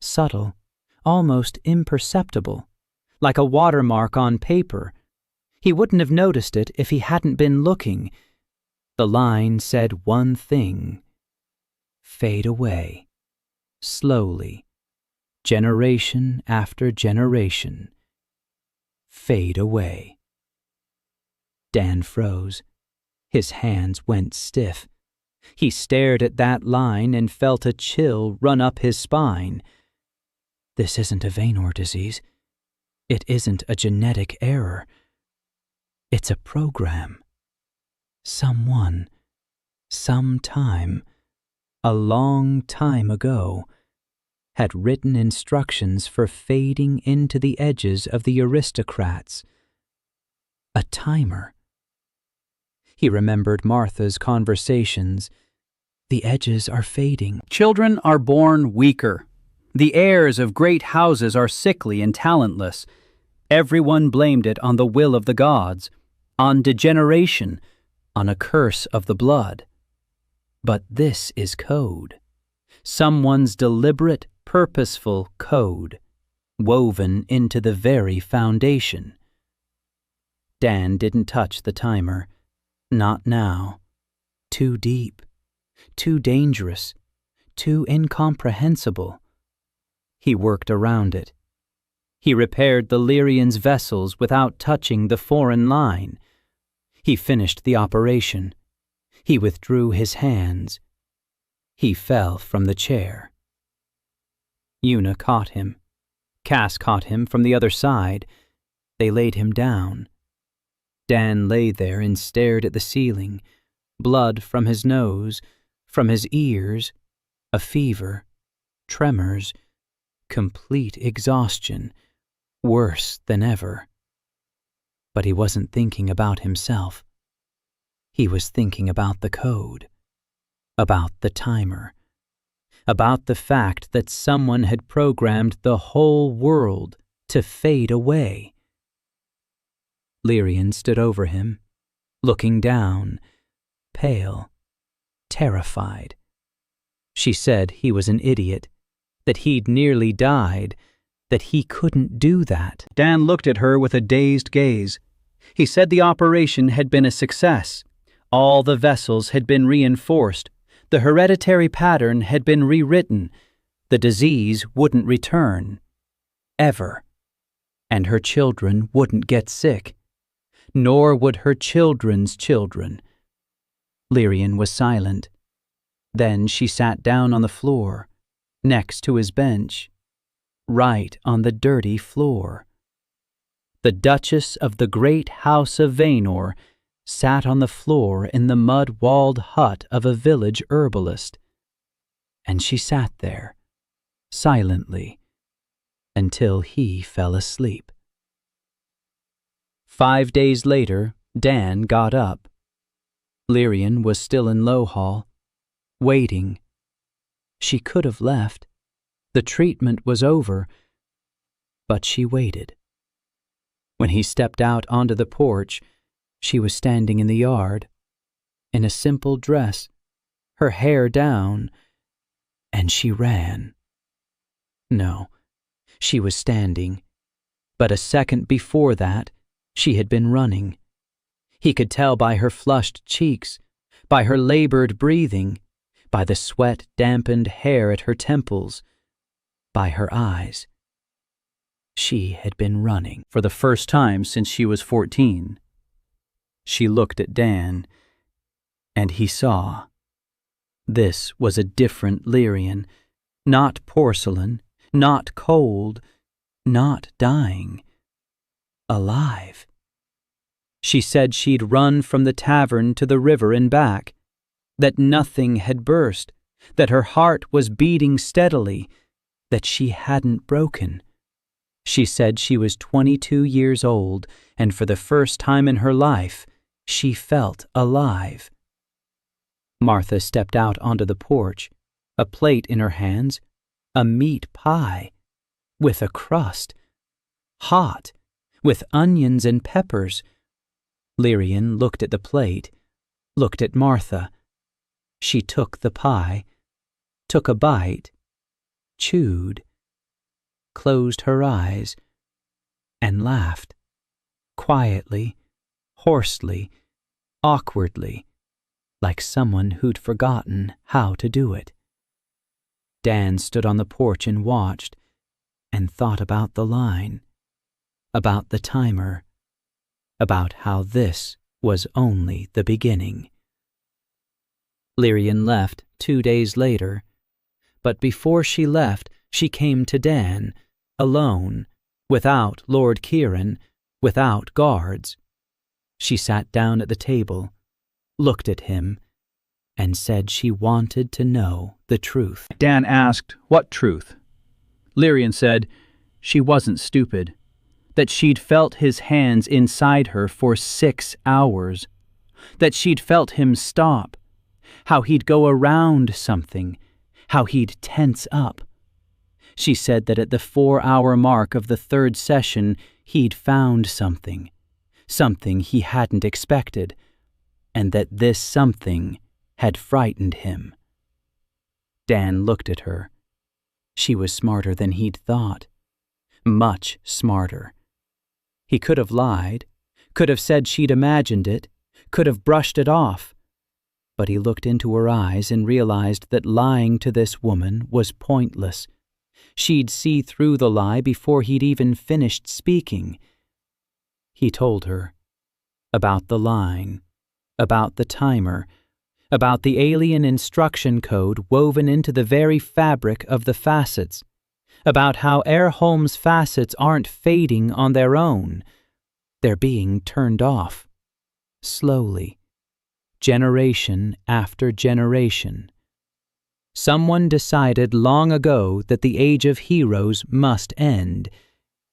subtle, almost imperceptible, like a watermark on paper. He wouldn't have noticed it if he hadn't been looking. The line said one thing: fade away, slowly, generation after generation. Fade away. Dan froze. His hands went stiff. He stared at that line and felt a chill run up his spine. This isn't a Waynor disease. It isn't a genetic error. It's a program. Someone, sometime, a long time ago, had written instructions for fading into the edges of the aristocrats. A timer. He remembered Martha's conversations. The edges are fading. Children are born weaker. The heirs of great houses are sickly and talentless. Everyone blamed it on the will of the gods, on degeneration, on a curse of the blood. But this is code. Someone's deliberate, purposeful code, woven into the very foundation. Dan didn't touch the timer. Not now. Too deep. Too dangerous. Too incomprehensible. He worked around it. He repaired the Lyrian's vessels without touching the foreign line. He finished the operation. He withdrew his hands. He fell from the chair. Una caught him. Cass caught him from the other side. They laid him down. Dan lay there and stared at the ceiling, blood from his nose, from his ears, a fever, tremors, complete exhaustion, worse than ever. But he wasn't thinking about himself. He was thinking about the code, about the timer, about the fact that someone had programmed the whole world to fade away. Lyrian stood over him, looking down, pale, terrified. She said he was an idiot, that he'd nearly died, that he couldn't do that. Dan looked at her with a dazed gaze. He said the operation had been a success. All the vessels had been reinforced. The hereditary pattern had been rewritten. The disease wouldn't return. Ever. And her children wouldn't get sick. Nor would her children's children. Lyrian was silent. Then she sat down on the floor, next to his bench, right on the dirty floor. The Duchess of the great house of Waynor sat on the floor in the mud-walled hut of a village herbalist. And she sat there, silently, until he fell asleep. 5 days later, Dan got up. Lyrian was still in Lowhall, waiting. She could have left. The treatment was over, but she waited. When he stepped out onto the porch, she was standing in the yard, in a simple dress, her hair down, and she ran. No, she was standing, but a second before that, she had been running. He could tell by her flushed cheeks, by her labored breathing, by the sweat-dampened hair at her temples, by her eyes. She had been running for the first time since she was 14. She looked at Dan, and he saw. This was a different Lyrian, not porcelain, not cold, not dying, alive. She said she'd run from the tavern to the river and back, that nothing had burst, that her heart was beating steadily, that she hadn't broken. She said she was 22 years old, and for the first time in her life, she felt alive. Martha stepped out onto the porch, a plate in her hands, a meat pie, with a crust, hot, with onions and peppers. Lyrian looked at the plate, looked at Martha. She took the pie, took a bite, chewed, closed her eyes, and laughed, quietly, hoarsely, awkwardly, like someone who'd forgotten how to do it. Dan stood on the porch and watched, and thought about the line, about the timer, about how this was only the beginning. Lyrian left 2 days later, but before she left, she came to Dan, alone, without Lord Kieran, without guards. She sat down at the table, looked at him, and said she wanted to know the truth. Dan asked, what truth? Lyrian said she wasn't stupid, that she'd felt his hands inside her for 6 hours, that she'd felt him stop, how he'd go around something, how he'd tense up. She said that at the 4-hour mark of the 3rd session, he'd found something he hadn't expected, and that this something had frightened him. Dan looked at her. She was smarter than he'd thought. Much smarter. He could have lied, could have said she'd imagined it, could have brushed it off. But he looked into her eyes and realized that lying to this woman was pointless. She'd see through the lie before he'd even finished speaking. He told her about the line, about the timer, about the alien instruction code woven into the very fabric of the facets, about how Erholm's facets aren't fading on their own. They're being turned off, slowly, generation after generation. Someone decided long ago that the age of heroes must end,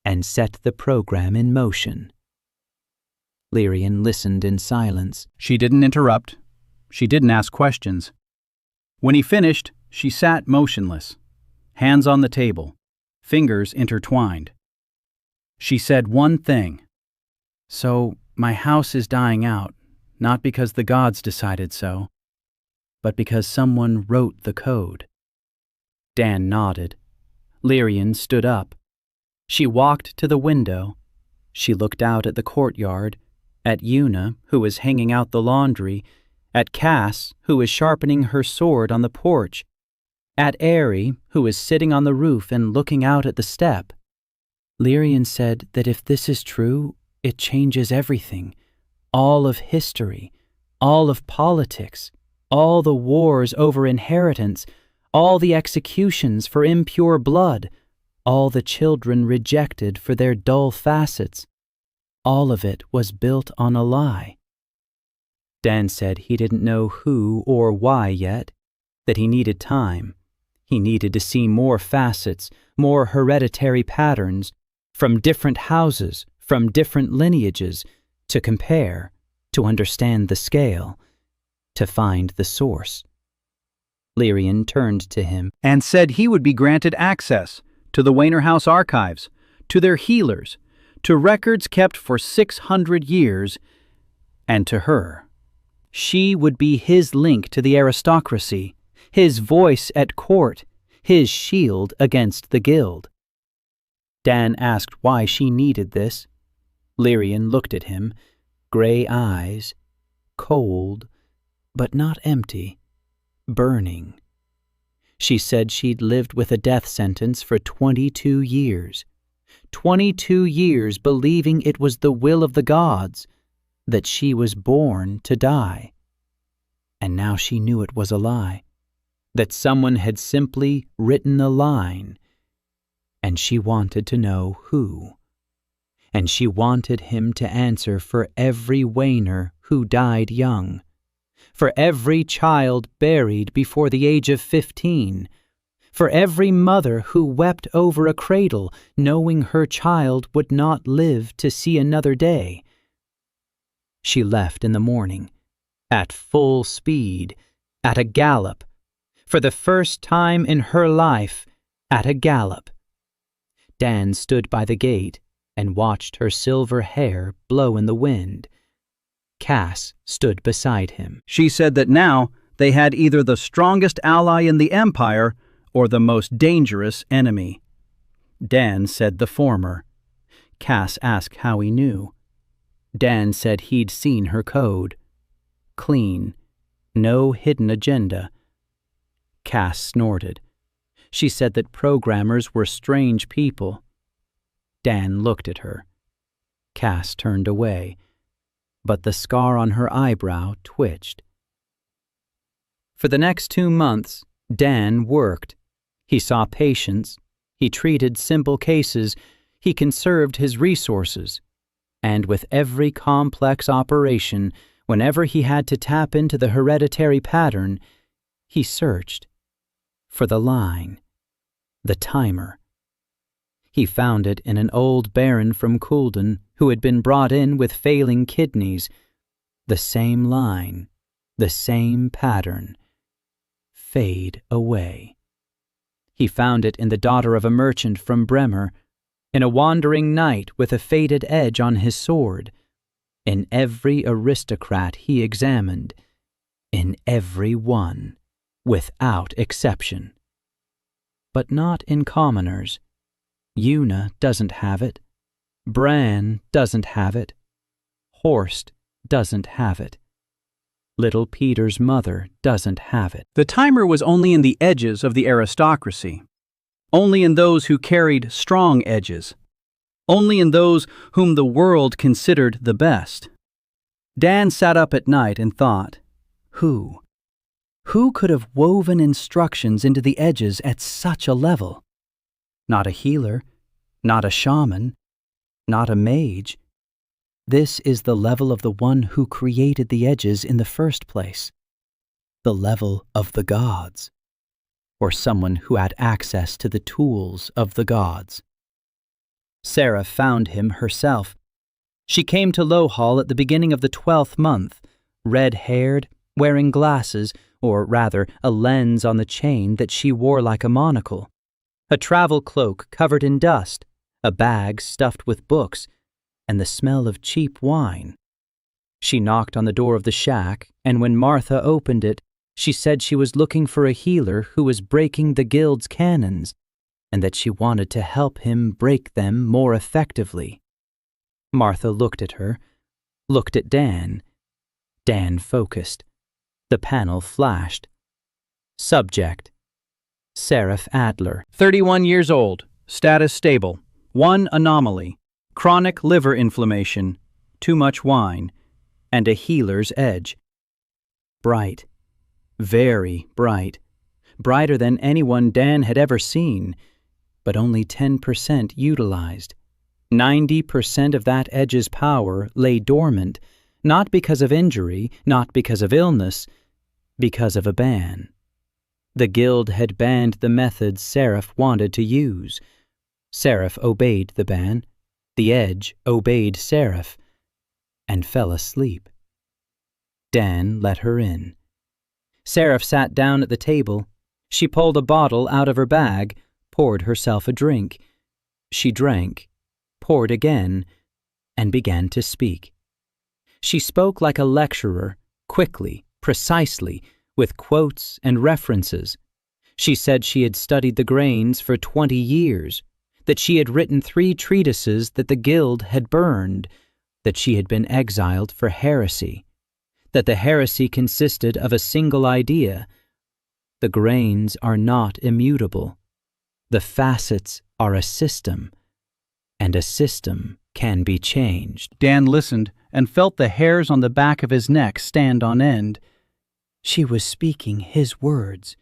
and set the program in motion. Lyrian listened in silence. She didn't interrupt. She didn't ask questions. When he finished, she sat motionless, hands on the table, fingers intertwined. She said one thing. So, my house is dying out, not because the gods decided so, but because someone wrote the code. Dan nodded. Lyrian stood up. She walked to the window. She looked out at the courtyard, at Una, who was hanging out the laundry, at Cass, who was sharpening her sword on the porch, at Airy, who was sitting on the roof and looking out at the step. Lyrian said that if this is true, it changes everything, all of history, all of politics, all the wars over inheritance, all the executions for impure blood, all the children rejected for their dull facets. All of it was built on a lie. Dan said he didn't know who or why yet, that he needed time. He needed to see more facets, more hereditary patterns, from different houses, from different lineages, to compare, to understand the scale, to find the source. Lyrian turned to him and said he would be granted access to the Wainer House archives, to their healers, to records kept for 600 years, and to her. She would be his link to the aristocracy, his voice at court, his shield against the guild. Dan asked why she needed this. Lyrian looked at him, gray eyes, cold, but not empty, burning. She said she'd lived with a death sentence for 22 years. 22 years believing it was the will of the gods that she was born to die. And now she knew it was a lie, that someone had simply written a line, and she wanted to know who. And she wanted him to answer for every Wayner who died young, for every child buried before the age of 15, for every mother who wept over a cradle, knowing her child would not live to see another day. She left in the morning, at full speed, at a gallop, for the first time in her life, at a gallop. Dan stood by the gate and watched her silver hair blow in the wind. Cass stood beside him. She said that now they had either the strongest ally in the Empire or the most dangerous enemy. Dan said the former. Cass asked how he knew. Dan said he'd seen her code. Clean. No hidden agenda. Cass snorted. She said that programmers were strange people. Dan looked at her. Cass turned away, but the scar on her eyebrow twitched. For the next 2 months, Dan worked. He saw patients, he treated simple cases, he conserved his resources, and with every complex operation, whenever he had to tap into the hereditary pattern, he searched for the line, the timer. He found it in an old baron from Coulden who had been brought in with failing kidneys. The same line, the same pattern. Fade away. He found it in the daughter of a merchant from Bremer, in a wandering knight with a faded edge on his sword, in every aristocrat he examined, in every one, without exception. But not in commoners. Una doesn't have it. Bran doesn't have it. Horst doesn't have it. Little Peter's mother doesn't have it. The timer was only in the edges of the aristocracy, only in those who carried strong edges, only in those whom the world considered the best. Dan sat up at night and thought, who? Who could have woven instructions into the edges at such a level? Not a healer, not a shaman, not a mage. This is the level of the one who created the edges in the first place. The level of the gods, or someone who had access to the tools of the gods. Sarah found him herself. She came to Lowhall at the beginning of the 12th month, red-haired, wearing glasses, or rather a lens on the chain that she wore like a monocle, a travel cloak covered in dust, a bag stuffed with books, and the smell of cheap wine. She knocked on the door of the shack, and when Martha opened it, she said she was looking for a healer who was breaking the guild's cannons, and that she wanted to help him break them more effectively. Martha looked at her, looked at Dan. Dan focused. The panel flashed. Subject: Seraph Adler. 31 years old. Status stable. 1 anomaly. Chronic liver inflammation. Too much wine. And a healer's edge. Bright. Very bright. Brighter than anyone Dan had ever seen, but only 10% utilized. 90% of that edge's power lay dormant, not because of injury, not because of illness, because of a ban. The guild had banned the methods Seraph wanted to use. Seraph obeyed the ban. The edge obeyed Seraph, and fell asleep. Dan let her in. Seraph sat down at the table. She pulled a bottle out of her bag, poured herself a drink. She drank, poured again, and began to speak. She spoke like a lecturer, quickly, precisely, with quotes and references. She said she had studied the grains for 20 years, that she had written 3 treatises that the guild had burned, that she had been exiled for heresy, that the heresy consisted of a single idea. The grains are not immutable. The facets are a system, and a system can be changed. Dan listened and felt the hairs on the back of his neck stand on end. She was speaking his words,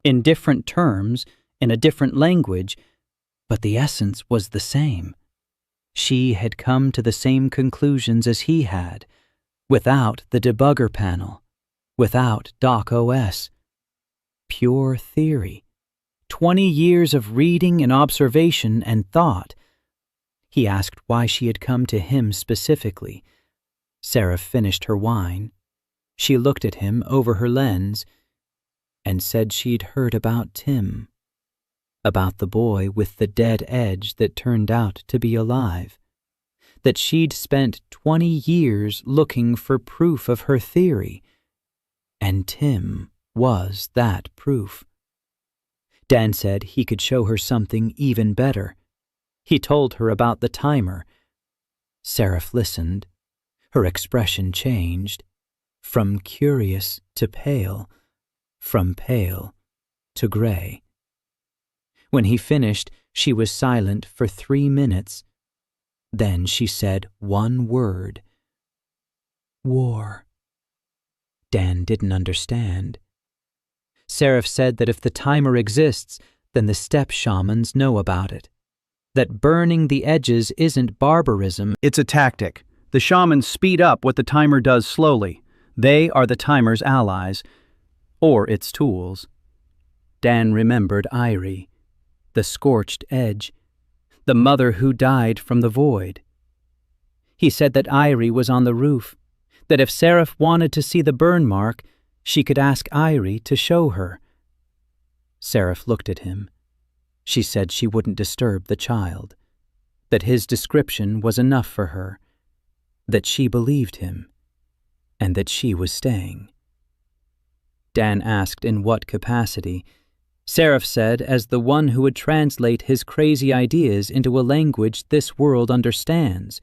in different terms, in a different language, but the essence was the same. She had come to the same conclusions as he had, without the debugger panel, without Doc OS. Pure theory. 20 years of reading and observation and thought. He asked why she had come to him specifically. Sarah finished her wine. She looked at him over her lens and said she'd heard about Tim, about the boy with the dead edge that turned out to be alive, that she'd spent 20 years looking for proof of her theory, and Tim was that proof. Dan said he could show her something even better. He told her about the timer. Sarah listened. Her expression changed, from curious to pale, from pale to gray. When he finished, she was silent for 3 minutes. Then she said one word. War. Dan didn't understand. Seraph said that if the timer exists, then the steppe shamans know about it. That burning the edges isn't barbarism. It's a tactic. The shamans speed up what the timer does slowly. They are the timer's allies, or its tools. Dan remembered Irie, the scorched edge, the mother who died from the void. He said that Irie was on the roof, that if Seraph wanted to see the burn mark, she could ask Irie to show her. Seraph looked at him. She said she wouldn't disturb the child, that his description was enough for her, that she believed him, and that she was staying. Dan asked in what capacity. Seraph said as the one who would translate his crazy ideas into a language this world understands.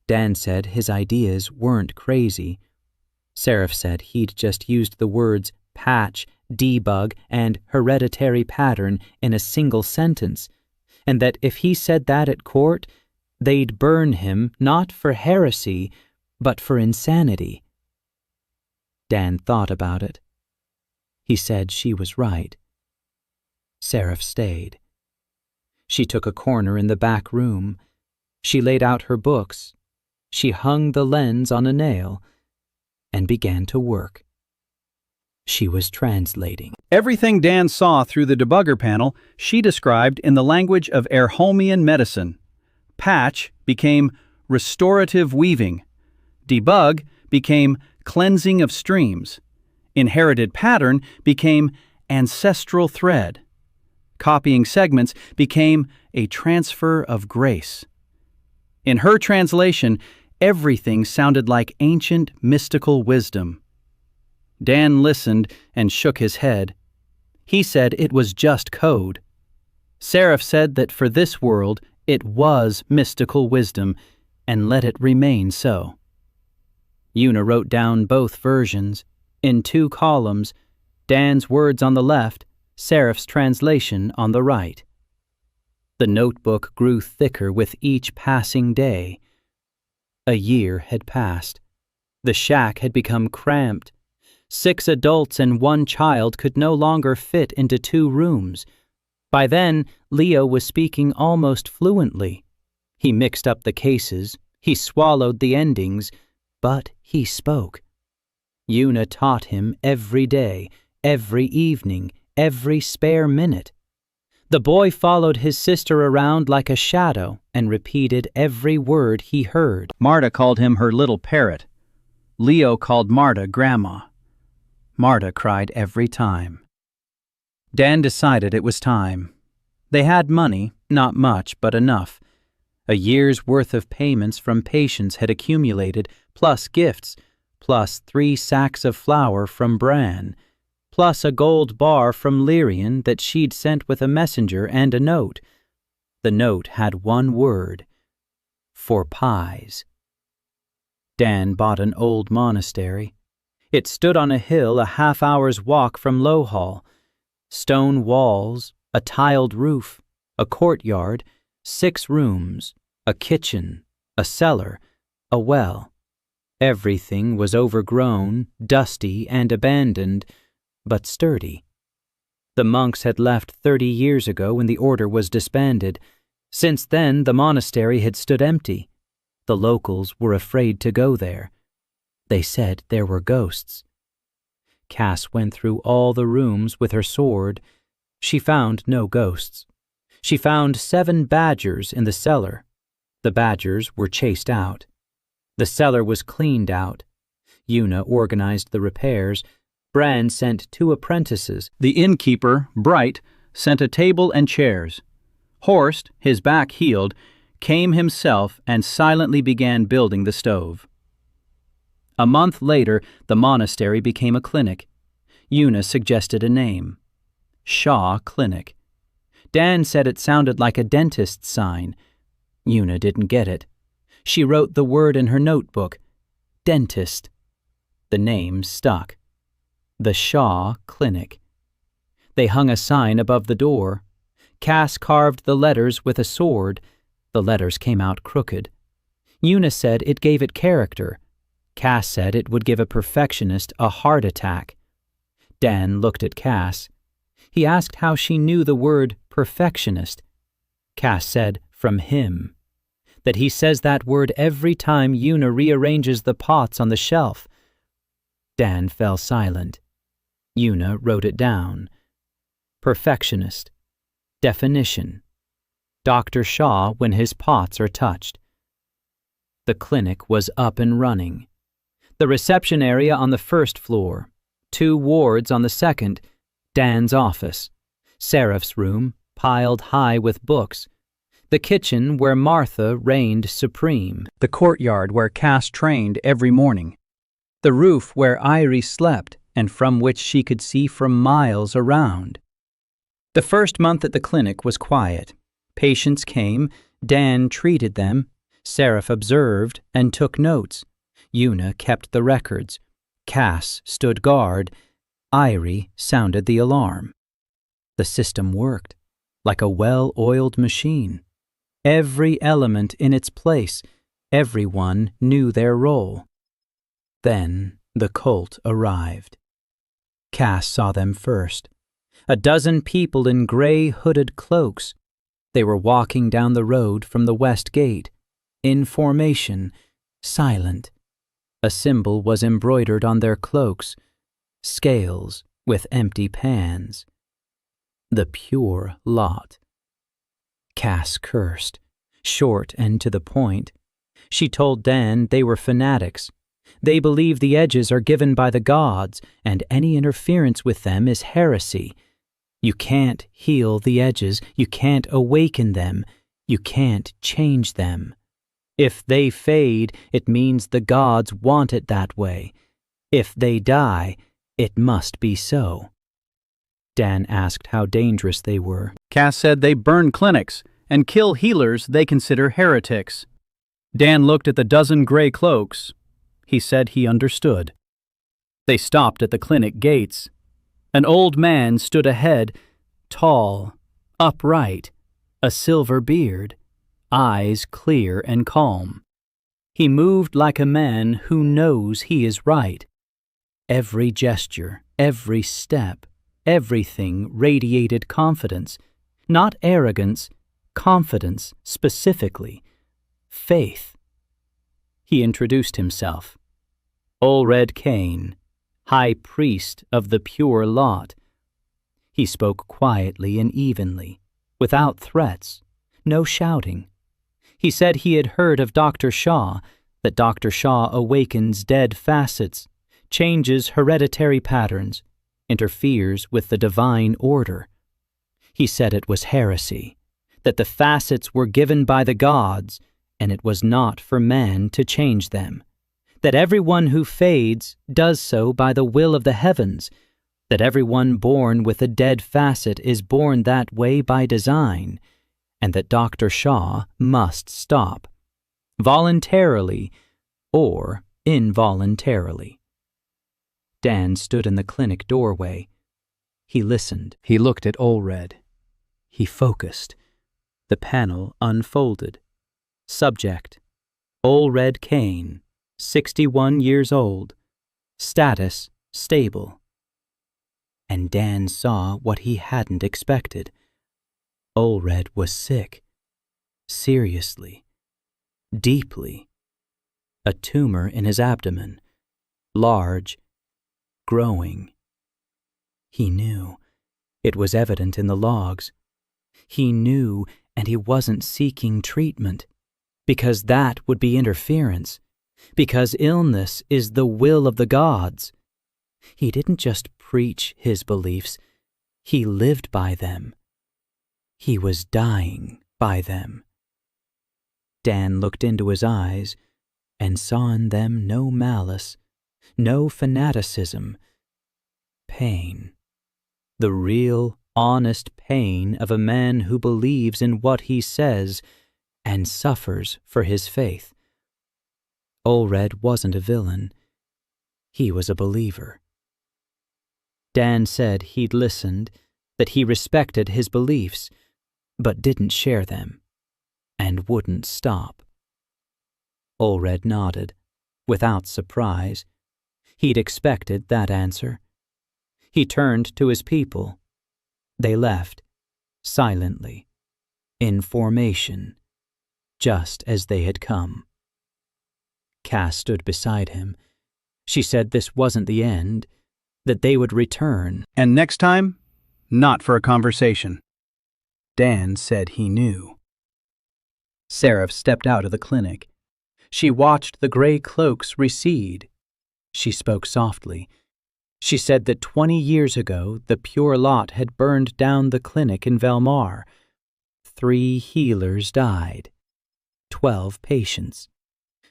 Dan said his ideas weren't crazy. Seraph said he'd just used the words patch, debug, and hereditary pattern in a single sentence, and that if he said that at court, they'd burn him not for heresy, but for insanity. Dan thought about it. He said she was right. Seraph stayed. She took a corner in the back room. She laid out her books. She hung the lens on a nail and began to work. She was translating. Everything Dan saw through the debugger panel, she described in the language of Erholmian medicine. Patch became restorative weaving. Debug became cleansing of streams. Inherited pattern became ancestral thread. Copying segments became a transfer of grace. In her translation, everything sounded like ancient mystical wisdom. Dan listened and shook his head. He said it was just code. Seraph said that for this world, it was mystical wisdom, and let it remain so. Una wrote down both versions, in 2 columns, Dan's words on the left, Seraph's translation on the right. The notebook grew thicker with each passing day. A year had passed. The shack had become cramped. 6 adults and 1 child could no longer fit into 2 rooms. By then, Leo was speaking almost fluently. He mixed up the cases, he swallowed the endings, but he spoke. Una taught him every day, every evening, every spare minute. The boy followed his sister around like a shadow and repeated every word he heard. Marta called him her little parrot. Leo called Marta Grandma. Marta cried every time. Dan decided it was time. They had money, not much, but enough. A year's worth of payments from patients had accumulated, plus gifts, plus 3 sacks of flour from Bran, plus a gold bar from Lyrian that she'd sent with a messenger and a note. The note had one word: for pies. Dan bought an old monastery. It stood on a hill a half-hour's walk from Lowhall. Stone walls, a tiled roof, a courtyard, 6 rooms, a kitchen, a cellar, a well. Everything was overgrown, dusty, and abandoned, but sturdy. The monks had left 30 years ago when the order was disbanded. Since then, the monastery had stood empty. The locals were afraid to go there. They said there were ghosts. Cass went through all the rooms with her sword. She found no ghosts. She found 7 badgers in the cellar. The badgers were chased out. The cellar was cleaned out. Una organized the repairs. Bran sent 2 apprentices. The innkeeper, Bright, sent a table and chairs. Horst, his back healed, came himself and silently began building the stove. A month later, the monastery became a clinic. Una suggested a name. Shaw Clinic. Dan said it sounded like a dentist's sign. Una didn't get it. She wrote the word in her notebook. Dentist. The name stuck. The Shaw Clinic. They hung a sign above the door. Cass carved the letters with a sword. The letters came out crooked. Una said it gave it character. Cass said it would give a perfectionist a heart attack. Dan looked at Cass. He asked how she knew the word perfectionist. Cass said, from him. That he says that word every time Una rearranges the pots on the shelf. Dan fell silent. Una wrote it down. Perfectionist. Definition. Dr. Shaw when his pots are touched. The clinic was up and running. The reception area on the 1st floor, 2 wards on the 2nd, Dan's office, Seraph's room piled high with books, the kitchen where Martha reigned supreme, the courtyard where Cass trained every morning, the roof where Irie slept and from which she could see for miles around. The first month at the clinic was quiet. Patients came, Dan treated them, Seraph observed and took notes. Una kept the records. Cass stood guard. Irie sounded the alarm. The system worked, like a well-oiled machine. Every element in its place. Everyone knew their role. Then the cult arrived. Cass saw them first. A dozen people in gray hooded cloaks. They were walking down the road from the west gate, in formation, silent. A symbol was embroidered on their cloaks, scales with empty pans. The pure lot. Cass cursed, short and to the point. She told Dan they were fanatics. They believe the edges are given by the gods, and any interference with them is heresy. You can't heal the edges, you can't awaken them, you can't change them. If they fade, it means the gods want it that way. If they die, it must be so. Dan asked how dangerous they were. Cass said they burn clinics and kill healers they consider heretics. Dan looked at the dozen gray cloaks. He said he understood. They stopped at the clinic gates. An old man stood ahead, tall, upright, a silver beard, eyes clear and calm. He moved like a man who knows he is right. Every gesture, every step, everything radiated confidence, not arrogance, confidence specifically, faith. He introduced himself. Ulred Cain, High Priest of the Pure Lot. He spoke quietly and evenly, without threats, no shouting. He said he had heard of Dr. Shaw, that Dr. Shaw awakens dead facets, changes hereditary patterns, interferes with the divine order. He said it was heresy, that the facets were given by the gods, and it was not for man to change them, that everyone who fades does so by the will of the heavens, that everyone born with a dead facet is born that way by design, and that Dr. Shaw must stop, voluntarily or involuntarily. Dan stood in the clinic doorway. He listened. He looked at Olred. He focused. The panel unfolded. Subject: Olred Kane, 61 years old. Status: stable. And Dan saw what he hadn't expected. Olred was sick. Seriously. Deeply. A tumor in his abdomen. Large. Growing. He knew. It was evident in the logs. He knew, and he wasn't seeking treatment, because that would be interference, because illness is the will of the gods. He didn't just preach his beliefs, he lived by them. He was dying by them. Dan looked into his eyes and saw in them no malice, no fanaticism. Pain. The real, honest pain of a man who believes in what he says and suffers for his faith. Olred wasn't a villain. He was a believer. Dan said he'd listened, that he respected his beliefs, but didn't share them, and wouldn't stop. Olred nodded, without surprise. He'd expected that answer. He turned to his people. They left, silently, in formation, just as they had come. Cass stood beside him. She said this wasn't the end, that they would return. And next time, not for a conversation. Dan said he knew. Seraph stepped out of the clinic. She watched the gray cloaks recede. She spoke softly. She said that 20 years ago the pure lot had burned down the clinic in Velmar. 3 healers died. 12 patients.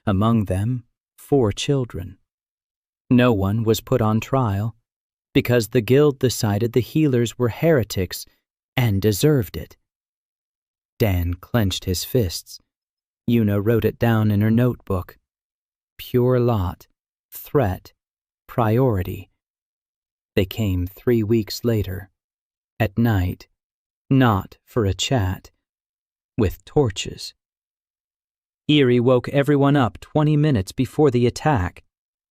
Among them, 4 children. No one was put on trial, because the guild decided the healers were heretics and deserved it. Dan clenched his fists. Una wrote it down in her notebook. Pure lot, threat, priority. They came 3 weeks later, at night, not for a chat, with torches. Eerie woke everyone up 20 minutes before the attack.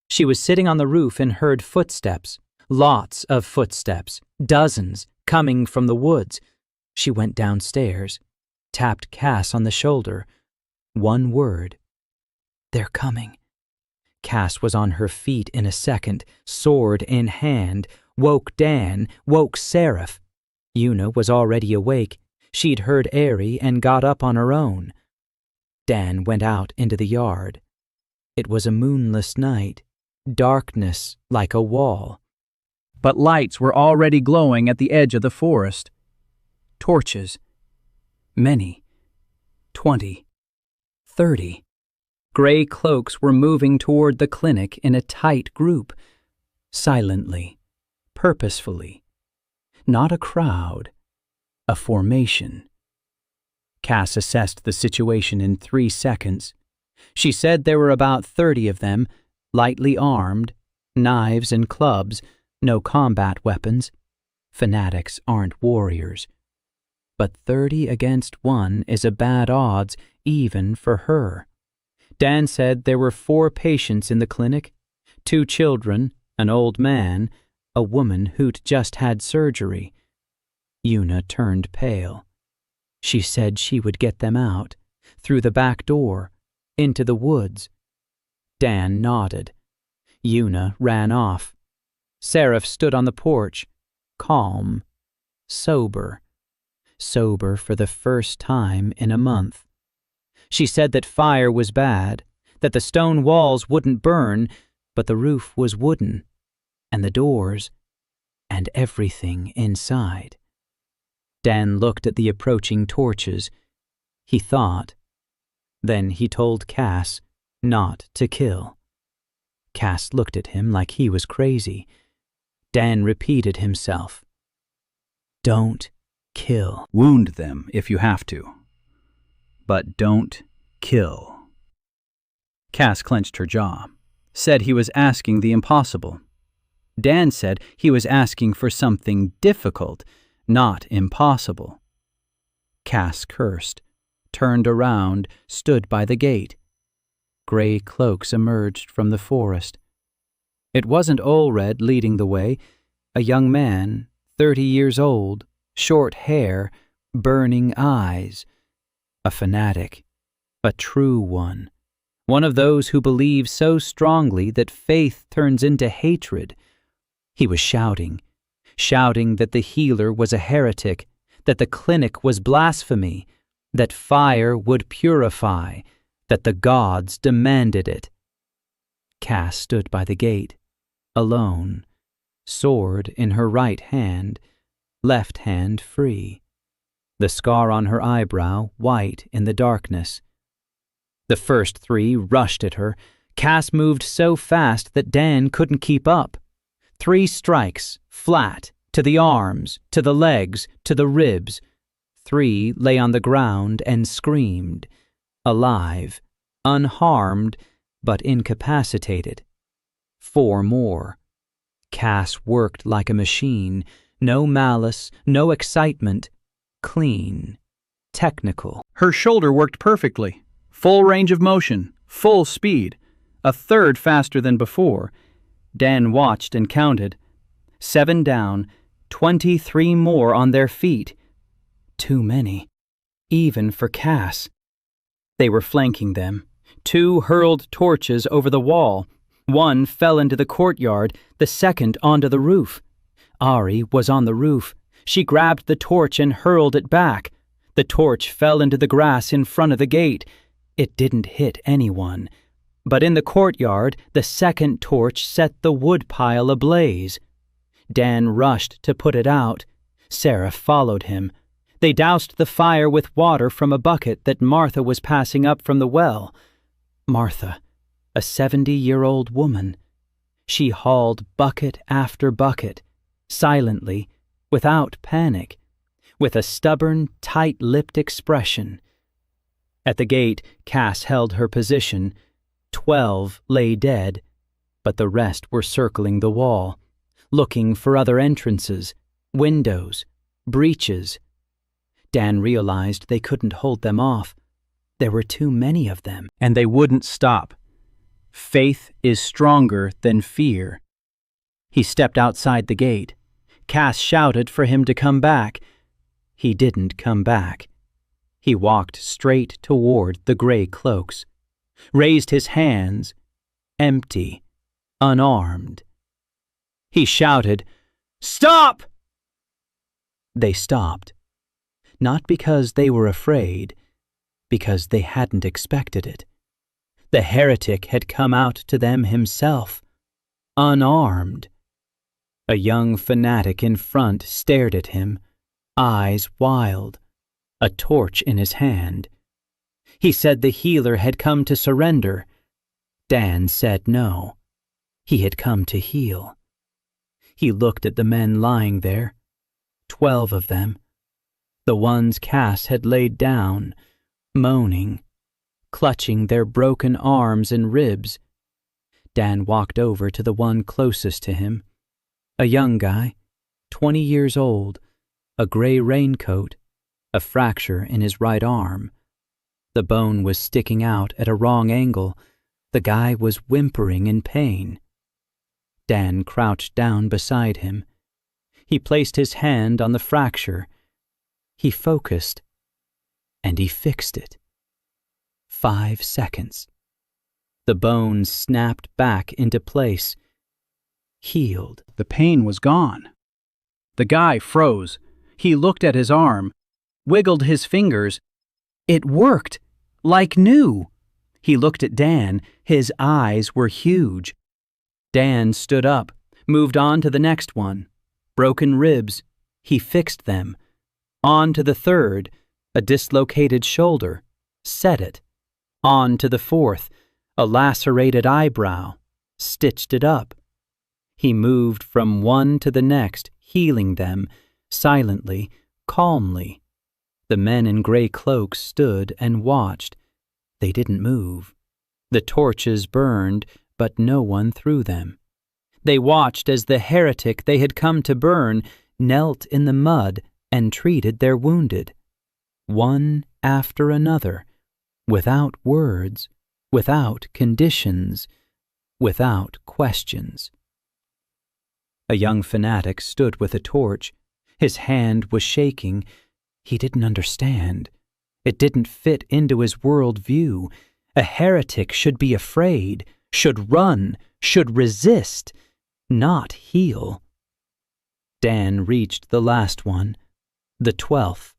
She was sitting on the roof and heard footsteps, lots of footsteps, dozens, coming from the woods. She went downstairs, tapped Cass on the shoulder. One word. They're coming. Cass was on her feet in a second, sword in hand, woke Dan, woke Seraph. Una was already awake. She'd heard Airy and got up on her own. Dan went out into the yard. It was a moonless night, darkness like a wall. But lights were already glowing at the edge of the forest. Torches. Many. 20. 30. Gray cloaks were moving toward the clinic in a tight group, silently, purposefully. Not a crowd, a formation. Cass assessed the situation in 3 seconds. She said there were about 30 of them, lightly armed, knives and clubs, no combat weapons. Fanatics aren't warriors. But 30 against 1 is a bad odds even for her. Dan said there were 4 patients in the clinic, 2 children, an old man, a woman who'd just had surgery. Una turned pale. She said she would get them out, through the back door, into the woods. Dan nodded. Una ran off. Seraph stood on the porch, calm, sober. Sober for the first time in a month. She said that fire was bad, that the stone walls wouldn't burn, but the roof was wooden, and the doors, and everything inside. Dan looked at the approaching torches. He thought. Then he told Cass not to kill. Cass looked at him like he was crazy. Dan repeated himself. Don't kill. Wound them if you have to. But don't kill. Cass clenched her jaw. said he was asking the impossible. Dan said he was asking for something difficult, not impossible. Cass cursed, turned around, stood by the gate. Gray cloaks emerged from the forest. It wasn't Olred leading the way, a young man, 30 years old, short hair, burning eyes. A fanatic, a true one of those who believe so strongly that faith turns into hatred. He was shouting that the healer was a heretic, that the clinic was blasphemy, that fire would purify, that the gods demanded it. Cass stood by the gate, alone, sword in her right hand, left hand free, the scar on her eyebrow white in the darkness. The first 3 rushed at her. Cass moved so fast that Dan couldn't keep up. 3 strikes, flat, to the arms, to the legs, to the ribs. 3 lay on the ground and screamed, alive, unharmed, but incapacitated. 4 more. Cass worked like a machine, no malice, no excitement, clean, technical. Her shoulder worked perfectly. Full range of motion, full speed, a third faster than before. Dan watched and counted. 7 down, 23 more on their feet. Too many, even for Cass. They were flanking them. 2 hurled torches over the wall. 1 fell into the courtyard, the second onto the roof. Ari was on the roof. She grabbed the torch and hurled it back. The torch fell into the grass in front of the gate. It didn't hit anyone. But in the courtyard, the second torch set the wood pile ablaze. Dan rushed to put it out. Sarah followed him. They doused the fire with water from a bucket that Martha was passing up from the well. Martha, a 70-year-old woman. She hauled bucket after bucket, silently, without panic, with a stubborn, tight-lipped expression. At the gate, Cass held her position. 12 lay dead, but the rest were circling the wall, looking for other entrances, windows, breaches. Dan realized they couldn't hold them off. There were too many of them, and they wouldn't stop. Faith is stronger than fear. He stepped outside the gate. Cass shouted for him to come back. He didn't come back. He walked straight toward the gray cloaks, raised his hands, empty, unarmed. He shouted, "Stop!" They stopped, not because they were afraid, because they hadn't expected it. The heretic had come out to them himself, unarmed. A young fanatic in front stared at him, eyes wild, a torch in his hand. He said the healer had come to surrender. Dan said no. He had come to heal. He looked at the men lying there, 12 of them, the ones Cass had laid down, moaning, clutching their broken arms and ribs. Dan walked over to the one closest to him, a young guy, 20 years old, a gray raincoat, a fracture in his right arm. The bone was sticking out at a wrong angle. The guy was whimpering in pain. Dan crouched down beside him. He placed his hand on the fracture. He focused, and he fixed it. 5 seconds. The bone snapped back into place. Healed. The pain was gone. The guy froze. He looked at his arm, wiggled his fingers. It worked, like new. He looked at Dan. His eyes were huge. Dan stood up, moved on to the next one. Broken ribs. He fixed them. On to the third, a dislocated shoulder. Set it. On to the fourth, a lacerated eyebrow. Stitched it up. He moved from one to the next, healing them, silently, calmly. The men in gray cloaks stood and watched. They didn't move. The torches burned, but no one threw them. They watched as the heretic they had come to burn knelt in the mud and treated their wounded, one after another, without words, without conditions, without questions. A young fanatic stood with a torch. His hand was shaking. He didn't understand. It didn't fit into his world view. A heretic should be afraid, should run, should resist, not heal. Dan reached the last one, the 12th,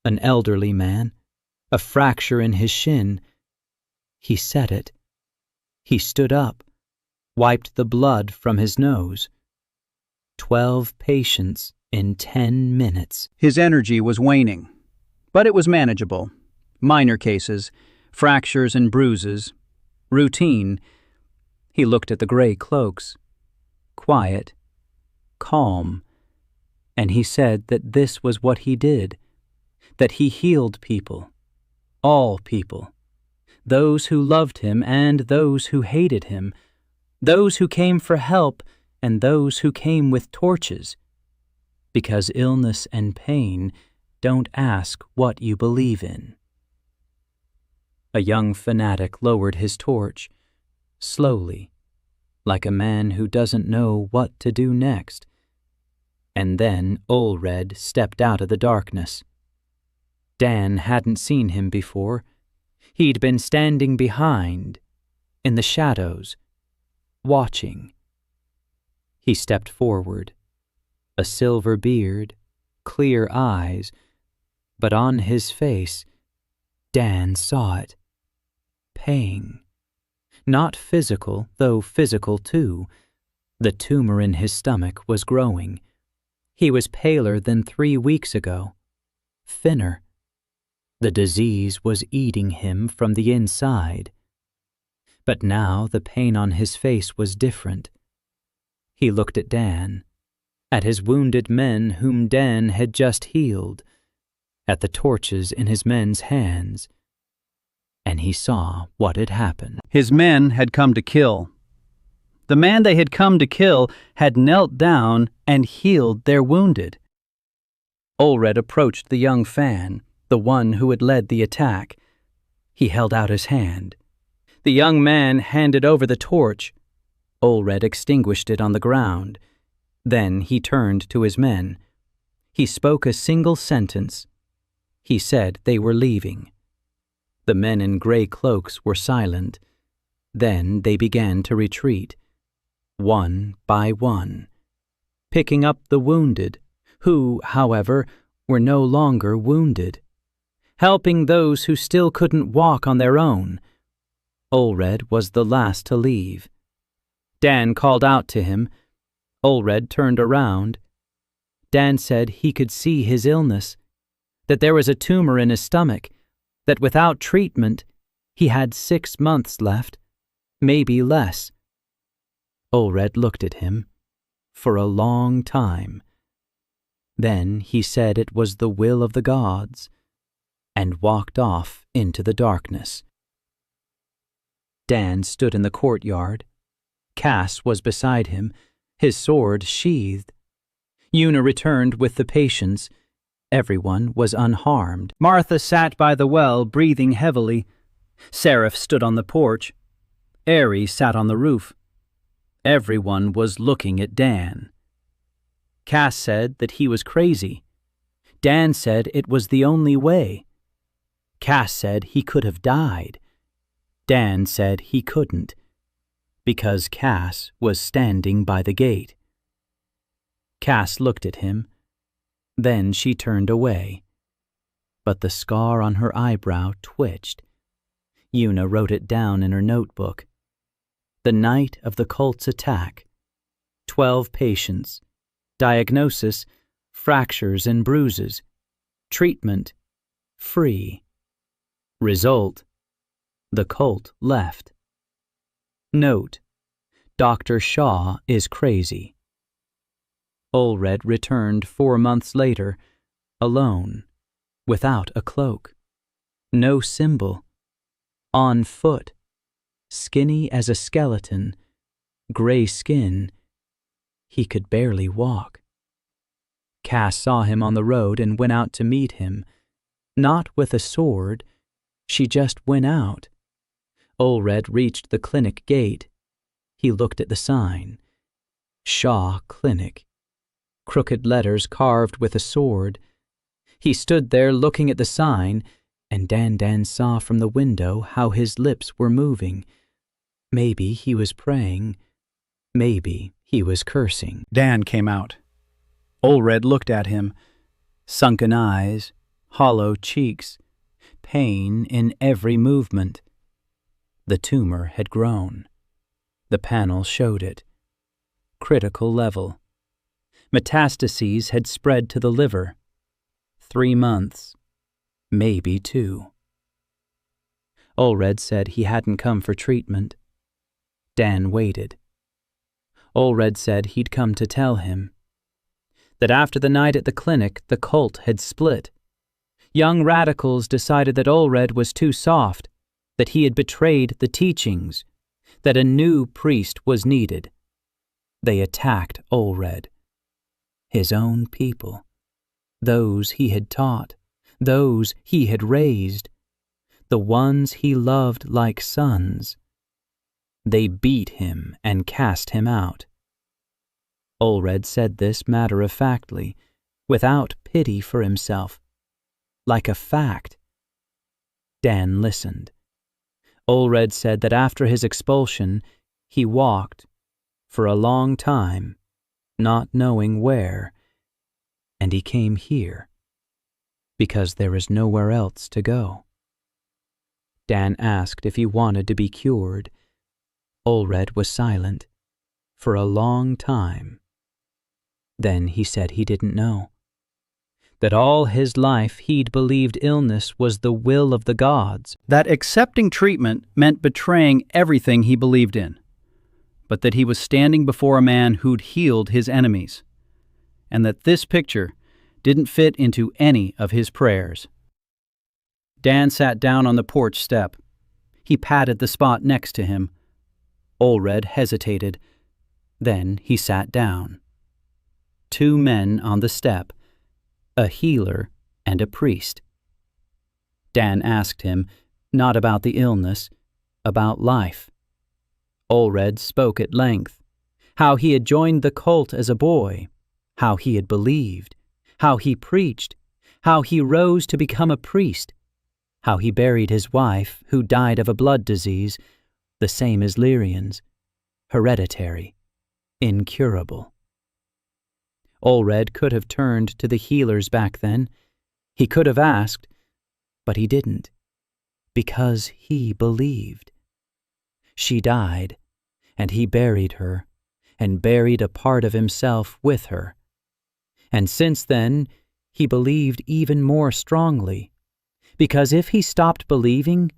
an elderly man, a fracture in his shin. He said it. He stood up, wiped the blood from his nose. 12 patients in 10 minutes. His energy was waning, but it was manageable. Minor cases, fractures and bruises, routine. He looked at the gray cloaks, quiet, calm, and he said that this was what he did, that he healed people, all people, those who loved him and those who hated him, those who came for help and those who came with torches, because illness and pain don't ask what you believe in. A young fanatic lowered his torch, slowly, like a man who doesn't know what to do next. And then Olred stepped out of the darkness. Dan hadn't seen him before. He'd been standing behind, in the shadows, watching. He stepped forward, a silver beard, clear eyes, but on his face, Dan saw it. Pain. Not physical, though physical too. The tumor in his stomach was growing. He was paler than 3 weeks ago, thinner. The disease was eating him from the inside. But now the pain on his face was different. He looked at Dan, at his wounded men whom Dan had just healed, at the torches in his men's hands, and he saw what had happened. His men had come to kill. The man they had come to kill had knelt down and healed their wounded. Olred approached the young fan, the one who had led the attack. He held out his hand. The young man handed over the torch. Olred extinguished it on the ground. Then he turned to his men. He spoke a single sentence. He said they were leaving. The men in gray cloaks were silent. Then they began to retreat, one by one, picking up the wounded, who, however, were no longer wounded, helping those who still couldn't walk on their own. Olred was the last to leave. Dan called out to him. Olred turned around. Dan said he could see his illness, that there was a tumor in his stomach, that without treatment he had 6 months left, maybe less. Olred looked at him for a long time. Then he said it was the will of the gods, and walked off into the darkness. Dan stood in the courtyard. Cass was beside him, his sword sheathed. Una returned with the patients. Everyone was unharmed. Martha sat by the well, breathing heavily. Seraph stood on the porch. Aerie sat on the roof. Everyone was looking at Dan. Cass said that he was crazy. Dan said it was the only way. Cass said he could have died. Dan said he couldn't, because Cass was standing by the gate. Cass looked at him. Then she turned away. But the scar on her eyebrow twitched. Una wrote it down in her notebook. The night of the cult's attack. 12 patients. Diagnosis, fractures and bruises. Treatment, free. Result, the cult left. Note, Dr. Shaw is crazy. Olred returned 4 months later, alone, without a cloak, no symbol, on foot, skinny as a skeleton, gray skin. He could barely walk. Cass saw him on the road and went out to meet him. Not with a sword, she just went out. Olred reached the clinic gate. He looked at the sign. Shaw Clinic. Crooked letters carved with a sword. He stood there looking at the sign, and Dan saw from the window how his lips were moving. Maybe he was praying. Maybe he was cursing. Dan came out. Olred looked at him. Sunken eyes, hollow cheeks, pain in every movement. The tumor had grown. The panel showed it. Critical level. Metastases had spread to the liver. 3 months, maybe 2. Olred said he hadn't come for treatment. Dan waited. Olred said he'd come to tell him that after the night at the clinic, the cult had split. Young radicals decided that Olred was too soft, that he had betrayed the teachings, that a new priest was needed. They attacked Olred. His own people. Those he had taught. Those he had raised. The ones he loved like sons. They beat him and cast him out. Olred said this matter-of-factly, without pity for himself, like a fact. Dan listened. Olred said that after his expulsion, he walked, for a long time, not knowing where, and he came here, because there is nowhere else to go. Dan asked if he wanted to be cured. Olred was silent, for a long time. Then he said he didn't know. That all his life he'd believed illness was the will of the gods. That accepting treatment meant betraying everything he believed in. But that he was standing before a man who'd healed his enemies. And that this picture didn't fit into any of his prayers. Dan sat down on the porch step. He patted the spot next to him. Olred hesitated. Then he sat down. 2 men on the step, a healer and a priest. Dan asked him, not about the illness, about life. Olred spoke at length, how he had joined the cult as a boy, how he had believed, how he preached, how he rose to become a priest, how he buried his wife, who died of a blood disease, the same as Lyrian's, hereditary, incurable. Olred could have turned to the healers back then. He could have asked, but he didn't, because he believed. She died, and he buried her, and buried a part of himself with her. And since then, he believed even more strongly, because if he stopped believing,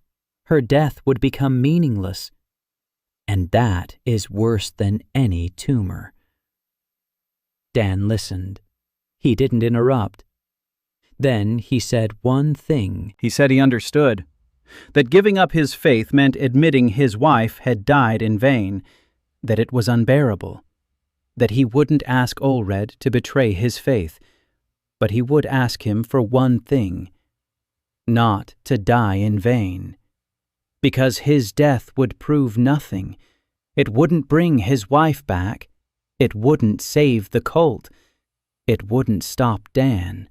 her death would become meaningless. And that is worse than any tumor. Dan listened. He didn't interrupt. Then he said one thing. He said he understood. That giving up his faith meant admitting his wife had died in vain. That it was unbearable. That he wouldn't ask Olred to betray his faith. But he would ask him for one thing. Not to die in vain. Because his death would prove nothing. It wouldn't bring his wife back. It wouldn't save the cult. It wouldn't stop Dan.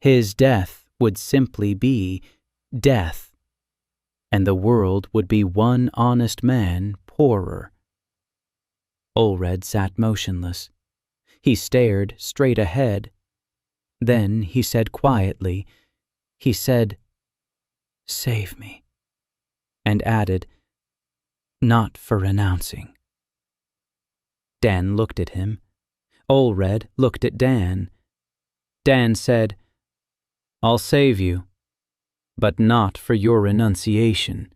His death would simply be death, and the world would be one honest man poorer. Olred sat motionless. He stared straight ahead. Then he said quietly, he said, "Save me," and added, "Not for renouncing." Dan looked at him. Olred looked at Dan. Dan said, "I'll save you, but not for your renunciation,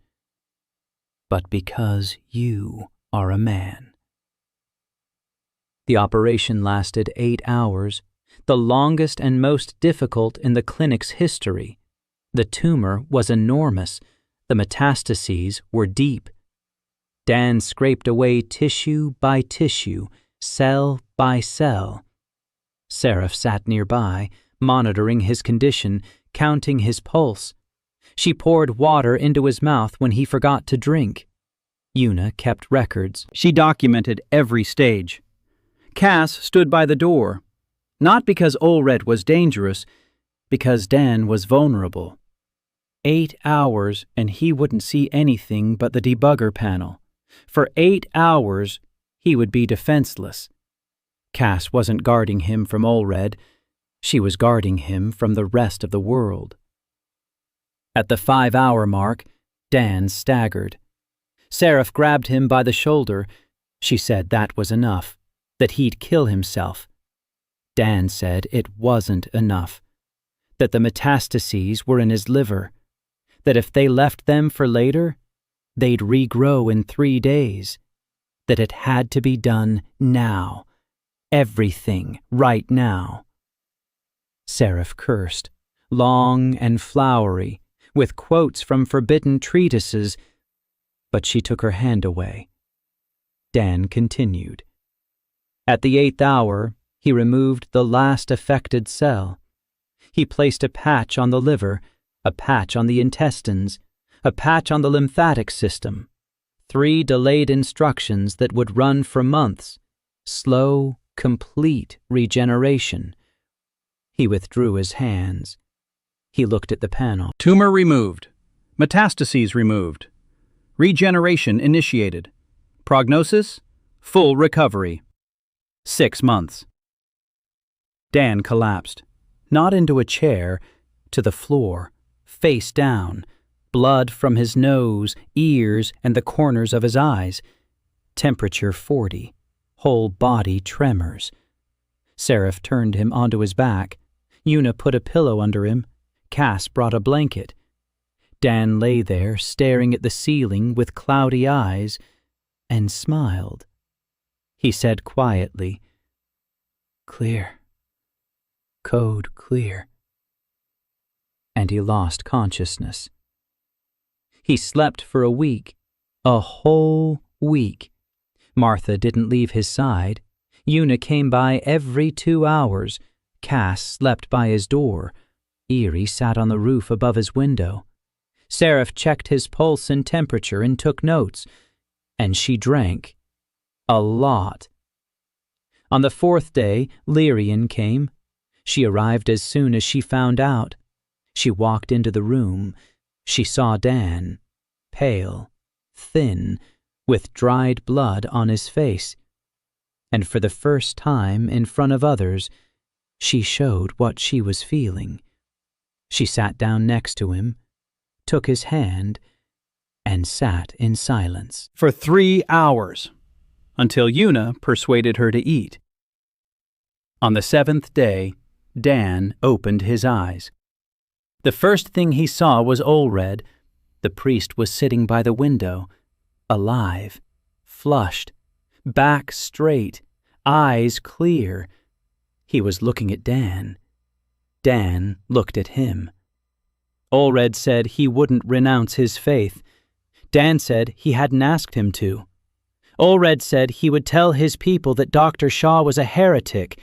but because you are a man." The operation lasted 8 hours, the longest and most difficult in the clinic's history. The tumor was enormous. The metastases were deep. Dan scraped away tissue by tissue, cell by cell. Seraph sat nearby, monitoring his condition, counting his pulse. She poured water into his mouth when he forgot to drink. Una kept records. She documented every stage. Cass stood by the door, not because Olred was dangerous, because Dan was vulnerable. 8 hours and he wouldn't see anything but the debugger panel. For 8 hours, he would be defenseless. Cass wasn't guarding him from Olred. She was guarding him from the rest of the world. At the 5-hour mark, Dan staggered. Seraph grabbed him by the shoulder. She said that was enough, that he'd kill himself. Dan said it wasn't enough, that the metastases were in his liver, that if they left them for later, they'd regrow in 3 days, that it had to be done now, everything right now. Seraph cursed, long and flowery, with quotes from forbidden treatises, but she took her hand away. Dan continued. At the 8th hour, he removed the last affected cell. He placed a patch on the liver, a patch on the intestines, a patch on the lymphatic system. 3 delayed instructions that would run for months. Slow, complete regeneration. He withdrew his hands. He looked at the panel. Tumor removed. Metastases removed. Regeneration initiated. Prognosis? Full recovery. 6 months. Dan collapsed, not into a chair, to the floor, face down, blood from his nose, ears, and the corners of his eyes. Temperature 40. Whole body tremors. Seraph turned him onto his back. Una put a pillow under him. Cass brought a blanket. Dan lay there, staring at the ceiling with cloudy eyes, and smiled. He said quietly, "Clear. Code clear." And he lost consciousness. He slept for a week, a whole week. Martha didn't leave his side. Una came by every 2 hours. Cass slept by his door. Erie sat on the roof above his window. Seraph checked his pulse and temperature and took notes. And she drank. A lot. On the 4th day, Lyrian came. She arrived as soon as she found out. She walked into the room. She saw Dan, pale, thin, with dried blood on his face. And for the first time in front of others, she showed what she was feeling. She sat down next to him, took his hand, and sat in silence. For 3 hours, until Una persuaded her to eat. On the 7th day, Dan opened his eyes. The first thing he saw was Olred. The priest was sitting by the window, alive, flushed, back straight, eyes clear. He was looking at Dan. Dan looked at him. Olred said he wouldn't renounce his faith. Dan said he hadn't asked him to. Olred said he would tell his people that Dr. Shaw was a heretic,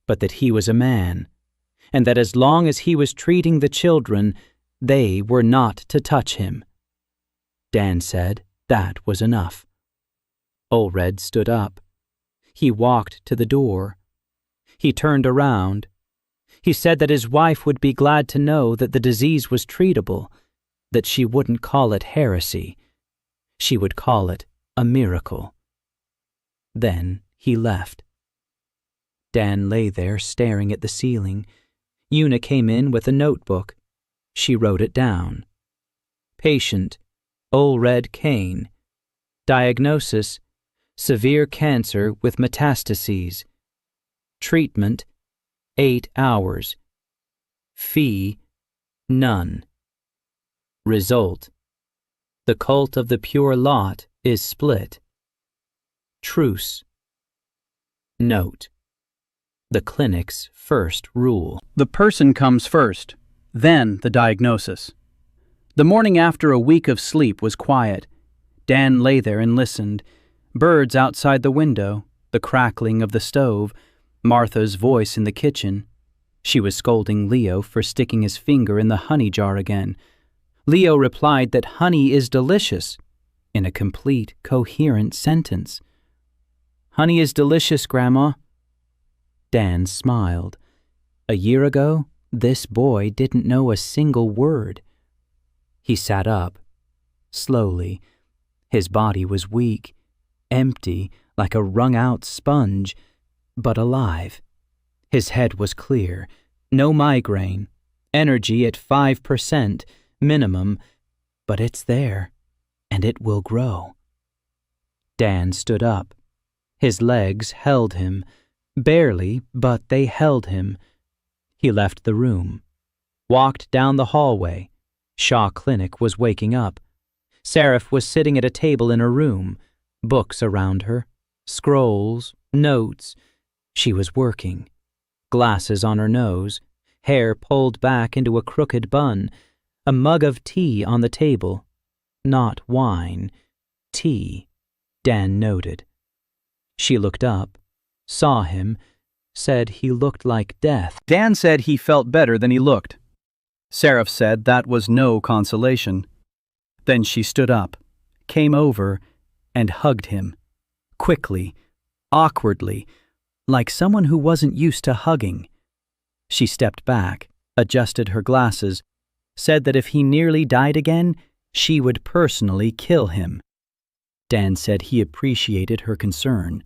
but that he was a man, and that as long as he was treating the children, they were not to touch him. Dan said that was enough. Olred stood up. He walked to the door. He turned around. He said that his wife would be glad to know that the disease was treatable, that she wouldn't call it heresy. She would call it a miracle. Then he left. Dan lay there staring at the ceiling. Una came in with a notebook. She wrote it down. Patient, Olred Kane. Diagnosis, severe cancer with metastases. Treatment, 8 hours. Fee, none. Result, the cult of the pure lot is split. Truce. Note, the clinic's first rule. The person comes first, then the diagnosis. The morning after a week of sleep was quiet. Dan lay there and listened. Birds outside the window, the crackling of the stove, Martha's voice in the kitchen. She was scolding Leo for sticking his finger in the honey jar again. Leo replied that honey is delicious, in a complete, coherent sentence. "Honey is delicious, Grandma." Dan smiled. A year ago, this boy didn't know a single word. He sat up, slowly. His body was weak, empty, like a wrung-out sponge, but alive. His head was clear, no migraine, energy at 5%, minimum, but it's there, and it will grow. Dan stood up. His legs held him, barely, but they held him. He left the room, walked down the hallway. Shaw Clinic was waking up. Seraph was sitting at a table in her room, books around her, scrolls, notes. She was working. Glasses on her nose, hair pulled back into a crooked bun, a mug of tea on the table. Not wine, tea, Dan noted. She looked up, saw him, said he looked like death. Dan said he felt better than he looked. Seraph said that was no consolation. Then she stood up, came over, and hugged him. Quickly, awkwardly, like someone who wasn't used to hugging. She stepped back, adjusted her glasses, said that if he nearly died again, she would personally kill him. Dan said he appreciated her concern.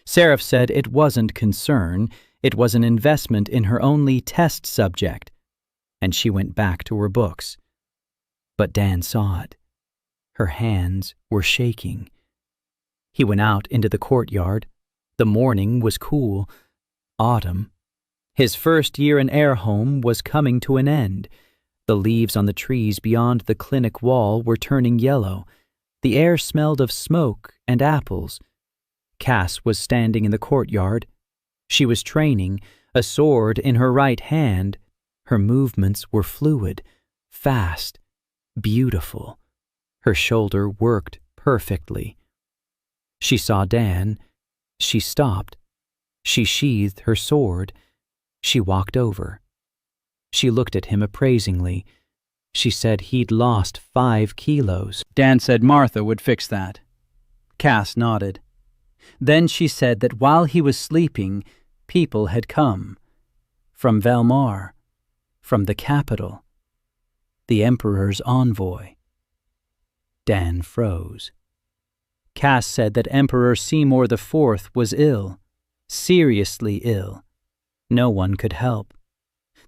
Seraph said it wasn't concern, it was an investment in her only test subject, and she went back to her books. But Dan saw it. Her hands were shaking. He went out into the courtyard. The morning was cool. Autumn. His first year in Air Home was coming to an end. The leaves on the trees beyond the clinic wall were turning yellow. The air smelled of smoke and apples. Cass was standing in the courtyard. She was training, a sword in her right hand. Her movements were fluid, fast, beautiful. Her shoulder worked perfectly. She saw Dan. She stopped. She sheathed her sword. She walked over. She looked at him appraisingly. She said he'd lost 5 kilos. Dan said Martha would fix that. Cass nodded. Then she said that while he was sleeping, people had come. From Valmar. From the capital. The Emperor's envoy. Dan froze. Cass said that Emperor Seymour IV was ill. Seriously ill. No one could help.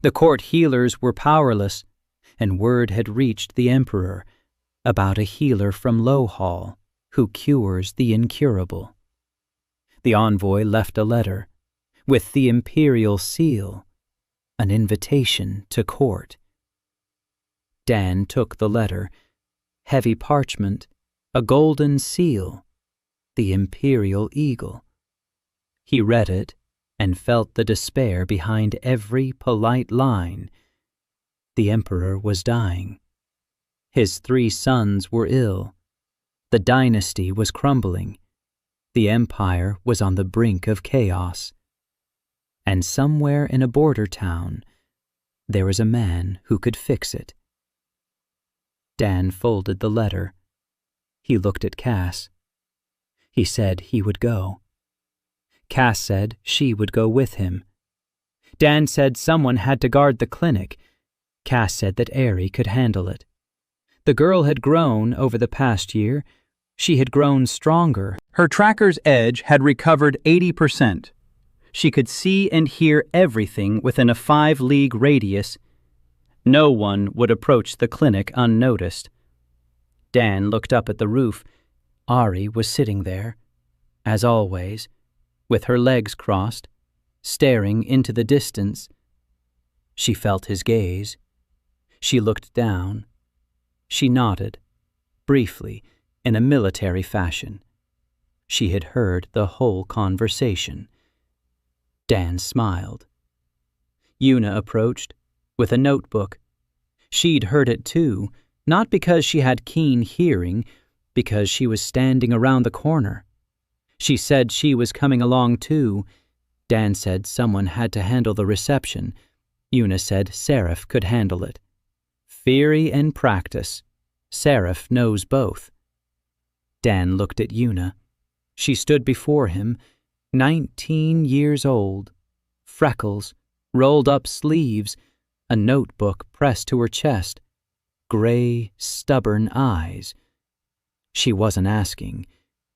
The court healers were powerless, and word had reached the Emperor about a healer from Lowhall who cures the incurable. The envoy left a letter, with the imperial seal, an invitation to court. Dan took the letter, heavy parchment, a golden seal, the imperial eagle. He read it and felt the despair behind every polite line. The Emperor was dying. His 3 sons were ill. The dynasty was crumbling. The empire was on the brink of chaos. And somewhere in a border town, there was a man who could fix it. Dan folded the letter. He looked at Cass. He said he would go. Cass said she would go with him. Dan said someone had to guard the clinic. Cass said that Aerie could handle it. The girl had grown over the past year. She had grown stronger. Her tracker's edge had recovered 80%. She could see and hear everything within a 5-league radius. No one would approach the clinic unnoticed. Dan looked up at the roof. Ari was sitting there, as always, with her legs crossed, staring into the distance. She felt his gaze. She looked down. She nodded, briefly, in a military fashion. She had heard the whole conversation. Dan smiled. Una approached, with a notebook. She'd heard it too, not because she had keen hearing, because she was standing around the corner. She said she was coming along too. Dan said someone had to handle the reception. Una said Seraph could handle it. Theory and practice. Seraph knows both. Dan looked at Una. She stood before him, 19 years old. Freckles, rolled up sleeves, a notebook pressed to her chest, gray, stubborn eyes. She wasn't asking.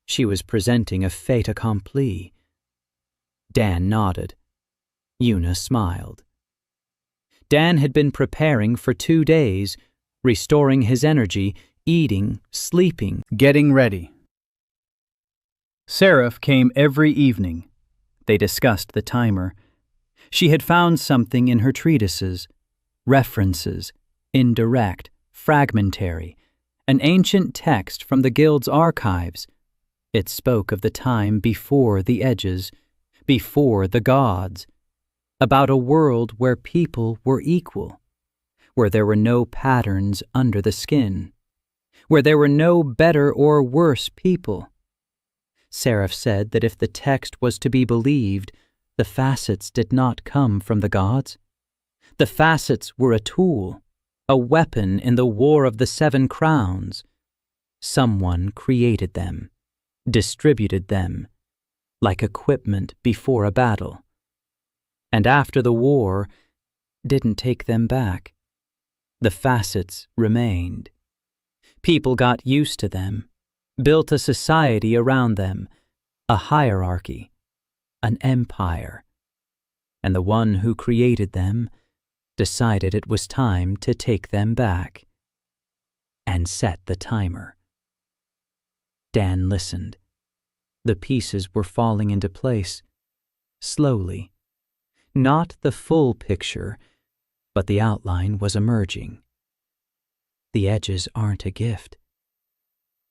She was presenting a fait accompli. Dan nodded. Una smiled. Dan had been preparing for 2 days, restoring his energy, eating, sleeping, Getting ready. Seraph came every evening. They discussed the timer. She had found something in her treatises, references, indirect, fragmentary, an ancient text from the Guild's archives. It spoke of the time before the edges, before the gods, about a world where people were equal, where there were no patterns under the skin, where there were no better or worse people. Seraph said that if the text was to be believed, the facets did not come from the gods. The facets were a tool, a weapon in the War of the 7 Crowns. Someone created them, distributed them, like equipment before a battle. And after the war, didn't take them back. The facets remained. People got used to them, built a society around them, a hierarchy, an empire. And the one who created them decided it was time to take them back and set the timer. Dan listened. The pieces were falling into place, slowly. Not the full picture, but the outline was emerging. The edges aren't a gift.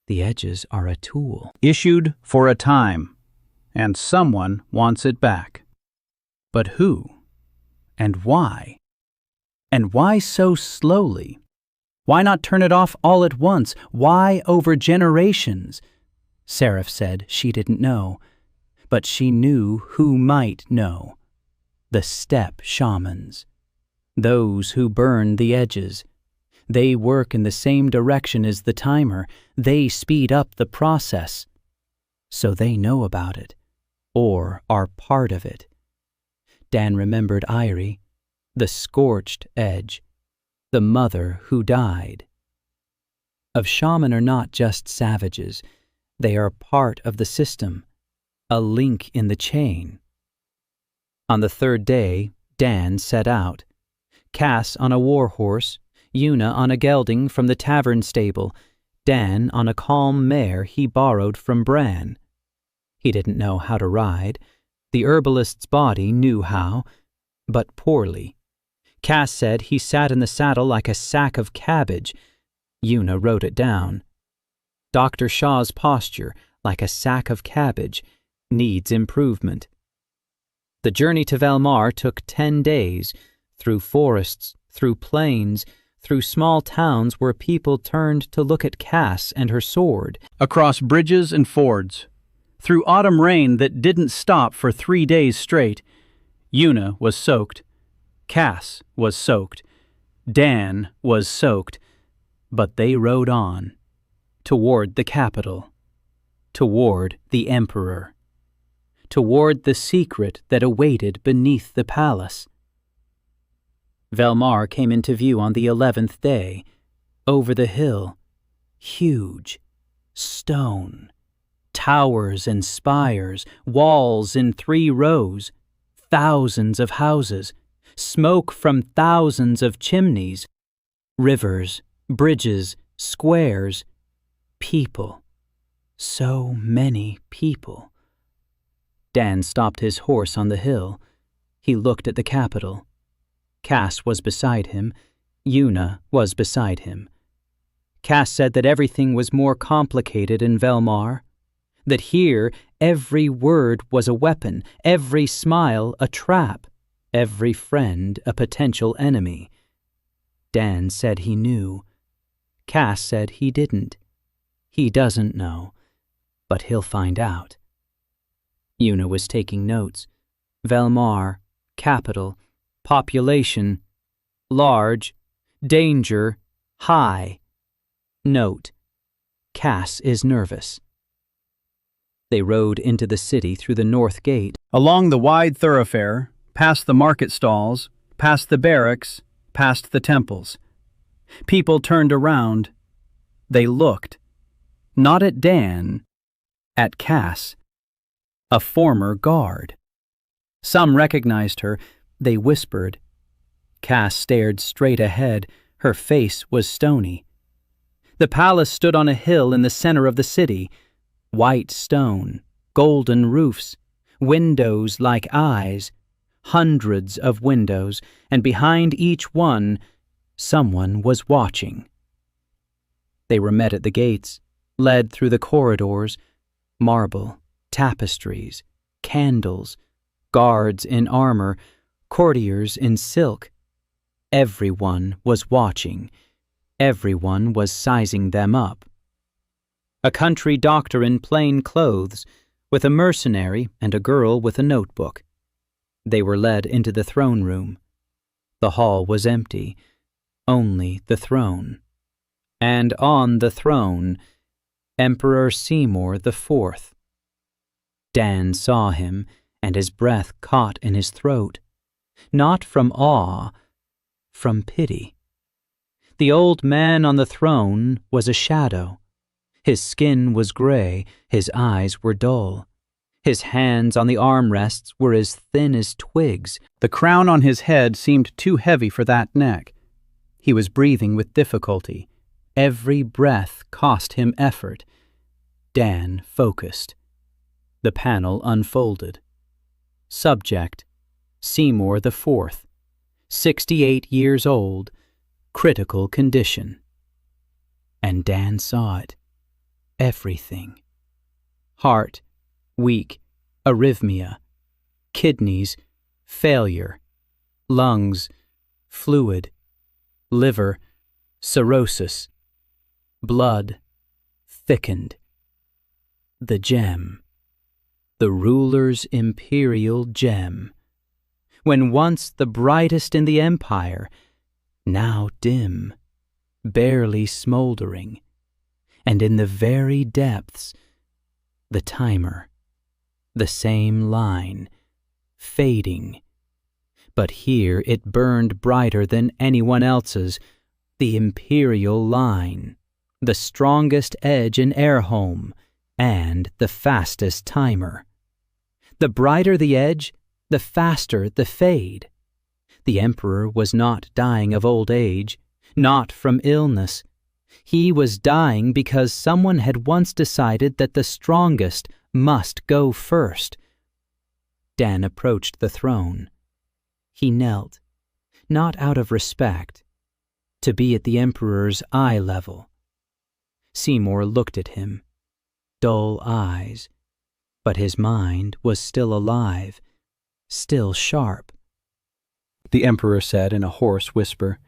The edges are a tool. Issued for a time, and someone wants it back. But who? And why? And why so slowly? Why not turn it off all at once? Why over generations? Seraph said she didn't know, but she knew who might know. The steppe shamans. Those who burn the edges. They work in the same direction as the timer. They speed up the process. So they know about it, or are part of it. Dan remembered Irie, the scorched edge, the mother who died. Of shaman are not just savages. They are part of the system, a link in the chain. On the 3rd day, Dan set out. Cass on a war horse, Una on a gelding from the tavern stable, Dan on a calm mare he borrowed from Bran. He didn't know how to ride. The herbalist's body knew how, but poorly. Cass said he sat in the saddle like a sack of cabbage. Una wrote it down. Dr. Shaw's posture, like a sack of cabbage, needs improvement. The journey to Velmar took 10 days, through forests, through plains, through small towns where people turned to look at Cass and her sword. Across bridges and fords. Through autumn rain that didn't stop for 3 days straight. Una was soaked. Cass was soaked. Dan was soaked. But they rode on. Toward the capital. Toward the emperor. Toward the secret that awaited beneath the palace. Velmar came into view on the 11th day. Over the hill. Huge. Stone. Towers and spires. Walls in 3 rows. Thousands of houses. Smoke from thousands of chimneys. Rivers. Bridges. Squares. People. So many people. Dan stopped his horse on the hill. He looked at the capital. Cass was beside him. Una was beside him. Cass said that everything was more complicated in Velmar, that here every word was a weapon, every smile a trap, every friend a potential enemy. Dan said he knew. Cass said he didn't. He doesn't know, but he'll find out. Una was taking notes. Velmar, capital, population, large, danger, high. Note, Cass is nervous. They rode into the city through the north gate. Along the wide thoroughfare, past the market stalls, past the barracks, past the temples. People turned around. They looked. Not at Dan, at Cass, a former guard. Some recognized her. They whispered. Cass stared straight ahead. Her face was stony. The palace stood on a hill in the center of the city. White stone, golden roofs, windows like eyes, hundreds of windows, and behind each one, someone was watching. They were met at the gates, led through the corridors, marble, tapestries, candles, guards in armor, courtiers in silk. Everyone was watching. Everyone was sizing them up. A country doctor in plain clothes, with a mercenary and a girl with a notebook. They were led into the throne room. The hall was empty, only the throne. And on the throne, Emperor Seymour IV. Dan saw him, and his breath caught in his throat, not from awe, from pity. The old man on the throne was a shadow. His skin was gray, his eyes were dull. His hands on the armrests were as thin as twigs. The crown on his head seemed too heavy for that neck. He was breathing with difficulty. Every breath cost him effort. Dan focused. The panel unfolded. Subject, Seymour IV, 68 years old, critical condition. And Dan saw it. Everything. Heart, weak, arrhythmia. Kidneys, failure. Lungs, fluid. Liver, cirrhosis. Blood, thickened. The gem. The ruler's imperial gem. When once the brightest in the empire, now dim, barely smoldering. And in the very depths, the timer, the same line, fading. But here it burned brighter than anyone else's, the imperial line, the strongest edge in Airholm, and the fastest timer. The brighter the edge, the faster the fade. The emperor was not dying of old age, not from illness. He was dying because someone had once decided that the strongest must go first. Dan approached the throne. He knelt, not out of respect, to be at the emperor's eye level. Seymour looked at him, dull eyes, but his mind was still alive, still sharp. The emperor said in a hoarse whisper.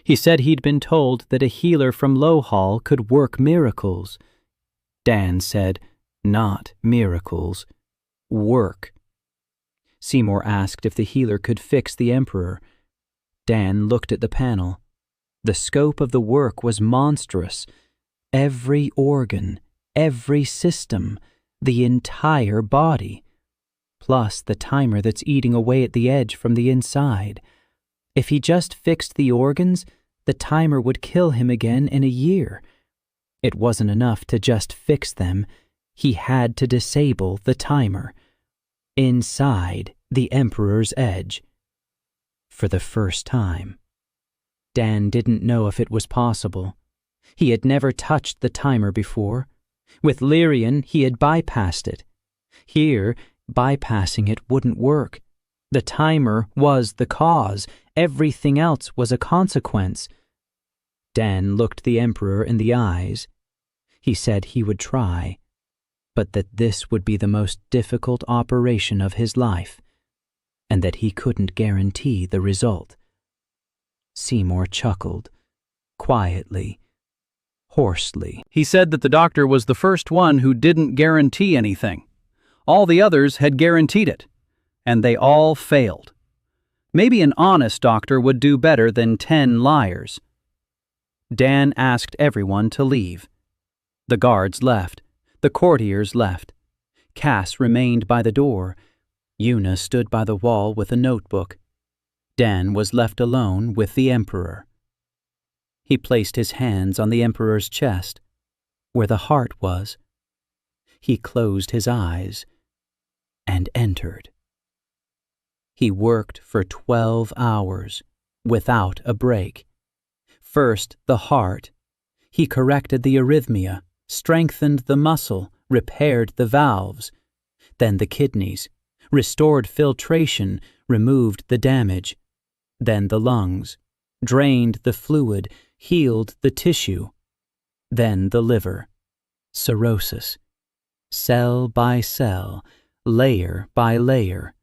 He said he'd been told that a healer from Lowhall could work miracles. Dan said, not miracles, work. Seymour asked if the healer could fix the emperor. Dan looked at the panel. The scope of the work was monstrous. Every organ, every system, the entire body, plus the timer that's eating away at the edge from the inside. If he just fixed the organs, the timer would kill him again in a year. It wasn't enough to just fix them. He had to disable the timer. Inside the Emperor's edge. For the first time. Dan didn't know if it was possible. He had never touched the timer before. With Lyrian, he had bypassed it. Here, bypassing it wouldn't work. The timer was the cause. Everything else was a consequence. Dan looked the Emperor in the eyes. He said he would try, but that this would be the most difficult operation of his life, and that he couldn't guarantee the result. Seymour chuckled, quietly. hoarsely. He said that the doctor was the first one who didn't guarantee anything. All the others had guaranteed it, and they all failed. Maybe an honest doctor would do better than 10 liars. Dan asked everyone to leave. The guards left. The courtiers left. Cass remained by the door. Una stood by the wall with a notebook. Dan was left alone with the Emperor. He placed his hands on the Emperor's chest, where the heart was. He closed his eyes and entered. He worked for 12 hours, without a break. First, the heart. He corrected the arrhythmia, strengthened the muscle, repaired the valves. Then the kidneys, restored filtration, removed the damage. Then the lungs, drained the fluid, healed the tissue. Then the liver, cirrhosis. Cell by cell, layer by layer.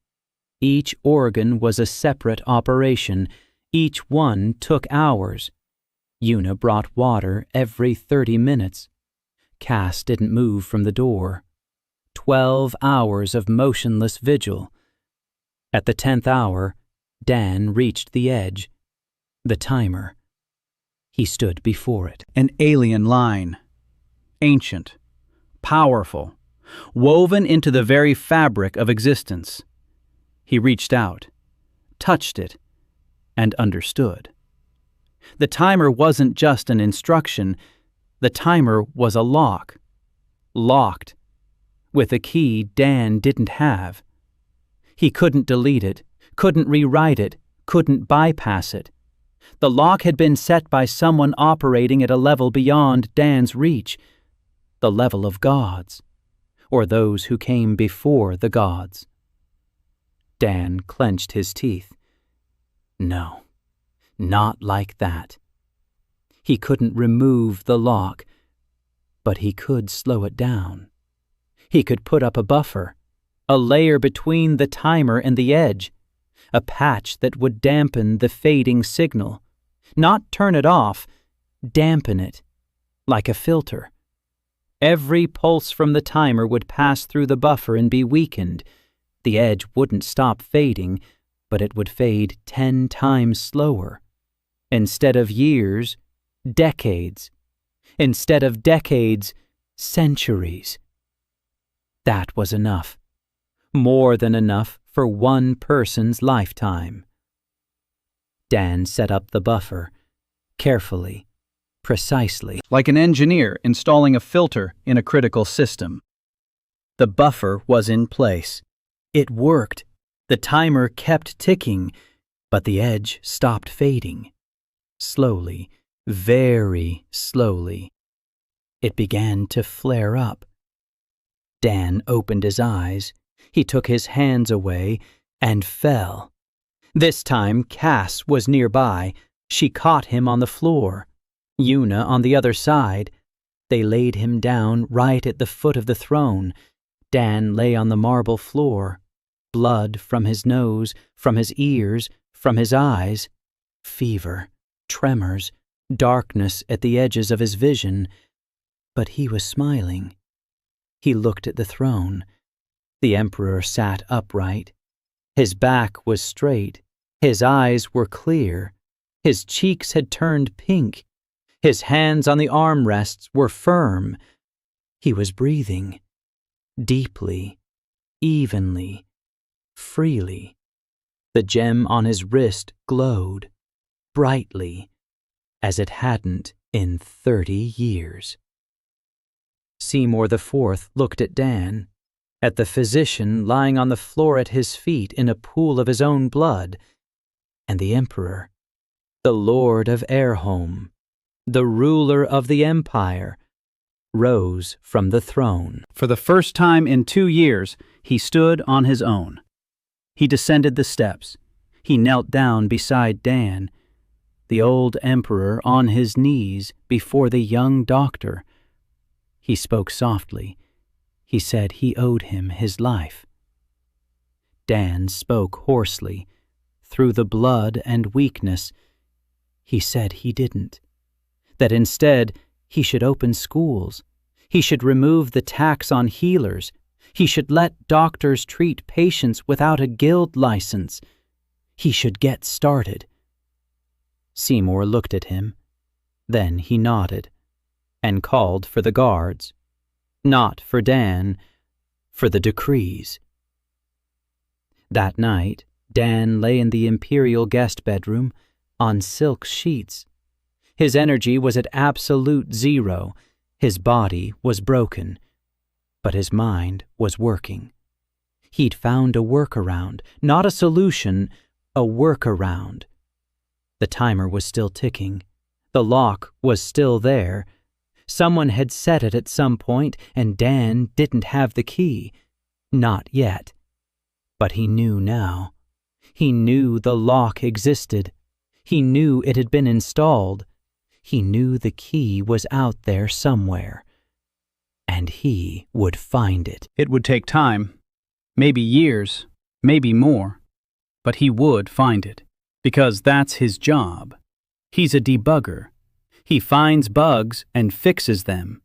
Each organ was a separate operation. Each one took hours. Una brought water every 30 minutes. Cass didn't move from the door. 12 hours of motionless vigil. At the 10th hour, Dan reached the edge. The timer. He stood before it. An alien line. Ancient. Powerful. Woven into the very fabric of existence. He reached out, touched it, and understood. The timer wasn't just an instruction. The timer was a lock. Locked. With a key Dan didn't have. He couldn't delete it, couldn't rewrite it, couldn't bypass it. The lock had been set by someone operating at a level beyond Dan's reach, the level of gods, or those who came before the gods. Dan clenched his teeth. No, not like that. He couldn't remove the lock, but he could slow it down. He could put up a buffer, a layer between the timer and the edge, a patch that would dampen the fading signal, not turn it off, dampen it, like a filter. Every pulse from the timer would pass through the buffer and be weakened. The edge wouldn't stop fading, but it would fade 10 times slower. Instead of years, decades. Instead of decades, centuries. That was enough. More than enough for one person's lifetime. Dan set up the buffer, carefully, precisely, like an engineer installing a filter in a critical system. The buffer was in place. It worked. The timer kept ticking, but the edge stopped fading. Slowly, very slowly. It began to flare up. Dan opened his eyes. He took his hands away and fell. This time Cass was nearby. She caught him on the floor. Una on the other side. They laid him down right at the foot of the throne. Dan lay on the marble floor. Blood from his nose, from his ears, from his eyes. Fever, tremors, darkness at the edges of his vision. But he was smiling. He looked at the throne. The Emperor sat upright. His back was straight. His eyes were clear. His cheeks had turned pink. His hands on the armrests were firm. He was breathing. Deeply, evenly, freely. The gem on his wrist glowed, brightly, as it hadn't in 30 years. Seymour IV looked at Dan, at the physician lying on the floor at his feet in a pool of his own blood, and the Emperor, the Lord of Airholm, the ruler of the empire, rose from the throne. For the first time in 2 years, he stood on his own. He descended the steps. He knelt down beside Dan, the old Emperor on his knees before the young doctor. He spoke softly. He said he owed him his life. Dan spoke hoarsely. Through the blood and weakness, he said he didn't. That instead, He should open schools. He should remove the tax on healers. He should let doctors treat patients without a guild license. He should get started. Seymour looked at him. Then he nodded and called for the guards. Not for Dan, for the decrees. That night, Dan lay in the imperial guest bedroom on silk sheets. His energy was at absolute zero. His body was broken, but his mind was working. He'd found a workaround, not a solution, a workaround. The timer was still ticking. The lock was still there. Someone had set it at some point, and Dan didn't have the key. Not yet. But he knew now. He knew the lock existed. He knew it had been installed. He knew the key was out there somewhere. And he would find it. It would take time, maybe years, maybe more, but he would find it, because that's his job. He's a debugger. He finds bugs and fixes them,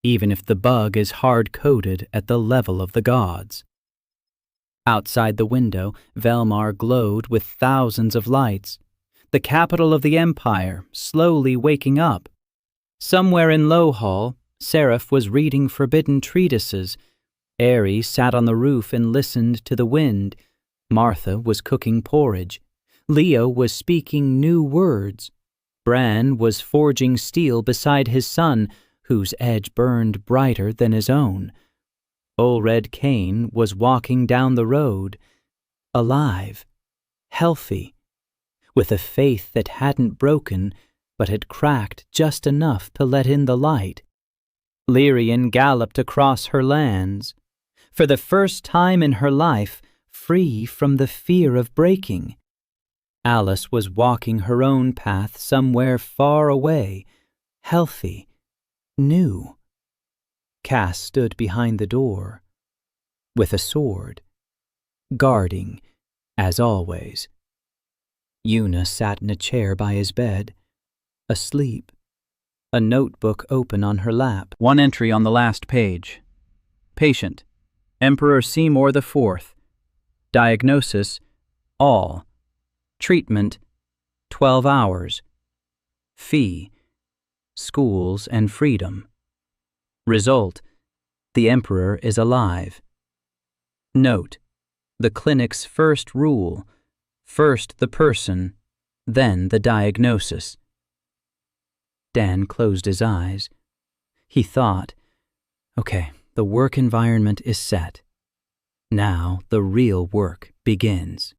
even if the bug is hard-coded at the level of the gods. Outside the window, Velmar glowed with thousands of lights, the capital of the empire slowly waking up. Somewhere in Lowhall, Seraph was reading forbidden treatises. Airy sat on the roof and listened to the wind. Martha was cooking porridge. Leo was speaking new words. Bran was forging steel beside his son, whose edge burned brighter than his own. Olred Kane was walking down the road, alive, healthy, with a faith that hadn't broken but had cracked just enough to let in the light. Lyrian galloped across her lands, for the first time in her life free from the fear of breaking. Alice was walking her own path somewhere far away, healthy, new. Cass stood behind the door, with a sword, guarding, as always. Una sat in a chair by his bed, asleep, a notebook open on her lap. One entry on the last page. Patient, Emperor Seymour IV. Diagnosis, all. Treatment, 12 hours. Fee, schools and freedom. Result, the Emperor is alive. Note, the clinic's first rule, first the person, then the diagnosis. Dan closed his eyes. He thought, okay, the work environment is set. Now the real work begins.